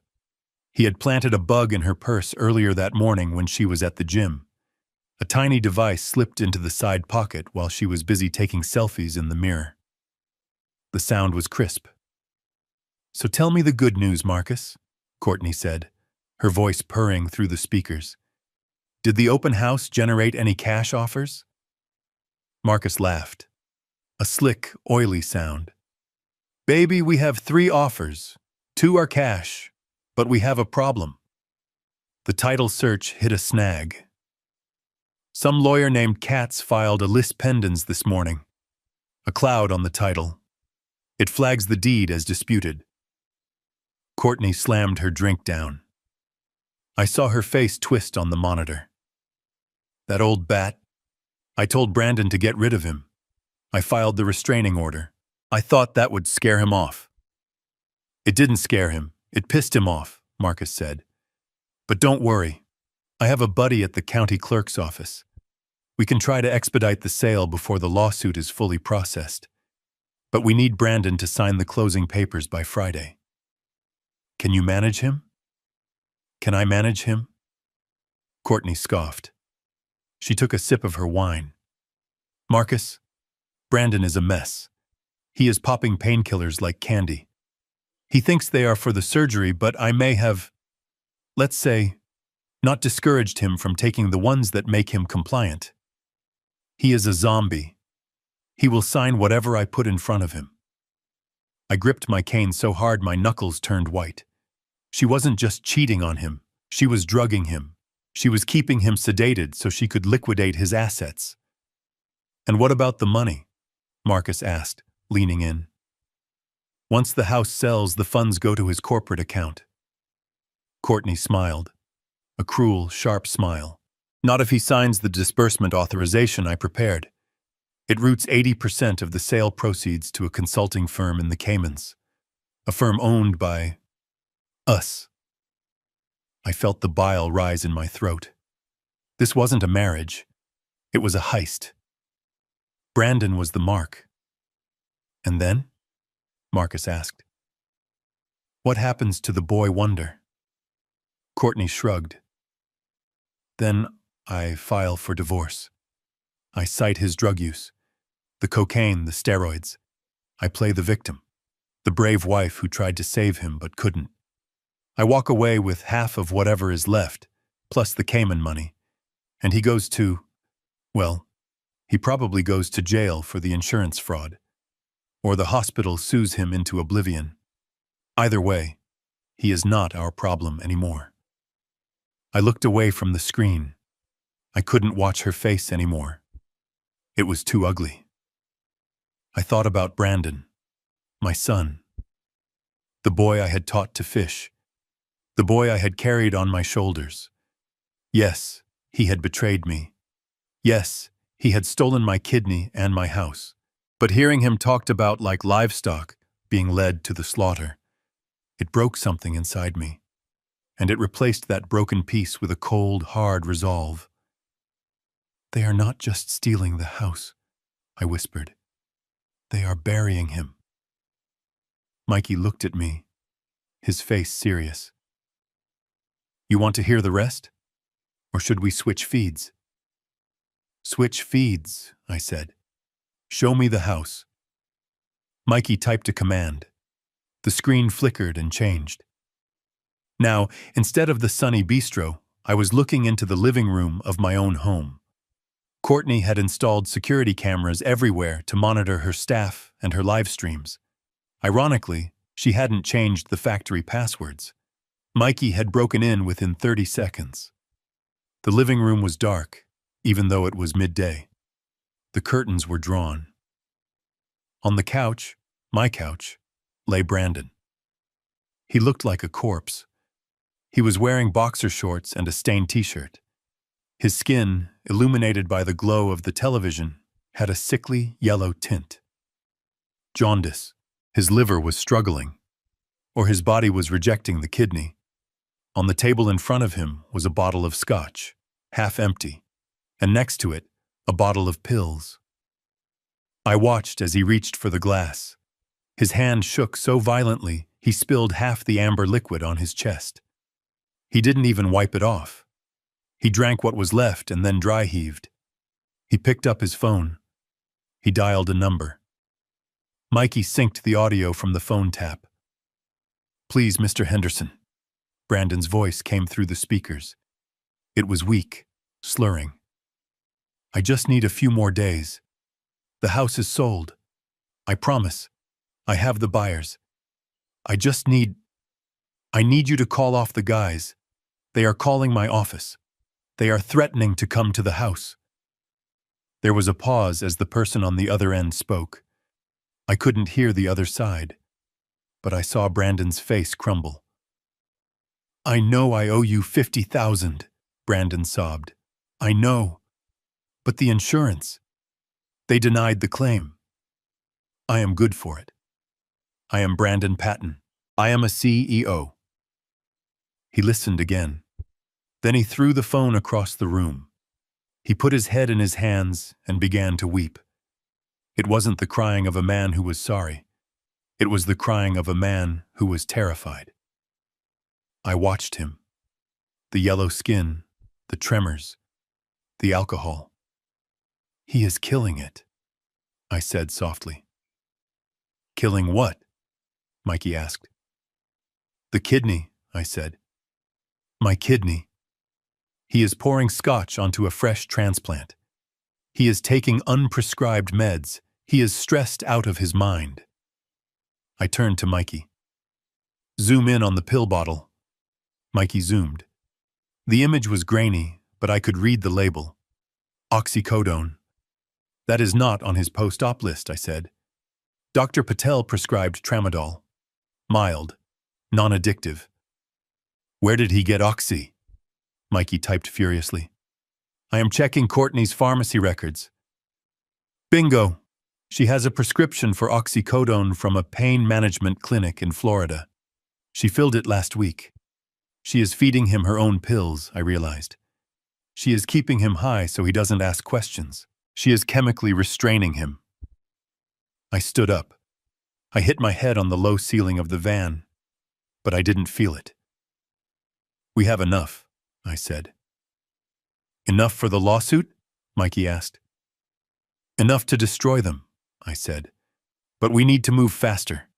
He had planted a bug in her purse earlier that morning when she was at the gym. A tiny device slipped into the side pocket while she was busy taking selfies in the mirror. The sound was crisp. "So tell me the good news, Marcus," Courtney said, her voice purring through the speakers. "Did the open house generate any cash offers?" Marcus laughed. A slick, oily sound. "Baby, we have 3 offers. 2 are cash, but we have a problem." The title search hit a snag. Some lawyer named Katz filed a lis pendens this morning. A cloud on the title. It flags the deed as disputed. Courtney slammed her drink down. I saw her face twist on the monitor. "That old bat. I told Brandon to get rid of him. I filed the restraining order. I thought that would scare him off." "It didn't scare him. It pissed him off," Marcus said. "But don't worry. I have a buddy at the county clerk's office. We can try to expedite the sale before the lawsuit is fully processed. But we need Brandon to sign the closing papers by Friday." "Can you manage him?" "Can I manage him?" Courtney scoffed. She took a sip of her wine. "Marcus, Brandon is a mess. He is popping painkillers like candy. He thinks they are for the surgery, but I may have, let's say, not discouraged him from taking the ones that make him compliant. He is a zombie. He will sign whatever I put in front of him." I gripped my cane so hard my knuckles turned white. She wasn't just cheating on him. She was drugging him. She was keeping him sedated so she could liquidate his assets. "And what about the money?" Marcus asked, leaning in. "Once the house sells, the funds go to his corporate account." Courtney smiled. A cruel, sharp smile. "Not if he signs the disbursement authorization I prepared. It routes 80% of the sale proceeds to a consulting firm in the Caymans. A firm owned by us." I felt the bile rise in my throat. This wasn't a marriage. It was a heist. Brandon was the mark. "And then?" Marcus asked. "What happens to the boy wonder?" Courtney shrugged. "Then I file for divorce. I cite his drug use. The cocaine, the steroids. I play the victim. The brave wife who tried to save him but couldn't. I walk away with half of whatever is left, plus the Cayman money. And he goes to, well, he probably goes to jail for the insurance fraud. Or the hospital sues him into oblivion. Either way, he is not our problem anymore." I looked away from the screen. I couldn't watch her face anymore. It was too ugly. I thought about Brandon, my son. The boy I had taught to fish. The boy I had carried on my shoulders. Yes, he had betrayed me. Yes, he had stolen my kidney and my house. But hearing him talked about like livestock being led to the slaughter, it broke something inside me. And it replaced that broken piece with a cold, hard resolve. "They are not just stealing the house," I whispered. "They are burying him." Mikey looked at me, his face serious. "You want to hear the rest? Or should we switch feeds?" "Switch feeds," I said. "Show me the house." Mikey typed a command. The screen flickered and changed. Now, instead of the sunny bistro, I was looking into the living room of my own home. Courtney had installed security cameras everywhere to monitor her staff and her live streams. Ironically, she hadn't changed the factory passwords. Mikey had broken in within 30 seconds. The living room was dark, even though it was midday. The curtains were drawn. On the couch, my couch, lay Brandon. He looked like a corpse. He was wearing boxer shorts and a stained t-shirt. His skin, illuminated by the glow of the television, had a sickly yellow tint. Jaundice. His liver was struggling. or his body was rejecting the kidney. On the table in front of him was a bottle of scotch, half empty, and next to it, a bottle of pills. I watched as he reached for the glass. His hand shook so violently he spilled half the amber liquid on his chest. He didn't even wipe it off. He drank what was left and then dry-heaved. He picked up his phone. He dialed a number. Mikey synced the audio from the phone tap. "Please, Mr. Henderson." Brandon's voice came through the speakers. It was weak, slurring. "I just need a few more days. The house is sold. I promise. I have the buyers. I need you to call off the guys. They are calling my office. They are threatening to come to the house." There was a pause as the person on the other end spoke. I couldn't hear the other side, but I saw Brandon's face crumble. "I know I owe you $50,000, Brandon sobbed. "I know. But the insurance. They denied the claim. I am good for it. I am Brandon Patton. I am a CEO." He listened again. Then he threw the phone across the room. He put his head in his hands and began to weep. It wasn't the crying of a man who was sorry. It was the crying of a man who was terrified. I watched him. The yellow skin, the tremors, the alcohol. "He is killing it," I said softly. "Killing what?" Mikey asked. "The kidney," I said. "My kidney. He is pouring scotch onto a fresh transplant. He is taking unprescribed meds. He is stressed out of his mind." I turned to Mikey. "Zoom in on the pill bottle." Mikey zoomed. The image was grainy, but I could read the label. Oxycodone. "That is not on his post-op list," I said. "Dr. Patel prescribed tramadol. Mild, non-addictive." "Where did he get oxy?" Mikey typed furiously. "I am checking Courtney's pharmacy records. Bingo! She has a prescription for oxycodone from a pain management clinic in Florida. She filled it last week. She is feeding him her own pills," I realized. "She is keeping him high so he doesn't ask questions. She is chemically restraining him." I stood up. I hit my head on the low ceiling of the van, but I didn't feel it. "We have enough," I said. "Enough for the lawsuit?" Mikey asked. "Enough to destroy them," I said. "But we need to move faster.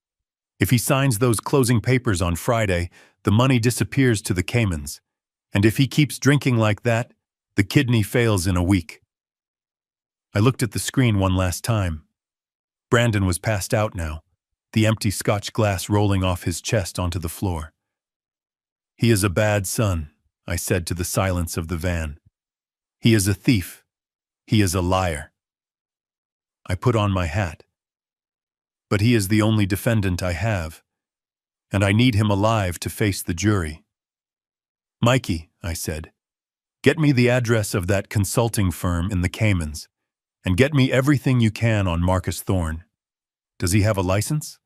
If he signs those closing papers on Friday, the money disappears to the Caymans. And if he keeps drinking like that, the kidney fails in a week." I looked at the screen one last time. Brandon was passed out now, the empty scotch glass rolling off his chest onto the floor. "He is a bad son," I said to the silence of the van. "He is a thief. He is a liar." I put on my hat. "But he is the only defendant I have, and I need him alive to face the jury." "Mikey," I said, "get me the address of that consulting firm in the Caymans, and get me everything you can on Marcus Thorne. Does he have a license?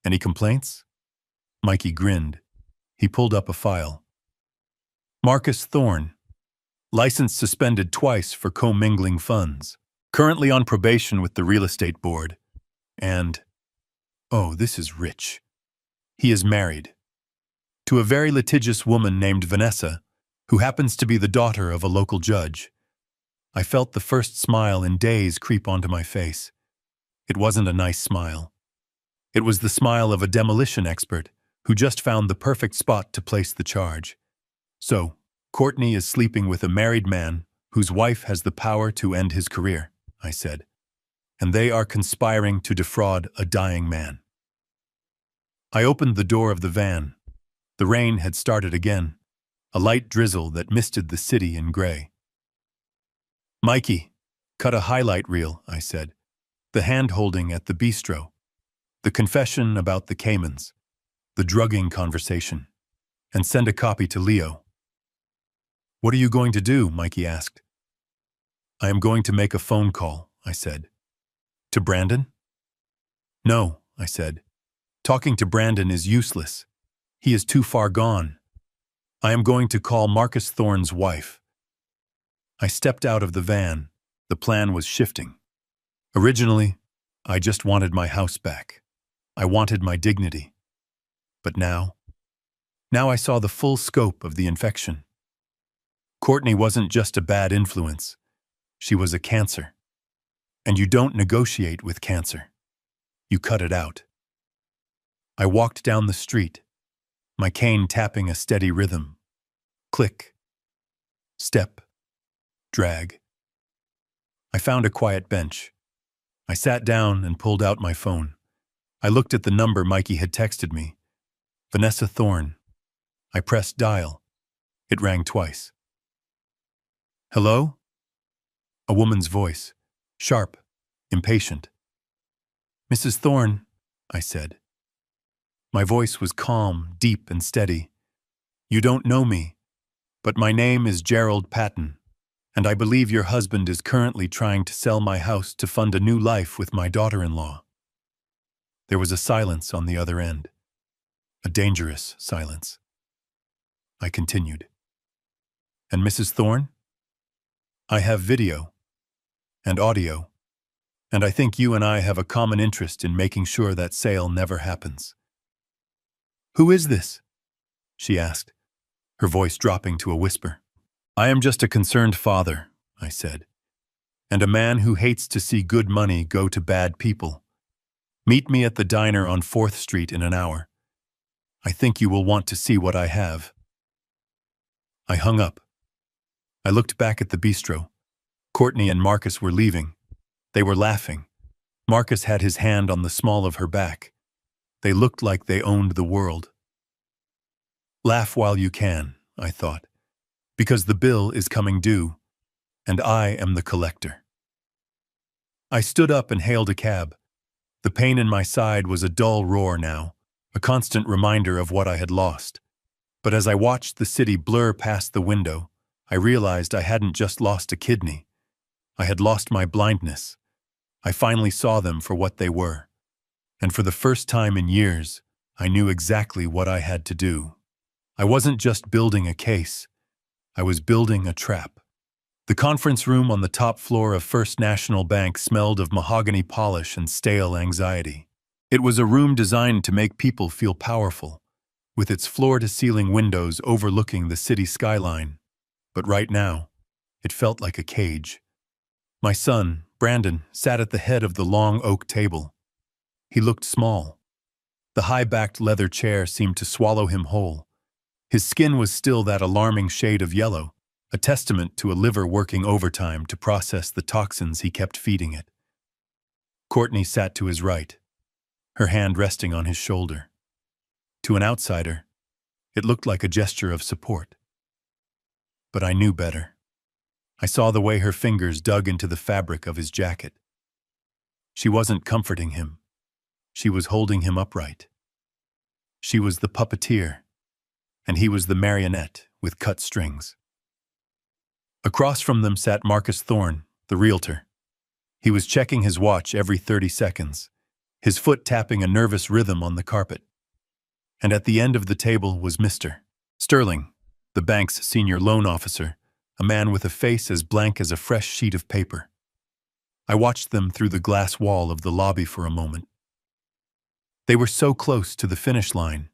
Any complaints?" Mikey grinned. He pulled up a file. "Marcus Thorne. License suspended twice for commingling funds. Currently on probation with the real estate board. And, oh, this is rich. He is married. To a very litigious woman named Vanessa, who happens to be the daughter of a local judge." I felt the first smile in days creep onto my face. It wasn't a nice smile. It was the smile of a demolition expert who just found the perfect spot to place the charge. "So, Courtney is sleeping with a married man whose wife has the power to end his career," I said. "And they are conspiring to defraud a dying man." I opened the door of the van. The rain had started again, a light drizzle that misted the city in gray. "Mikey, cut a highlight reel," I said. "The hand-holding at the bistro. The confession about the Caymans. The drugging conversation. And send a copy to Leo." "What are you going to do?" Mikey asked. "I am going to make a phone call," I said. "To Brandon?" "No," I said. Talking to Brandon is useless. He is too far gone. I am going to call Marcus Thorne's wife. I stepped out of the van. The plan was shifting. Originally, I just wanted my house back. I wanted my dignity. But now I saw the full scope of the infection. Courtney wasn't just a bad influence. She was a cancer. And you don't negotiate with cancer. You cut it out. I walked down the street, my cane tapping a steady rhythm. Click. Step. Drag. I found a quiet bench. I sat down and pulled out my phone. I looked at the number Mikey had texted me. Vanessa Thorne. I pressed dial. It rang twice. Hello? A woman's voice, sharp, impatient. Mrs. Thorne, I said. My voice was calm, deep, and steady. You don't know me, but my name is Gerald Patton, and I believe your husband is currently trying to sell my house to fund a new life with my daughter-in-law. There was a silence on the other end, a dangerous silence. I continued. And Mrs. Thorne? I have video and audio, and I think you and I have a common interest in making sure that sale never happens. Who is this? She asked, her voice dropping to a whisper. I am just a concerned father, I said, and a man who hates to see good money go to bad people. Meet me at the diner on 4th Street in an hour. I think you will want to see what I have. I hung up. I looked back at the bistro. Courtney and Marcus were leaving. They were laughing. Marcus had his hand on the small of her back. They looked like they owned the world. Laugh while you can, I thought, because the bill is coming due, and I am the collector. I stood up and hailed a cab. The pain in my side was a dull roar now, a constant reminder of what I had lost. But as I watched the city blur past the window, I realized I hadn't just lost a kidney. I had lost my blindness. I finally saw them for what they were. And for the first time in years, I knew exactly what I had to do. I wasn't just building a case. I was building a trap. The conference room on the top floor of First National Bank smelled of mahogany polish and stale anxiety. It was a room designed to make people feel powerful, with its floor-to-ceiling windows overlooking the city skyline. But right now, it felt like a cage. My son, Brandon, sat at the head of the long oak table. He looked small. The high-backed leather chair seemed to swallow him whole. His skin was still that alarming shade of yellow, a testament to a liver working overtime to process the toxins he kept feeding it. Courtney sat to his right, her hand resting on his shoulder. To an outsider, it looked like a gesture of support. But I knew better. I saw the way her fingers dug into the fabric of his jacket. She wasn't comforting him. She was holding him upright. She was the puppeteer, and he was the marionette with cut strings. Across from them sat Marcus Thorne, the realtor. He was checking his watch every 30 seconds, his foot tapping a nervous rhythm on the carpet. And at the end of the table was Mr. Sterling, the bank's senior loan officer, a man with a face as blank as a fresh sheet of paper. I watched them through the glass wall of the lobby for a moment. They were so close to the finish line.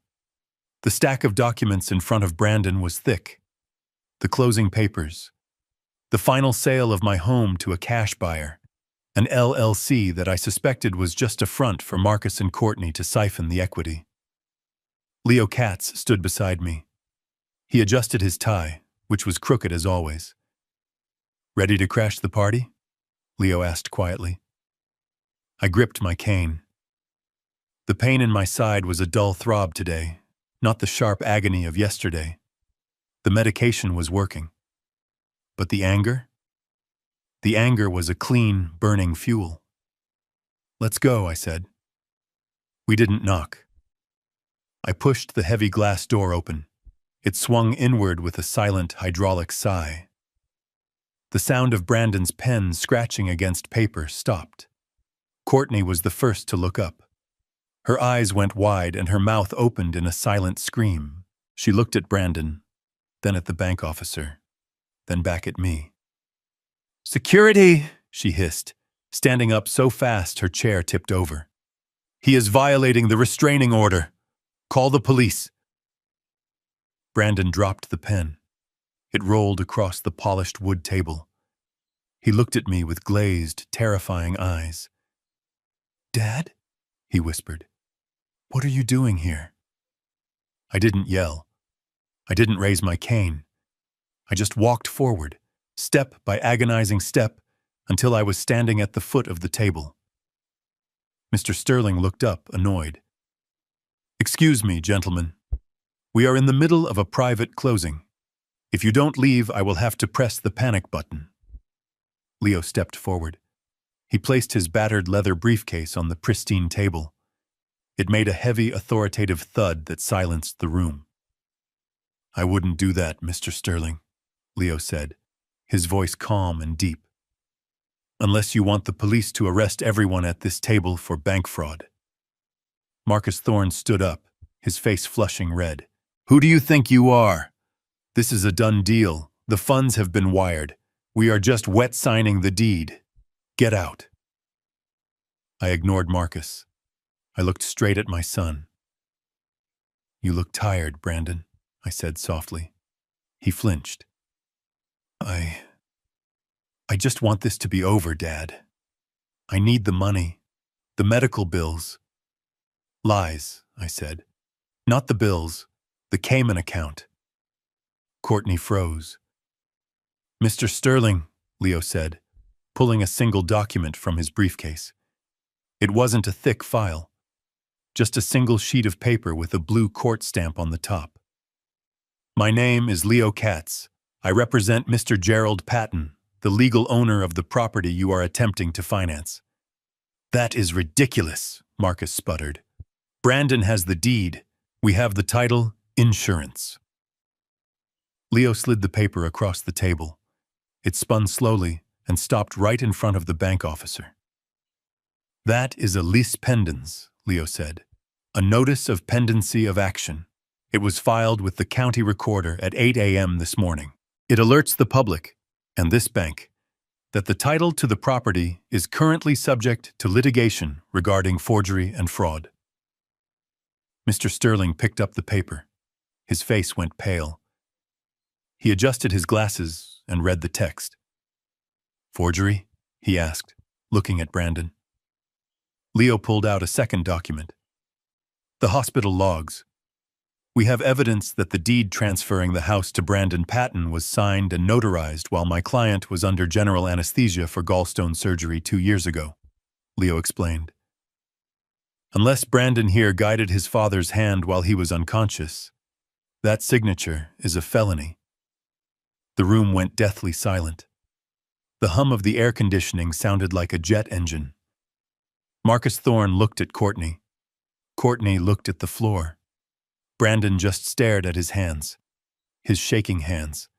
The stack of documents in front of Brandon was thick. The closing papers. The final sale of my home to a cash buyer. An LLC that I suspected was just a front for Marcus and Courtney to siphon the equity. Leo Katz stood beside me. He adjusted his tie, which was crooked as always. Ready to crash the party? Leo asked quietly. I gripped my cane. The pain in my side was a dull throb today, not the sharp agony of yesterday. The medication was working. But the anger? The anger was a clean, burning fuel. Let's go, I said. We didn't knock. I pushed the heavy glass door open. It swung inward with a silent hydraulic sigh. The sound of Brandon's pen scratching against paper stopped. Courtney was the first to look up. Her eyes went wide and her mouth opened in a silent scream. She looked at Brandon, then at the bank officer, then back at me. "Security!" she hissed, standing up so fast her chair tipped over. "He is violating the restraining order. Call the police." Brandon dropped the pen. It rolled across the polished wood table. He looked at me with glazed, terrifying eyes. "Dad?" he whispered. "What are you doing here?" I didn't yell. I didn't raise my cane. I just walked forward, step by agonizing step, until I was standing at the foot of the table. Mr. Sterling looked up, annoyed. "Excuse me, gentlemen. We are in the middle of a private closing. If you don't leave, I will have to press the panic button." Leo stepped forward. He placed his battered leather briefcase on the pristine table. It made a heavy, authoritative thud that silenced the room. "I wouldn't do that, Mr. Sterling," Leo said, his voice calm and deep. "Unless you want the police to arrest everyone at this table for bank fraud." Marcus Thorne stood up, his face flushing red. "Who do you think you are? This is a done deal. The funds have been wired. We are just wet signing the deed. Get out." I ignored Marcus. I looked straight at my son. "You look tired, Brandon," I said softly. He flinched. I just want this to be over, Dad. I need the money, the medical bills." "Lies," I said. "Not the bills, the Cayman account." Courtney froze. "Mr. Sterling," Leo said, pulling a single document from his briefcase. It wasn't a thick file, just a single sheet of paper with a blue court stamp on the top. "My name is Leo Katz. I represent Mr. Gerald Patton, the legal owner of the property you are attempting to finance." "That is ridiculous," Marcus sputtered. "Brandon has the deed. We have the title, insurance." Leo slid the paper across the table. It spun slowly and stopped right in front of the bank officer. "That is a lis pendens," Leo said. "A notice of pendency of action. It was filed with the county recorder at 8 a.m. this morning. It alerts the public, and this bank, that the title to the property is currently subject to litigation regarding forgery and fraud." Mr. Sterling picked up the paper. His face went pale. He adjusted his glasses and read the text. "Forgery?" he asked, looking at Brandon. Leo pulled out a second document. "The hospital logs. We have evidence that the deed transferring the house to Brandon Patton was signed and notarized while my client was under general anesthesia for gallstone surgery 2 years ago," Leo explained. "Unless Brandon here guided his father's hand while he was unconscious, that signature is a felony." The room went deathly silent. The hum of the air conditioning sounded like a jet engine. Marcus Thorne looked at Courtney. Courtney looked at the floor. Brandon just stared at his hands, his shaking hands.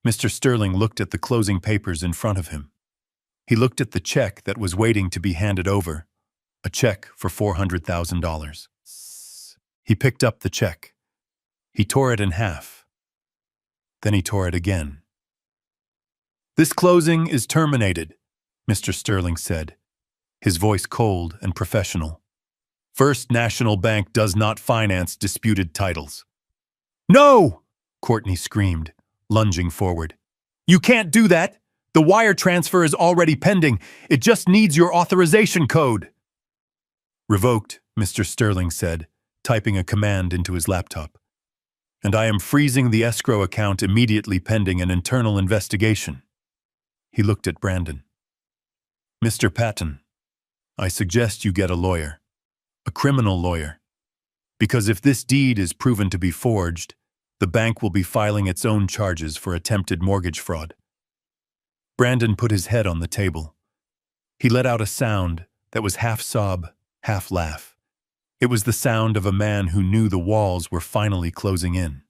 Mr. Sterling looked at the closing papers in front of him. He looked at the check that was waiting to be handed over, a check for $400,000. He picked up the check. He tore it in half. Then he tore it again. "This closing is terminated," Mr. Sterling said, his voice cold and professional. "First National Bank does not finance disputed titles." "No!" Courtney screamed, lunging forward. "You can't do that! The wire transfer is already pending. It just needs your authorization code." "Revoked," Mr. Sterling said, typing a command into his laptop. "And I am freezing the escrow account immediately pending an internal investigation." He looked at Brandon. "Mr. Patton, I suggest you get a lawyer. A criminal lawyer. Because if this deed is proven to be forged, the bank will be filing its own charges for attempted mortgage fraud." Brandon put his head on the table. He let out a sound that was half sob, half laugh. It was the sound of a man who knew the walls were finally closing in.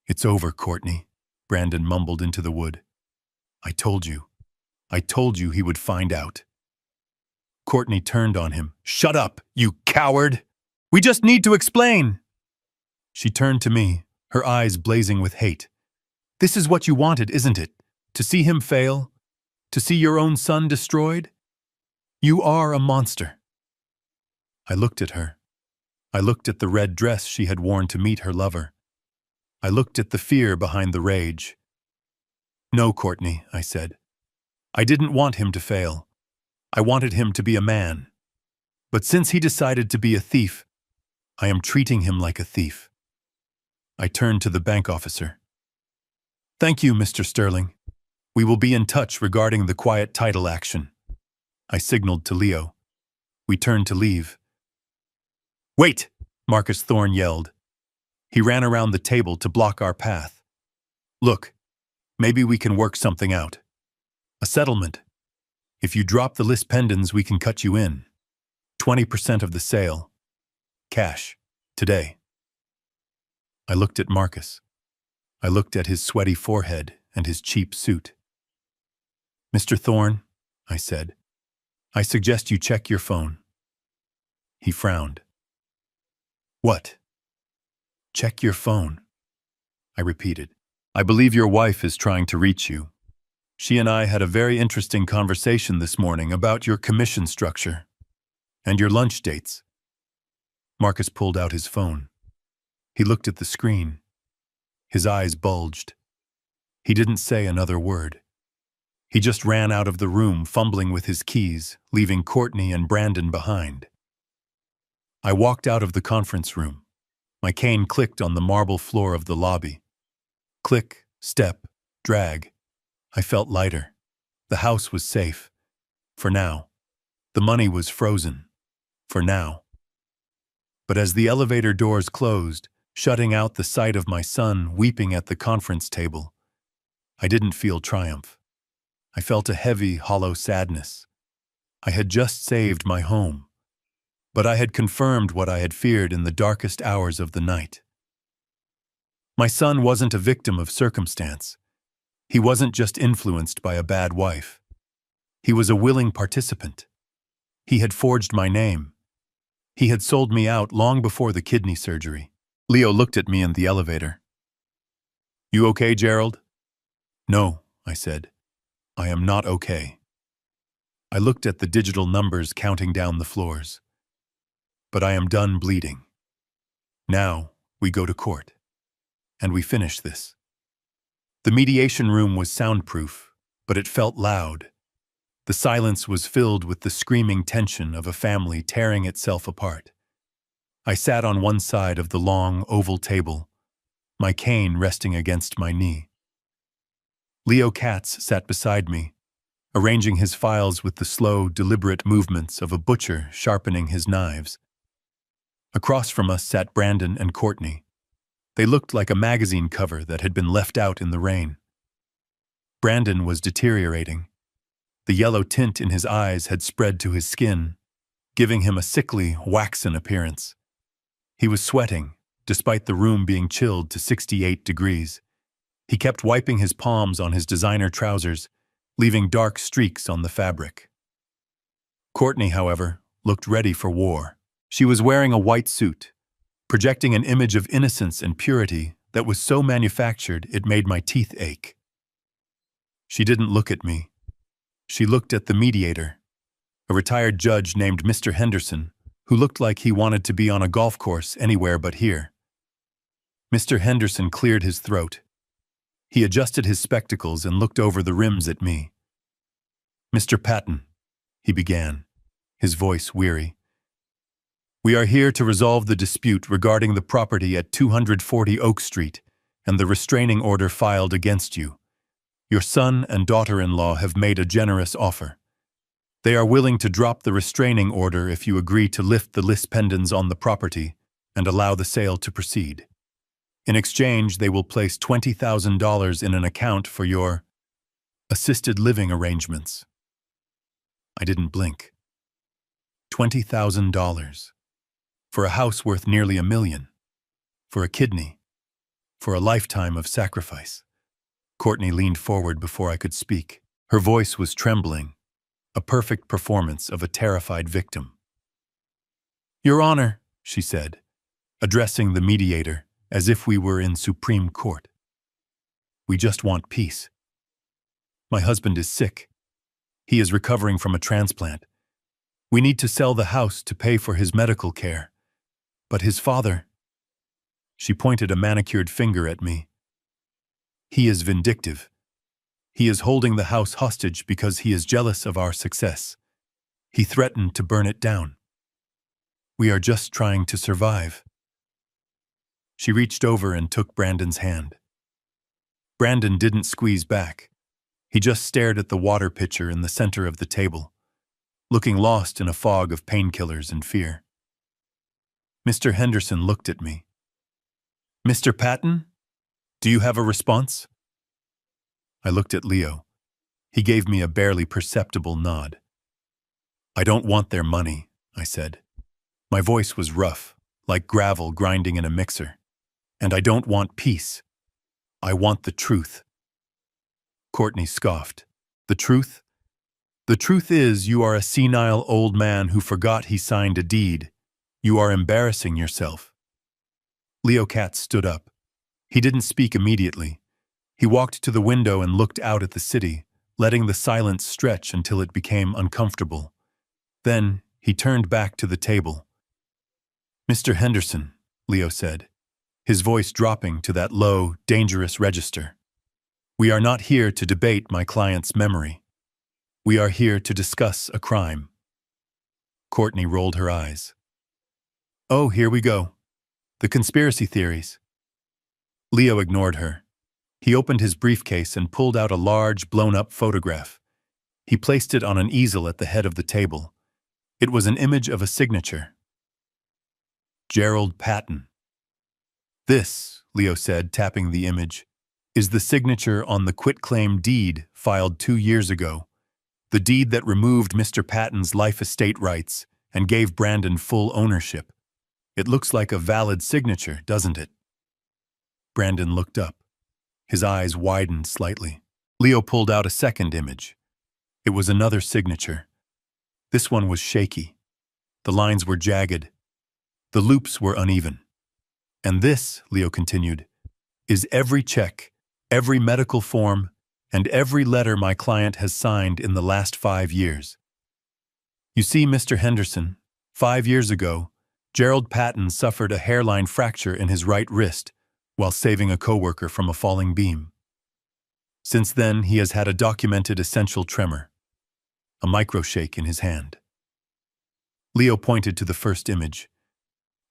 "It's over, Courtney," Brandon mumbled into the wood. I told you he would find out." Courtney turned on him. "Shut up, you coward! We just need to explain!" She turned to me, her eyes blazing with hate. "This is what you wanted, isn't it? To see him fail? To see your own son destroyed? You are a monster." I looked at her. I looked at the red dress she had worn to meet her lover. I looked at the fear behind the rage. "No, Courtney," I said. "I didn't want him to fail. I wanted him to be a man. But since he decided to be a thief, I am treating him like a thief." I turned to the bank officer. "Thank you, Mr. Sterling. We will be in touch regarding the quiet title action." I signaled to Leo. We turned to leave. "Wait!" Marcus Thorne yelled. He ran around the table to block our path. "Look, maybe we can work something out. A settlement. If you drop the list pendants, we can cut you in. 20% of the sale. Cash. Today." I looked at Marcus. I looked at his sweaty forehead and his cheap suit. "Mr. Thorne," I said, "I suggest you check your phone." He frowned. "What?" "Check your phone," I repeated. "I believe your wife is trying to reach you. She and I had a very interesting conversation this morning about your commission structure and your lunch dates." Marcus pulled out his phone. He looked at the screen. His eyes bulged. He didn't say another word. He just ran out of the room, fumbling with his keys, leaving Courtney and Brandon behind. I walked out of the conference room. My cane clicked on the marble floor of the lobby. Click, step, drag. I felt lighter. The house was safe. For now. The money was frozen. For now. But as the elevator doors closed, shutting out the sight of my son weeping at the conference table, I didn't feel triumph. I felt a heavy, hollow sadness. I had just saved my home, but I had confirmed what I had feared in the darkest hours of the night. My son wasn't a victim of circumstance. He wasn't just influenced by a bad wife. He was a willing participant. He had forged my name. He had sold me out long before the kidney surgery. Leo looked at me in the elevator. "You okay, Gerald?" "No," I said. "I am not okay." I looked at the digital numbers counting down the floors. "But I am done bleeding. Now we go to court. And we finish this." The mediation room was soundproof, but it felt loud. The silence was filled with the screaming tension of a family tearing itself apart. I sat on one side of the long, oval table, my cane resting against my knee. Leo Katz sat beside me, arranging his files with the slow, deliberate movements of a butcher sharpening his knives. Across from us sat Brandon and Courtney. They looked like a magazine cover that had been left out in the rain. Brandon was deteriorating. The yellow tint in his eyes had spread to his skin, giving him a sickly, waxen appearance. He was sweating, despite the room being chilled to 68 degrees. He kept wiping his palms on his designer trousers, leaving dark streaks on the fabric. Courtney, however, looked ready for war. She was wearing a white suit, projecting an image of innocence and purity that was so manufactured it made my teeth ache. She didn't look at me. She looked at the mediator, a retired judge named Mr. Henderson, who looked like he wanted to be on a golf course anywhere but here. Mr. Henderson cleared his throat. He adjusted his spectacles and looked over the rims at me. "Mr. Patton," he began, his voice weary. "We are here to resolve the dispute regarding the property at 240 Oak Street and the restraining order filed against you. Your son and daughter-in-law have made a generous offer. They are willing to drop the restraining order if you agree to lift the lis pendens on the property and allow the sale to proceed. In exchange, they will place $20,000 in an account for your assisted living arrangements." I didn't blink. $20,000. For a house worth nearly $1 million. For a kidney. For a lifetime of sacrifice. Courtney leaned forward before I could speak. Her voice was trembling. a perfect performance of a terrified victim. "Your Honor," she said, addressing the mediator as if we were in Supreme Court. "We just want peace. My husband is sick. He is recovering from a transplant. We need to sell the house to pay for his medical care. But his father—" She pointed a manicured finger at me. "He is vindictive. He is holding the house hostage because he is jealous of our success. He threatened to burn it down. We are just trying to survive." She reached over and took Brandon's hand. Brandon didn't squeeze back. He just stared at the water pitcher in the center of the table, looking lost in a fog of painkillers and fear. Mr. Henderson looked at me. "Mr. Patton, do you have a response?" I looked at Leo. He gave me a barely perceptible nod. "I don't want their money," I said. My voice was rough, like gravel grinding in a mixer. "And I don't want peace. I want the truth." Courtney scoffed. "The truth? The truth is you are a senile old man who forgot he signed a deed. You are embarrassing yourself." Leo Katz stood up. He didn't speak immediately. He walked to the window and looked out at the city, letting the silence stretch until it became uncomfortable. Then he turned back to the table. "Mr. Henderson," Leo said, his voice dropping to that low, dangerous register. "We are not here to debate my client's memory. We are here to discuss a crime." Courtney rolled her eyes. "Oh, here we go. The conspiracy theories." Leo ignored her. He opened his briefcase and pulled out a large, blown-up photograph. He placed it on an easel at the head of the table. It was an image of a signature. "Gerald Patton." "This," Leo said, tapping the image, "is the signature on the quitclaim deed filed 2 years ago. The deed that removed Mr. Patton's life estate rights and gave Brandon full ownership. It looks like a valid signature, doesn't it?" Brandon looked up. His eyes widened slightly. Leo pulled out a second image. It was another signature. This one was shaky. The lines were jagged. The loops were uneven. "And this," Leo continued, "is every check, every medical form, and every letter my client has signed in the last 5 years. You see, Mr. Henderson, 5 years ago, Gerald Patton suffered a hairline fracture in his right wrist while saving a coworker from a falling beam. Since then, he has had a documented essential tremor, a microshake in his hand." Leo pointed to the first image,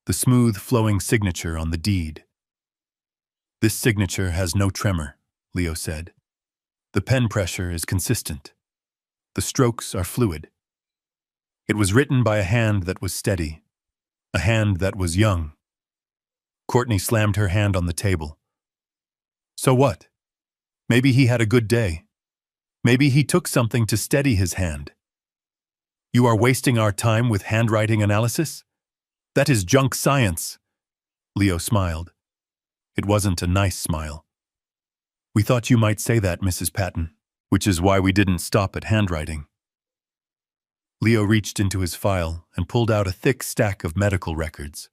the smooth, flowing signature on the deed. "This signature has no tremor," Leo said. "The pen pressure is consistent. The strokes are fluid. It was written by a hand that was steady, a hand that was young." Courtney slammed her hand on the table. "So what? Maybe he had a good day. Maybe he took something to steady his hand. You are wasting our time with handwriting analysis? That is junk science." Leo smiled. It wasn't a nice smile. "We thought you might say that, Mrs. Patton, which is why we didn't stop at handwriting." Leo reached into his file and pulled out a thick stack of medical records.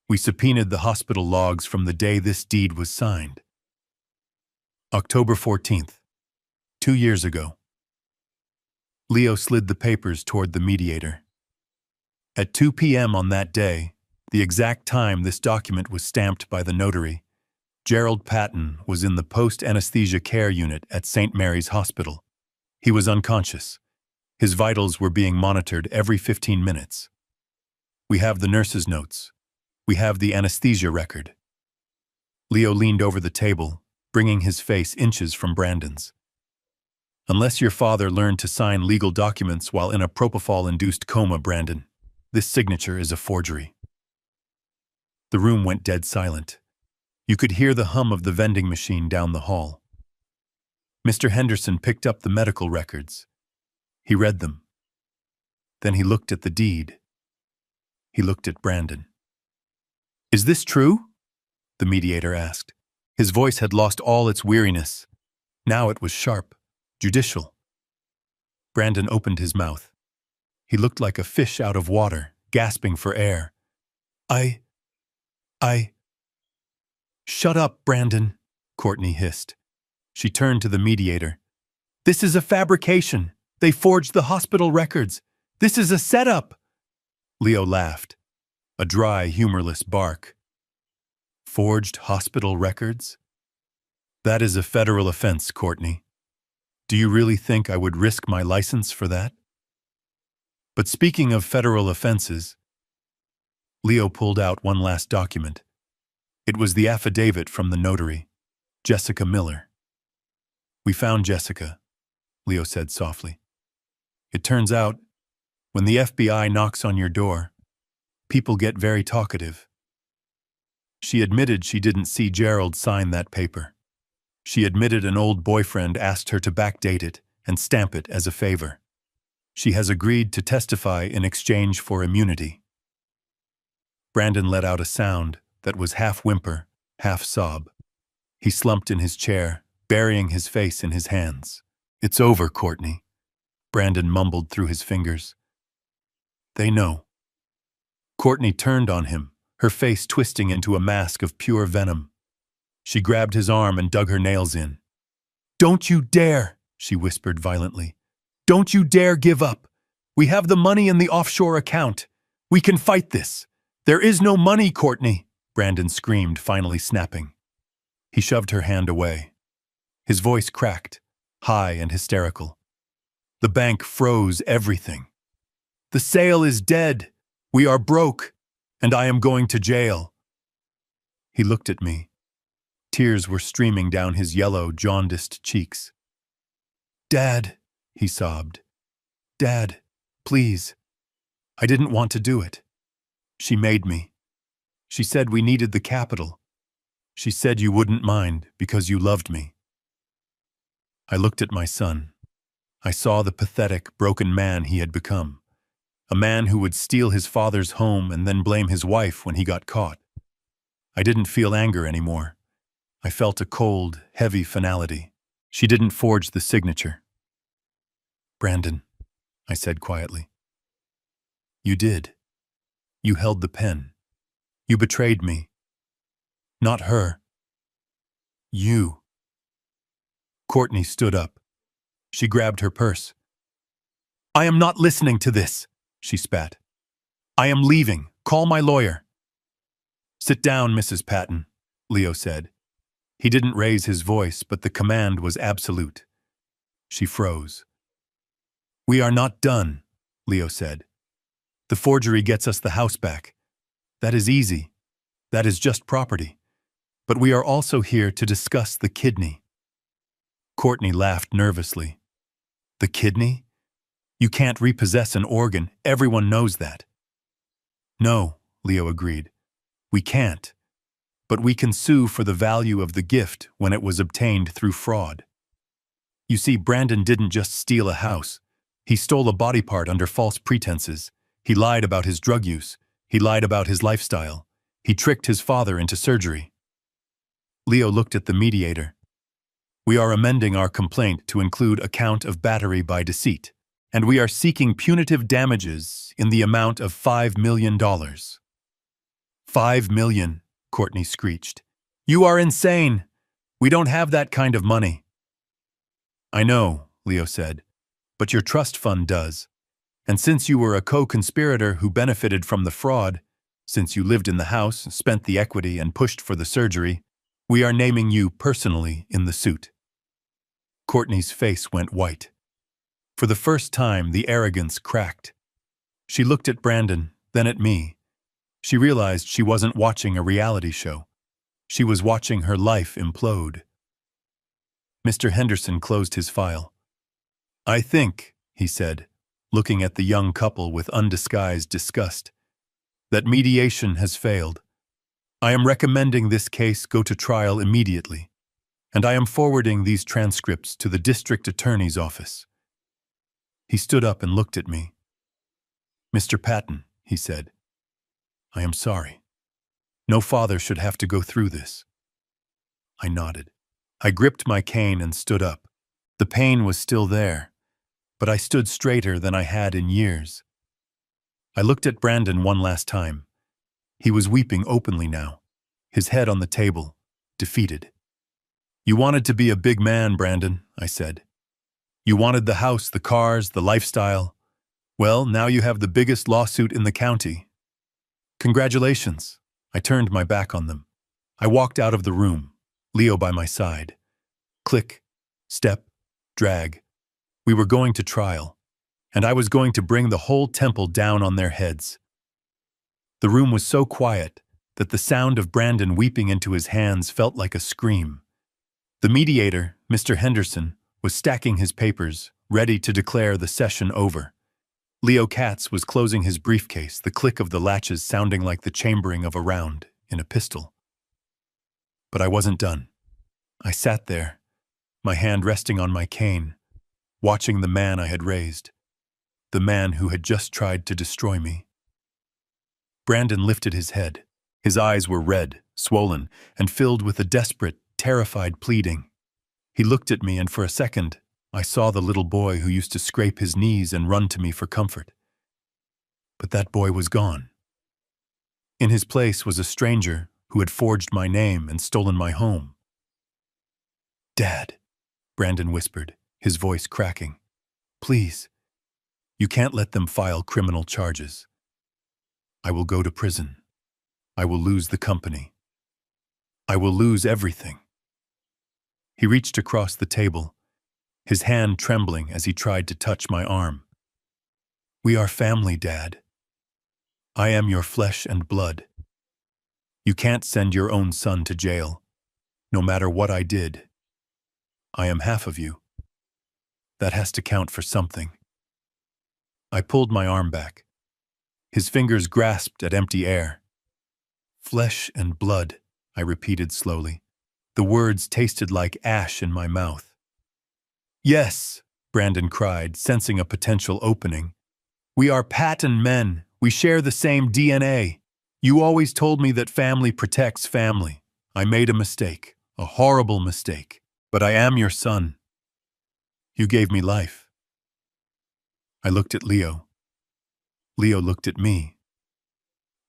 We subpoenaed the hospital logs from the day this deed was signed. October 14th, 2 years ago. Leo slid the papers toward the mediator. At 2 p.m. on that day, the exact time this document was stamped by the notary, Gerald Patton was in the post-anesthesia care unit at St. Mary's Hospital. He was unconscious. His vitals were being monitored every 15 minutes. We have the nurse's notes. We have the anesthesia record. Leo leaned over the table, bringing his face inches from Brandon's. "Unless your father learned to sign legal documents while in a propofol-induced coma, Brandon, this signature is a forgery." The room went dead silent. You could hear the hum of the vending machine down the hall. Mr. Henderson picked up the medical records. He read them. Then he looked at the deed. He looked at Brandon. "Is this true?" the mediator asked. His voice had lost all its weariness. Now it was sharp, judicial. Brandon opened his mouth. He looked like a fish out of water, gasping for air. I... Shut up, Brandon, Courtney hissed. She turned to the mediator. This is a fabrication. They forged the hospital records. This is a setup. Leo laughed, a dry, humorless bark. Forged hospital records? That is a federal offense, Courtney. Do you really think I would risk my license for that? But speaking of federal offenses, Leo pulled out one last document. It was the affidavit from the notary, Jessica Miller. We found Jessica, Leo said softly. It turns out, when the FBI knocks on your door, people get very talkative. She admitted she didn't see Gerald sign that paper. She admitted an old boyfriend asked her to backdate it and stamp it as a favor. She has agreed to testify in exchange for immunity. Brandon let out a sound that was half whimper, half sob. He slumped in his chair, burying his face in his hands. It's over, Courtney, Brandon mumbled through his fingers. They know. Courtney turned on him, her face twisting into a mask of pure venom. She grabbed his arm and dug her nails in. Don't you dare, she whispered violently. Don't you dare give up. We have the money in the offshore account. We can fight this. There is no money, Courtney, Brandon screamed, finally snapping. He shoved her hand away. His voice cracked, high and hysterical. The bank froze everything. The sale is dead. We are broke, and I am going to jail. He looked at me. Tears were streaming down his yellow, jaundiced cheeks. Dad, he sobbed. Dad, please. I didn't want to do it. She made me. She said we needed the capital. She said you wouldn't mind because you loved me. I looked at my son. I saw the pathetic, broken man he had become. A man who would steal his father's home and then blame his wife when he got caught. I didn't feel anger anymore. I felt a cold, heavy finality. She didn't forge the signature. Brandon, I said quietly. You did. You held the pen. You betrayed me. Not her. You. Courtney stood up. She grabbed her purse. I am not listening to this, she spat. I am leaving. Call my lawyer. Sit down, Mrs. Patton, Leo said. He didn't raise his voice, but the command was absolute. She froze. We are not done, Leo said. The forgery gets us the house back. That is easy. That is just property. But we are also here to discuss the kidney. Courtney laughed nervously. The kidney? You can't repossess an organ. Everyone knows that. No, Leo agreed. We can't. But we can sue for the value of the gift when it was obtained through fraud. You see, Brandon didn't just steal a house. He stole a body part under false pretenses. He lied about his drug use. He lied about his lifestyle. He tricked his father into surgery. Leo looked at the mediator. We are amending our complaint to include a count of battery by deceit, and we are seeking punitive damages in the amount of $5 million. $5 million, Courtney screeched. You are insane. We don't have that kind of money. I know, Leo said, but your trust fund does. And since you were a co-conspirator who benefited from the fraud, since you lived in the house, spent the equity, and pushed for the surgery, we are naming you personally in the suit. Courtney's face went white. For the first time, the arrogance cracked. She looked at Brandon, then at me. She realized she wasn't watching a reality show. She was watching her life implode. Mr. Henderson closed his file. I think, he said, looking at the young couple with undisguised disgust, that mediation has failed. I am recommending this case go to trial immediately, and I am forwarding these transcripts to the district attorney's office. He stood up and looked at me. Mr. Patton, he said, I am sorry. No father should have to go through this. I nodded. I gripped my cane and stood up. The pain was still there, but I stood straighter than I had in years. I looked at Brandon one last time. He was weeping openly now, his head on the table, defeated. "You wanted to be a big man, Brandon," I said. "You wanted the house, the cars, the lifestyle. Well, now you have the biggest lawsuit in the county. Congratulations." I turned my back on them. I walked out of the room, Leo by my side. Click, step, drag. We were going to trial, and I was going to bring the whole temple down on their heads. The room was so quiet that the sound of Brandon weeping into his hands felt like a scream. The mediator, Mr. Henderson, was stacking his papers, ready to declare the session over. Leo Katz was closing his briefcase, the click of the latches sounding like the chambering of a round in a pistol. But I wasn't done. I sat there, my hand resting on my cane, watching the man I had raised, the man who had just tried to destroy me. Brandon lifted his head. His eyes were red, swollen, and filled with a desperate, terrified pleading. He looked at me, and for a second, I saw the little boy who used to scrape his knees and run to me for comfort. But that boy was gone. In his place was a stranger who had forged my name and stolen my home. "Dad," Brandon whispered, his voice cracking. "Please, you can't let them file criminal charges. I will go to prison. I will lose the company. I will lose everything." He reached across the table, his hand trembling as he tried to touch my arm. "We are family, Dad. I am your flesh and blood. You can't send your own son to jail, no matter what I did. I am half of you. That has to count for something." I pulled my arm back. His fingers grasped at empty air. "Flesh and blood," I repeated slowly. The words tasted like ash in my mouth. "Yes," Brandon cried, sensing a potential opening. "We are pattern men. We share the same DNA. You always told me that family protects family. I made a mistake, a horrible mistake. But I am your son. You gave me life." I looked at Leo. Leo looked at me.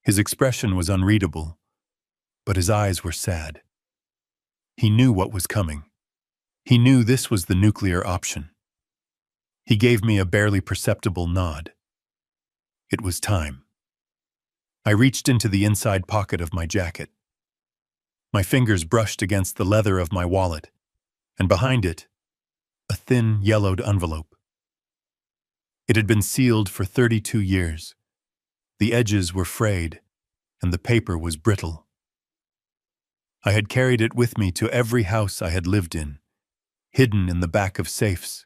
His expression was unreadable, but his eyes were sad. He knew what was coming. He knew this was the nuclear option. He gave me a barely perceptible nod. It was time. I reached into the inside pocket of my jacket. My fingers brushed against the leather of my wallet, and behind it, a thin, yellowed envelope. It had been sealed for 32 years. The edges were frayed, and the paper was brittle. I had carried it with me to every house I had lived in, hidden in the back of safes,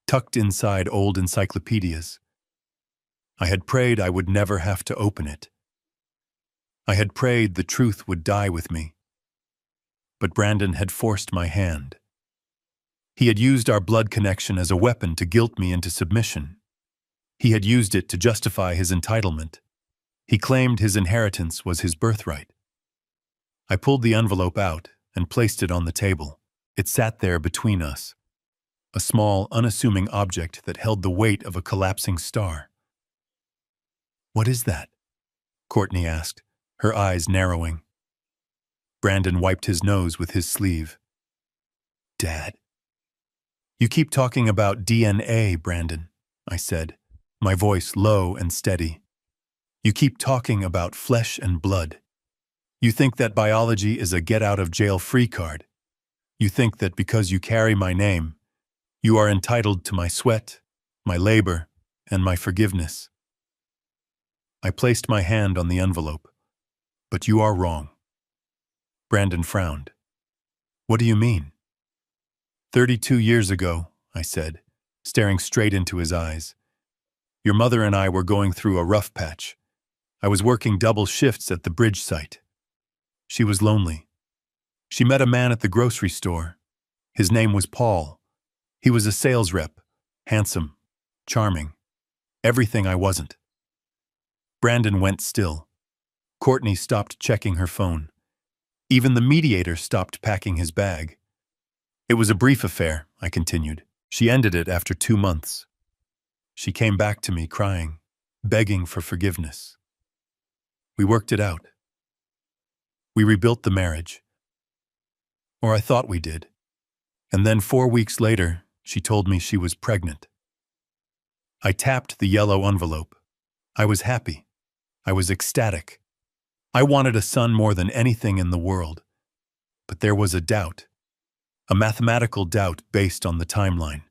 tucked inside old encyclopedias. I had prayed I would never have to open it. I had prayed the truth would die with me. But Brandon had forced my hand. He had used our blood connection as a weapon to guilt me into submission. He had used it to justify his entitlement. He claimed his inheritance was his birthright. I pulled the envelope out and placed it on the table. It sat there between us, a small, unassuming object that held the weight of a collapsing star. "What is that?" Courtney asked, her eyes narrowing. Brandon wiped his nose with his sleeve. "Dad." "You keep talking about DNA, Brandon," I said, my voice low and steady. "You keep talking about flesh and blood. You think that biology is a get-out-of-jail-free card. You think that because you carry my name, you are entitled to my sweat, my labor, and my forgiveness." I placed my hand on the envelope. "But you are wrong." Brandon frowned. "What do you mean?" 32 years ago, I said, staring straight into his eyes. "Your mother and I were going through a rough patch. I was working double shifts at the bridge site. She was lonely. She met a man at the grocery store. His name was Paul. He was a sales rep, handsome, charming, everything I wasn't." Brandon went still. Courtney stopped checking her phone. Even the mediator stopped packing his bag. "It was a brief affair," I continued. "She ended it after 2 months. She came back to me crying, begging for forgiveness. We worked it out. We rebuilt the marriage. Or I thought we did. And then 4 weeks later, she told me she was pregnant. I tapped the yellow envelope. I was happy. I was ecstatic. I wanted a son more than anything in the world. But there was a doubt. A mathematical doubt based on the timeline.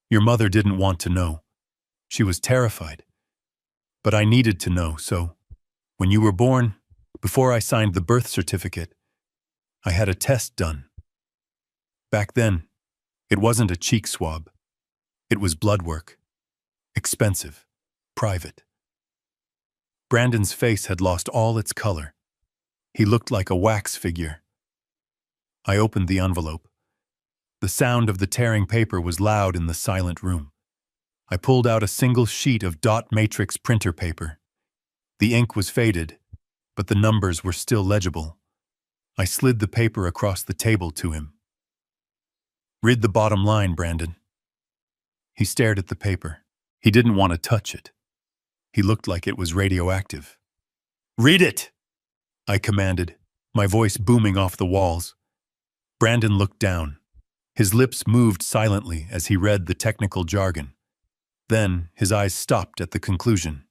Your mother didn't want to know. She was terrified. But I needed to know, so when you were born, before I signed the birth certificate, I had a test done. Back then, it wasn't a cheek swab. It was blood work. Expensive. Private. Brandon's face had lost all its color. He looked like a wax figure. I opened the envelope. The sound of the tearing paper was loud in the silent room. I pulled out a single sheet of dot matrix printer paper. The ink was faded, but the numbers were still legible. I slid the paper across the table to him. Read the bottom line, Brandon. He stared at the paper. He didn't want to touch it. He looked like it was radioactive. Read it! I commanded, my voice booming off the walls. Brandon looked down. His lips moved silently as he read the technical jargon. Then his eyes stopped at the conclusion.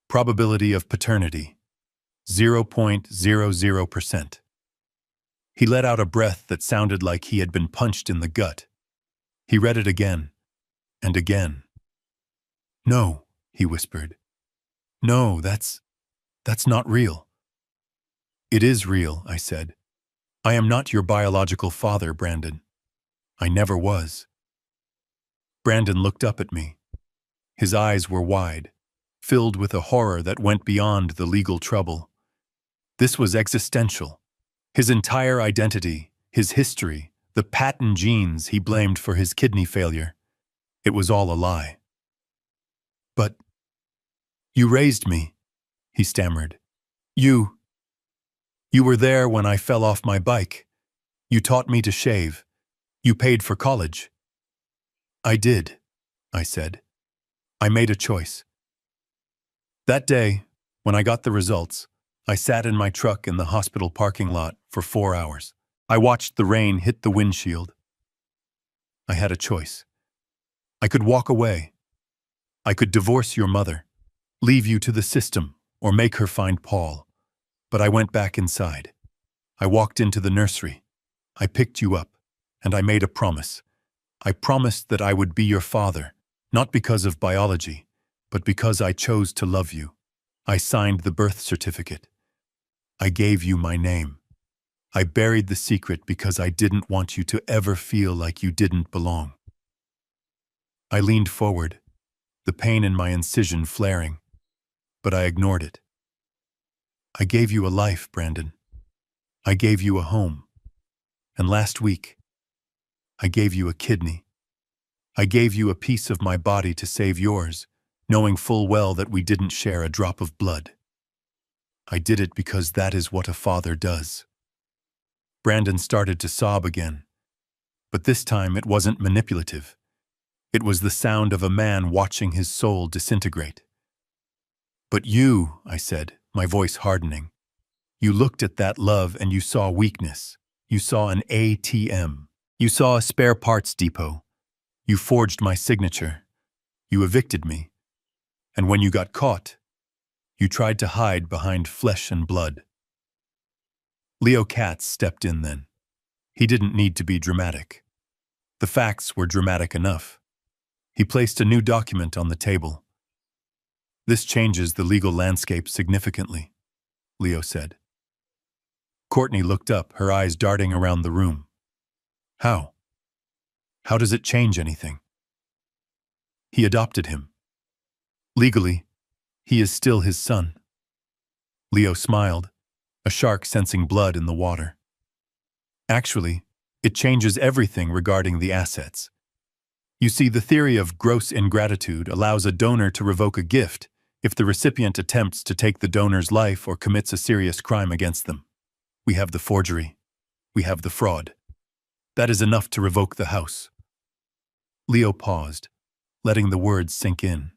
Probability of paternity, 0.00%. He let out a breath that sounded like he had been punched in the gut. He read it again, and again. No, he whispered. No, that's not real. It is real, I said. I am not your biological father, Brandon. I never was. Brandon looked up at me. His eyes were wide, filled with a horror that went beyond the legal trouble. This was existential. His entire identity, his history, the patent genes he blamed for his kidney failure. It was all a lie. But you raised me, he stammered. You were there when I fell off my bike. You taught me to shave. You paid for college. I did, I said. I made a choice. That day, when I got the results, I sat in my truck in the hospital parking lot for 4 hours. I watched the rain hit the windshield. I had a choice. I could walk away. I could divorce your mother, leave you to the system, or make her find Paul. But I went back inside. I walked into the nursery. I picked you up, and I made a promise. I promised that I would be your father, not because of biology, but because I chose to love you. I signed the birth certificate. I gave you my name. I buried the secret because I didn't want you to ever feel like you didn't belong. I leaned forward, the pain in my incision flaring, but I ignored it. I gave you a life, Brandon. I gave you a home. And last week, I gave you a kidney. I gave you a piece of my body to save yours, knowing full well that we didn't share a drop of blood. I did it because that is what a father does. Brandon started to sob again, but this time it wasn't manipulative. It was the sound of a man watching his soul disintegrate. But you, I said, my voice hardening, you looked at that love and you saw weakness. You saw an ATM. You saw a spare parts depot. You forged my signature. You evicted me. And when you got caught, you tried to hide behind flesh and blood. Leo Katz stepped in then. He didn't need to be dramatic. The facts were dramatic enough. He placed a new document on the table. This changes the legal landscape significantly, Leo said. Courtney looked up, her eyes darting around the room. How? How does it change anything? He adopted him. Legally, he is still his son. Leo smiled, a shark sensing blood in the water. Actually, it changes everything regarding the assets. You see, the theory of gross ingratitude allows a donor to revoke a gift if the recipient attempts to take the donor's life or commits a serious crime against them. We have the forgery. We have the fraud. That is enough to revoke the house. Leo paused, letting the words sink in.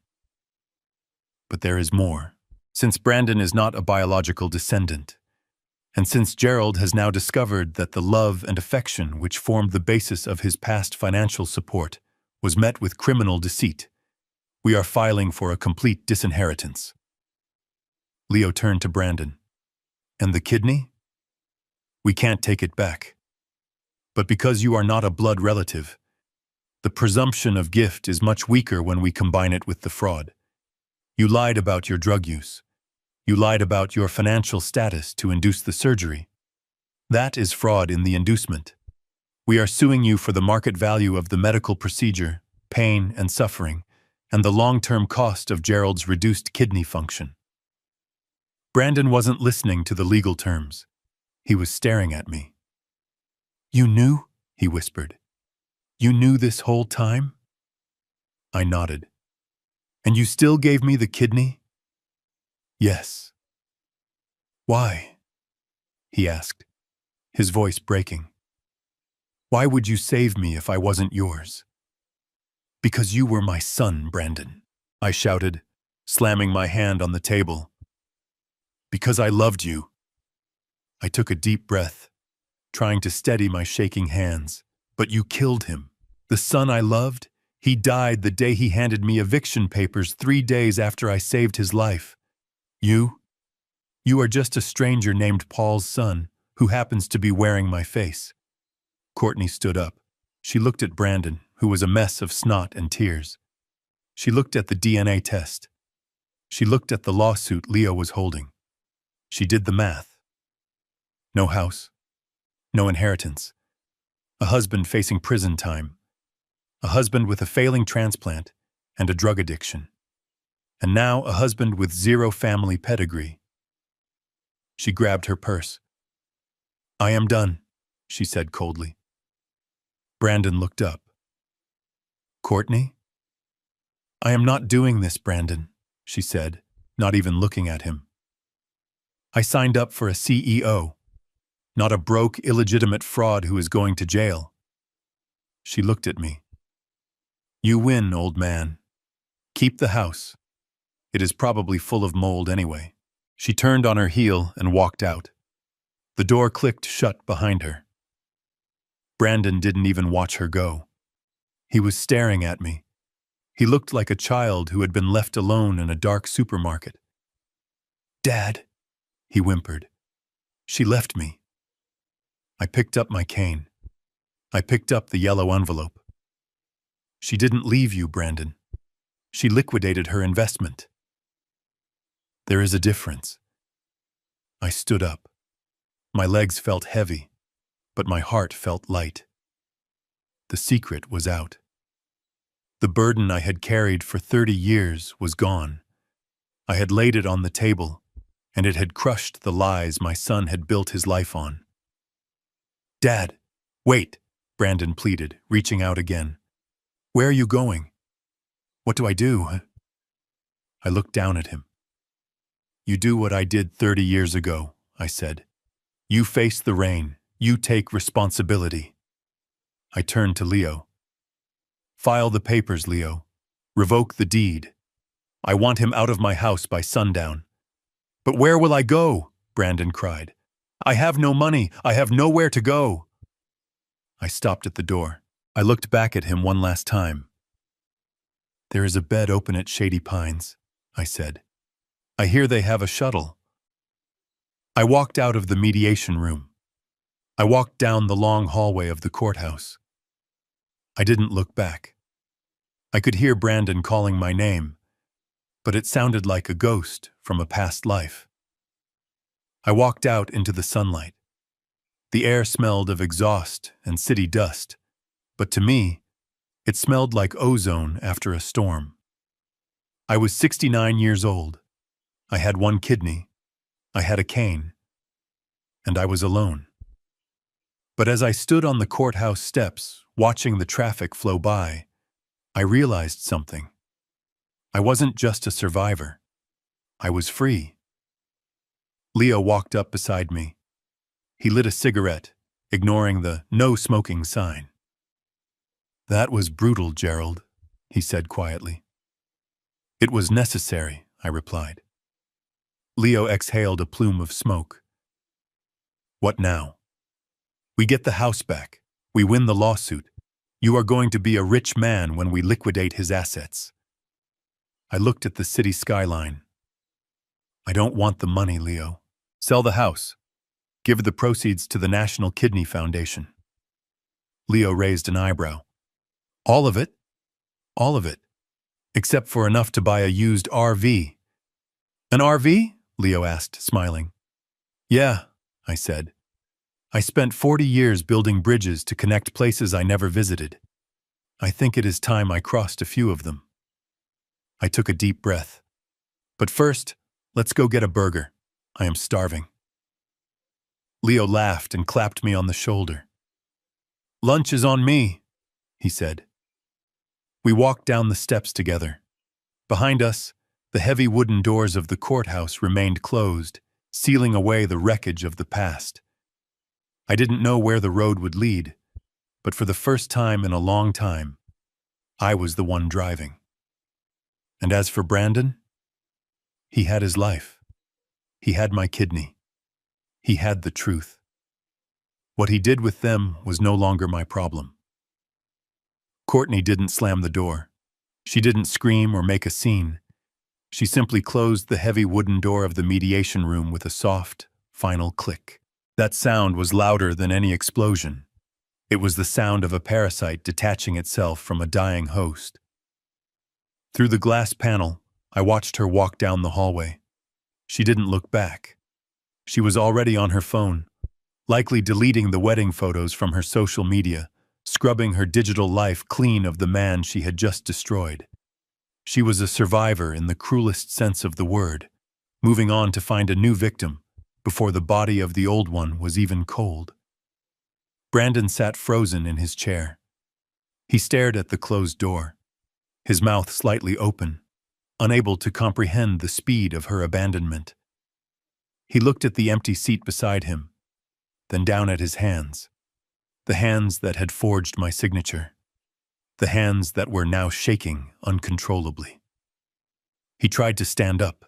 But there is more. Since Brandon is not a biological descendant, and since Gerald has now discovered that the love and affection which formed the basis of his past financial support was met with criminal deceit, we are filing for a complete disinheritance. Leo turned to Brandon. And the kidney? We can't take it back. But because you are not a blood relative, the presumption of gift is much weaker when we combine it with the fraud. You lied about your drug use. You lied about your financial status to induce the surgery. That is fraud in the inducement. We are suing you for the market value of the medical procedure, pain and suffering, and the long-term cost of Gerald's reduced kidney function. Brandon wasn't listening to the legal terms. He was staring at me. You knew? He whispered. You knew this whole time? I nodded. And you still gave me the kidney? Yes. Why? He asked, his voice breaking. Why would you save me if I wasn't yours? Because you were my son, Brandon, I shouted, slamming my hand on the table. Because I loved you. I took a deep breath, trying to steady my shaking hands. But you killed him. The son I loved, he died the day he handed me eviction papers 3 days after I saved his life. You are just a stranger named Paul's son who happens to be wearing my face. Courtney stood up. She looked at Brandon, who was a mess of snot and tears. She looked at the DNA test. She looked at the lawsuit Leo was holding. She did the math. No house. No inheritance. A husband facing prison time. A husband with a failing transplant and a drug addiction. And now a husband with 0 family pedigree. She grabbed her purse. I am done, she said coldly. Brandon looked up. Courtney? I am not doing this, Brandon, she said, not even looking at him. I signed up for a CEO, not a broke, illegitimate fraud who is going to jail. She looked at me. You win, old man. Keep the house. It is probably full of mold anyway. She turned on her heel and walked out. The door clicked shut behind her. Brandon didn't even watch her go. He was staring at me. He looked like a child who had been left alone in a dark supermarket. Dad, he whimpered. She left me. I picked up my cane. I picked up the yellow envelope. She didn't leave you, Brandon. She liquidated her investment. There is a difference. I stood up. My legs felt heavy, but my heart felt light. The secret was out. The burden I had carried for 30 years was gone. I had laid it on the table, and it had crushed the lies my son had built his life on. Dad, wait, Brandon pleaded, reaching out again. Where are you going? What do I do? I looked down at him. You do what I did 30 years ago, I said. You face the rain. You take responsibility. I turned to Leo. File the papers, Leo. Revoke the deed. I want him out of my house by sundown. But where will I go? Brandon cried. I have no money. I have nowhere to go. I stopped at the door. I looked back at him one last time. There is a bed open at Shady Pines, I said. I hear they have a shuttle. I walked out of the mediation room. I walked down the long hallway of the courthouse. I didn't look back. I could hear Brandon calling my name, but it sounded like a ghost from a past life. I walked out into the sunlight. The air smelled of exhaust and city dust, but to me, it smelled like ozone after a storm. I was 69 years old. I had 1 kidney. I had a cane. And I was alone. But as I stood on the courthouse steps, watching the traffic flow by, I realized something. I wasn't just a survivor. I was free. Leo walked up beside me. He lit a cigarette, ignoring the no smoking sign. That was brutal, Gerald, he said quietly. It was necessary, I replied. Leo exhaled a plume of smoke. What now? We get the house back. We win the lawsuit. You are going to be a rich man when we liquidate his assets. I looked at the city skyline. I don't want the money, Leo. Sell the house. Give the proceeds to the National Kidney Foundation. Leo raised an eyebrow. All of it? All of it. Except for enough to buy a used RV. An RV? Leo asked, smiling. Yeah, I said. I spent 40 years building bridges to connect places I never visited. I think it is time I crossed a few of them. I took a deep breath. But first, let's go get a burger. I am starving. Leo laughed and clapped me on the shoulder. Lunch is on me, he said. We walked down the steps together. Behind us, the heavy wooden doors of the courthouse remained closed, sealing away the wreckage of the past. I didn't know where the road would lead, but for the first time in a long time, I was the one driving. And as for Brandon, he had his life. He had my kidney. He had the truth. What he did with them was no longer my problem. Courtney didn't slam the door. She didn't scream or make a scene. She simply closed the heavy wooden door of the mediation room with a soft, final click. That sound was louder than any explosion. It was the sound of a parasite detaching itself from a dying host. Through the glass panel, I watched her walk down the hallway. She didn't look back. She was already on her phone, likely deleting the wedding photos from her social media, scrubbing her digital life clean of the man she had just destroyed. She was a survivor in the cruelest sense of the word, moving on to find a new victim before the body of the old one was even cold. Brandon sat frozen in his chair. He stared at the closed door, his mouth slightly open, unable to comprehend the speed of her abandonment. He looked at the empty seat beside him, then down at his hands, the hands that had forged my signature, the hands that were now shaking uncontrollably. He tried to stand up.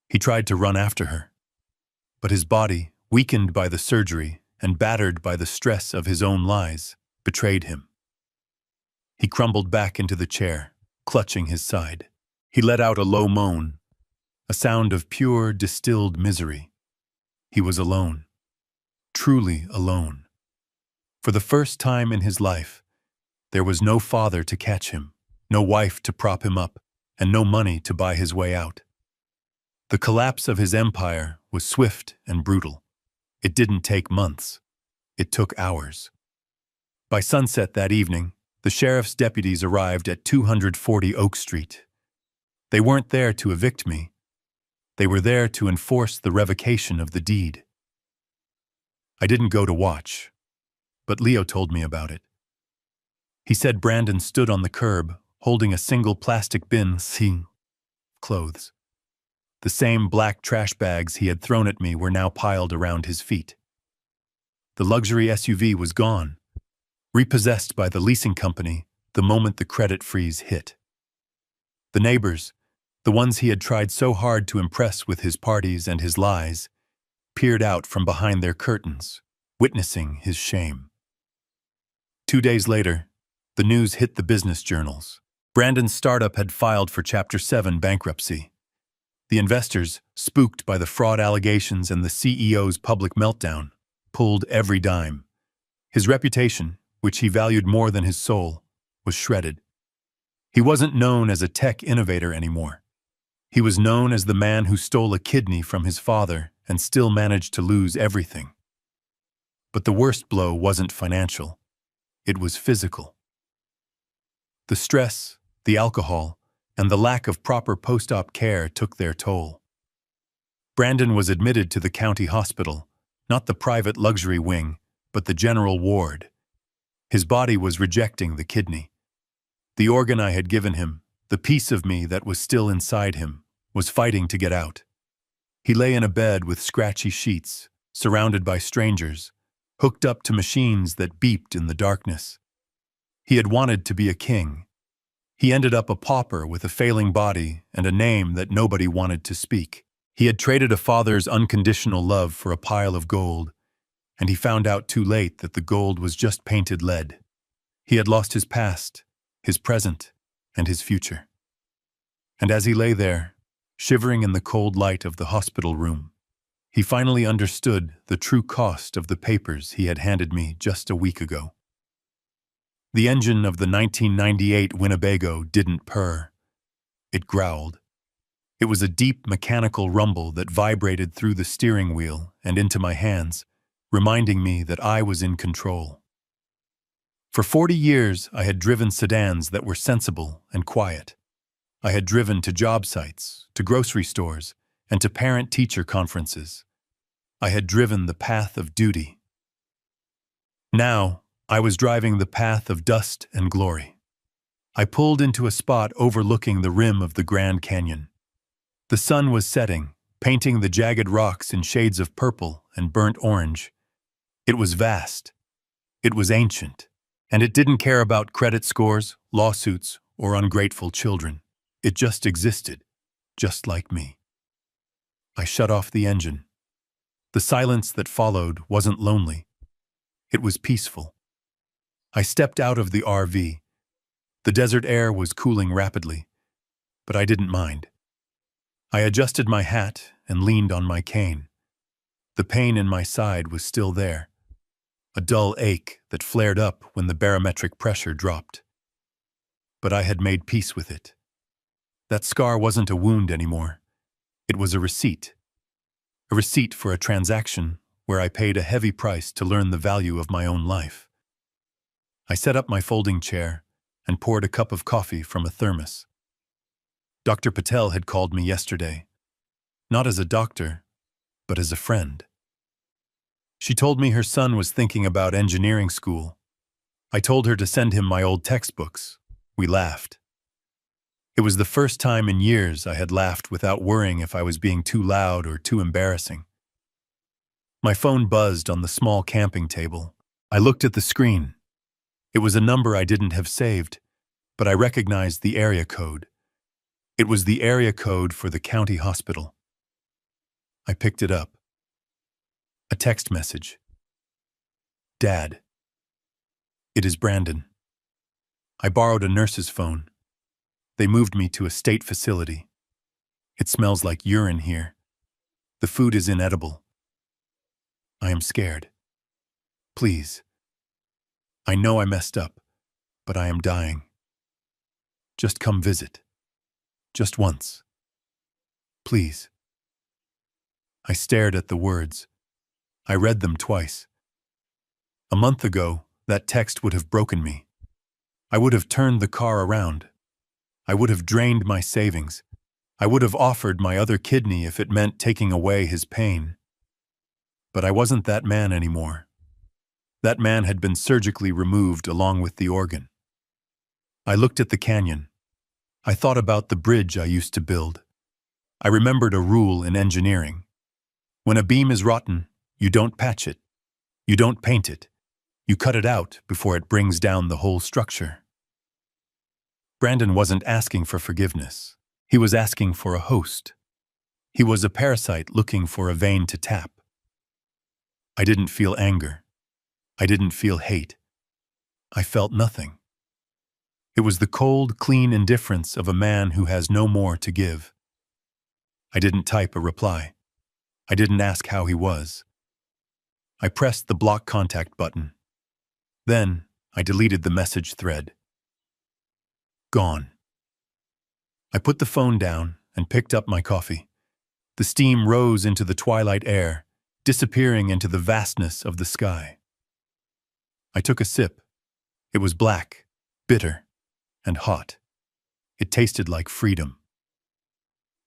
He tried to run after her. But his body, weakened by the surgery and battered by the stress of his own lies, betrayed him. He crumbled back into the chair, clutching his side. He let out a low moan, a sound of pure, distilled misery. He was alone, truly alone. For the first time in his life, there was no father to catch him, no wife to prop him up, and no money to buy his way out. The collapse of his empire was swift and brutal. It didn't take months. It took hours. By sunset that evening, the sheriff's deputies arrived at 240 Oak Street. They weren't there to evict me. They were there to enforce the revocation of the deed. I didn't go to watch, but Leo told me about it. He said Brandon stood on the curb, holding a single plastic bin of clothes. The same black trash bags he had thrown at me were now piled around his feet. The luxury SUV was gone, repossessed by the leasing company the moment the credit freeze hit. The neighbors, the ones he had tried so hard to impress with his parties and his lies, peered out from behind their curtains, witnessing his shame. 2 days later, the news hit the business journals. Brandon's startup had filed for Chapter 7 bankruptcy. The investors, spooked by the fraud allegations and the CEO's public meltdown, pulled every dime. His reputation, which he valued more than his soul, was shredded. He wasn't known as a tech innovator anymore. He was known as the man who stole a kidney from his father and still managed to lose everything. But the worst blow wasn't financial. It was physical. The stress, the alcohol, and the lack of proper post-op care took their toll. Brandon was admitted to the county hospital, not the private luxury wing, but the general ward. His body was rejecting the kidney. The organ I had given him, the piece of me that was still inside him, was fighting to get out. He lay in a bed with scratchy sheets, surrounded by strangers, hooked up to machines that beeped in the darkness. He had wanted to be a king. He ended up a pauper with a failing body and a name that nobody wanted to speak. He had traded a father's unconditional love for a pile of gold, and he found out too late that the gold was just painted lead. He had lost his past, his present, and his future. And as he lay there, shivering in the cold light of the hospital room, he finally understood the true cost of the papers he had handed me just a week ago. The engine of the 1998 Winnebago didn't purr. It growled. It was a deep mechanical rumble that vibrated through the steering wheel and into my hands, reminding me that I was in control. For 40 years, I had driven sedans that were sensible and quiet. I had driven to job sites, to grocery stores, and to parent-teacher conferences. I had driven the path of duty. Now, I was driving the path of dust and glory. I pulled into a spot overlooking the rim of the Grand Canyon. The sun was setting, painting the jagged rocks in shades of purple and burnt orange. It was vast. It was ancient. And it didn't care about credit scores, lawsuits, or ungrateful children. It just existed, just like me. I shut off the engine. The silence that followed wasn't lonely. It was peaceful. I stepped out of the RV. The desert air was cooling rapidly, but I didn't mind. I adjusted my hat and leaned on my cane. The pain in my side was still there, a dull ache that flared up when the barometric pressure dropped. But I had made peace with it. That scar wasn't a wound anymore. It was a receipt for a transaction where I paid a heavy price to learn the value of my own life. I set up my folding chair and poured a cup of coffee from a thermos. Dr. Patel had called me yesterday, not as a doctor, but as a friend. She told me her son was thinking about engineering school. I told her to send him my old textbooks. We laughed. It was the first time in years I had laughed without worrying if I was being too loud or too embarrassing. My phone buzzed on the small camping table. I looked at the screen. It was a number I didn't have saved, but I recognized the area code. It was the area code for the county hospital. I picked it up. A text message. Dad. It is Brandon. I borrowed a nurse's phone. They moved me to a state facility. It smells like urine here. The food is inedible. I am scared. Please. I know I messed up, but I am dying. Just come visit. Just once. Please. I stared at the words. I read them twice. A month ago, that text would have broken me. I would have turned the car around. I would have drained my savings. I would have offered my other kidney if it meant taking away his pain. But I wasn't that man anymore. That man had been surgically removed along with the organ. I looked at the canyon. I thought about the bridge I used to build. I remembered a rule in engineering. When a beam is rotten, you don't patch it. You don't paint it. You cut it out before it brings down the whole structure. Brandon wasn't asking for forgiveness. He was asking for a host. He was a parasite looking for a vein to tap. I didn't feel anger. I didn't feel hate. I felt nothing. It was the cold, clean indifference of a man who has no more to give. I didn't type a reply. I didn't ask how he was. I pressed the block contact button. Then, I deleted the message thread. Gone. I put the phone down and picked up my coffee. The steam rose into the twilight air, disappearing into the vastness of the sky. I took a sip. It was black, bitter, and hot. It tasted like freedom.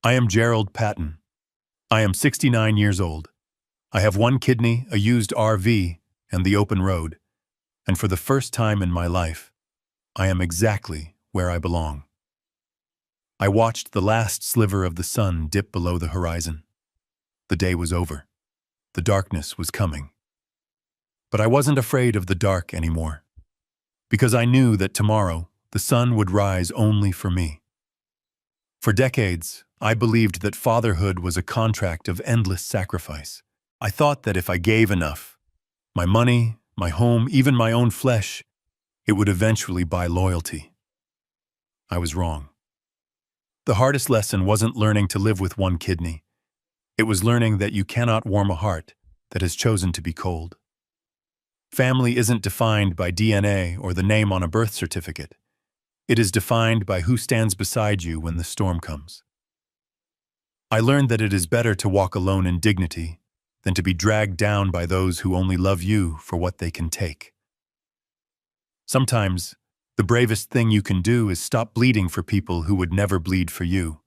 I am Gerald Patton. I am 69 years old. I have one kidney, a used RV, and the open road. And for the first time in my life, I am exactly where I belong. I watched the last sliver of the sun dip below the horizon. The day was over. The darkness was coming. But I wasn't afraid of the dark anymore, because I knew that tomorrow the sun would rise only for me. For decades, I believed that fatherhood was a contract of endless sacrifice. I thought that if I gave enough, my money, my home, even my own flesh, it would eventually buy loyalty. I was wrong. The hardest lesson wasn't learning to live with one kidney. It was learning that you cannot warm a heart that has chosen to be cold. Family isn't defined by DNA or the name on a birth certificate. It is defined by who stands beside you when the storm comes. I learned that it is better to walk alone in dignity than to be dragged down by those who only love you for what they can take. Sometimes, the bravest thing you can do is stop bleeding for people who would never bleed for you.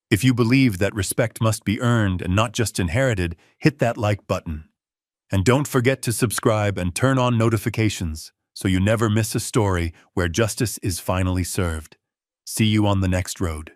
If you believe that respect must be earned and not just inherited, hit that like button. And don't forget to subscribe and turn on notifications so you never miss a story where justice is finally served. See you on the next road.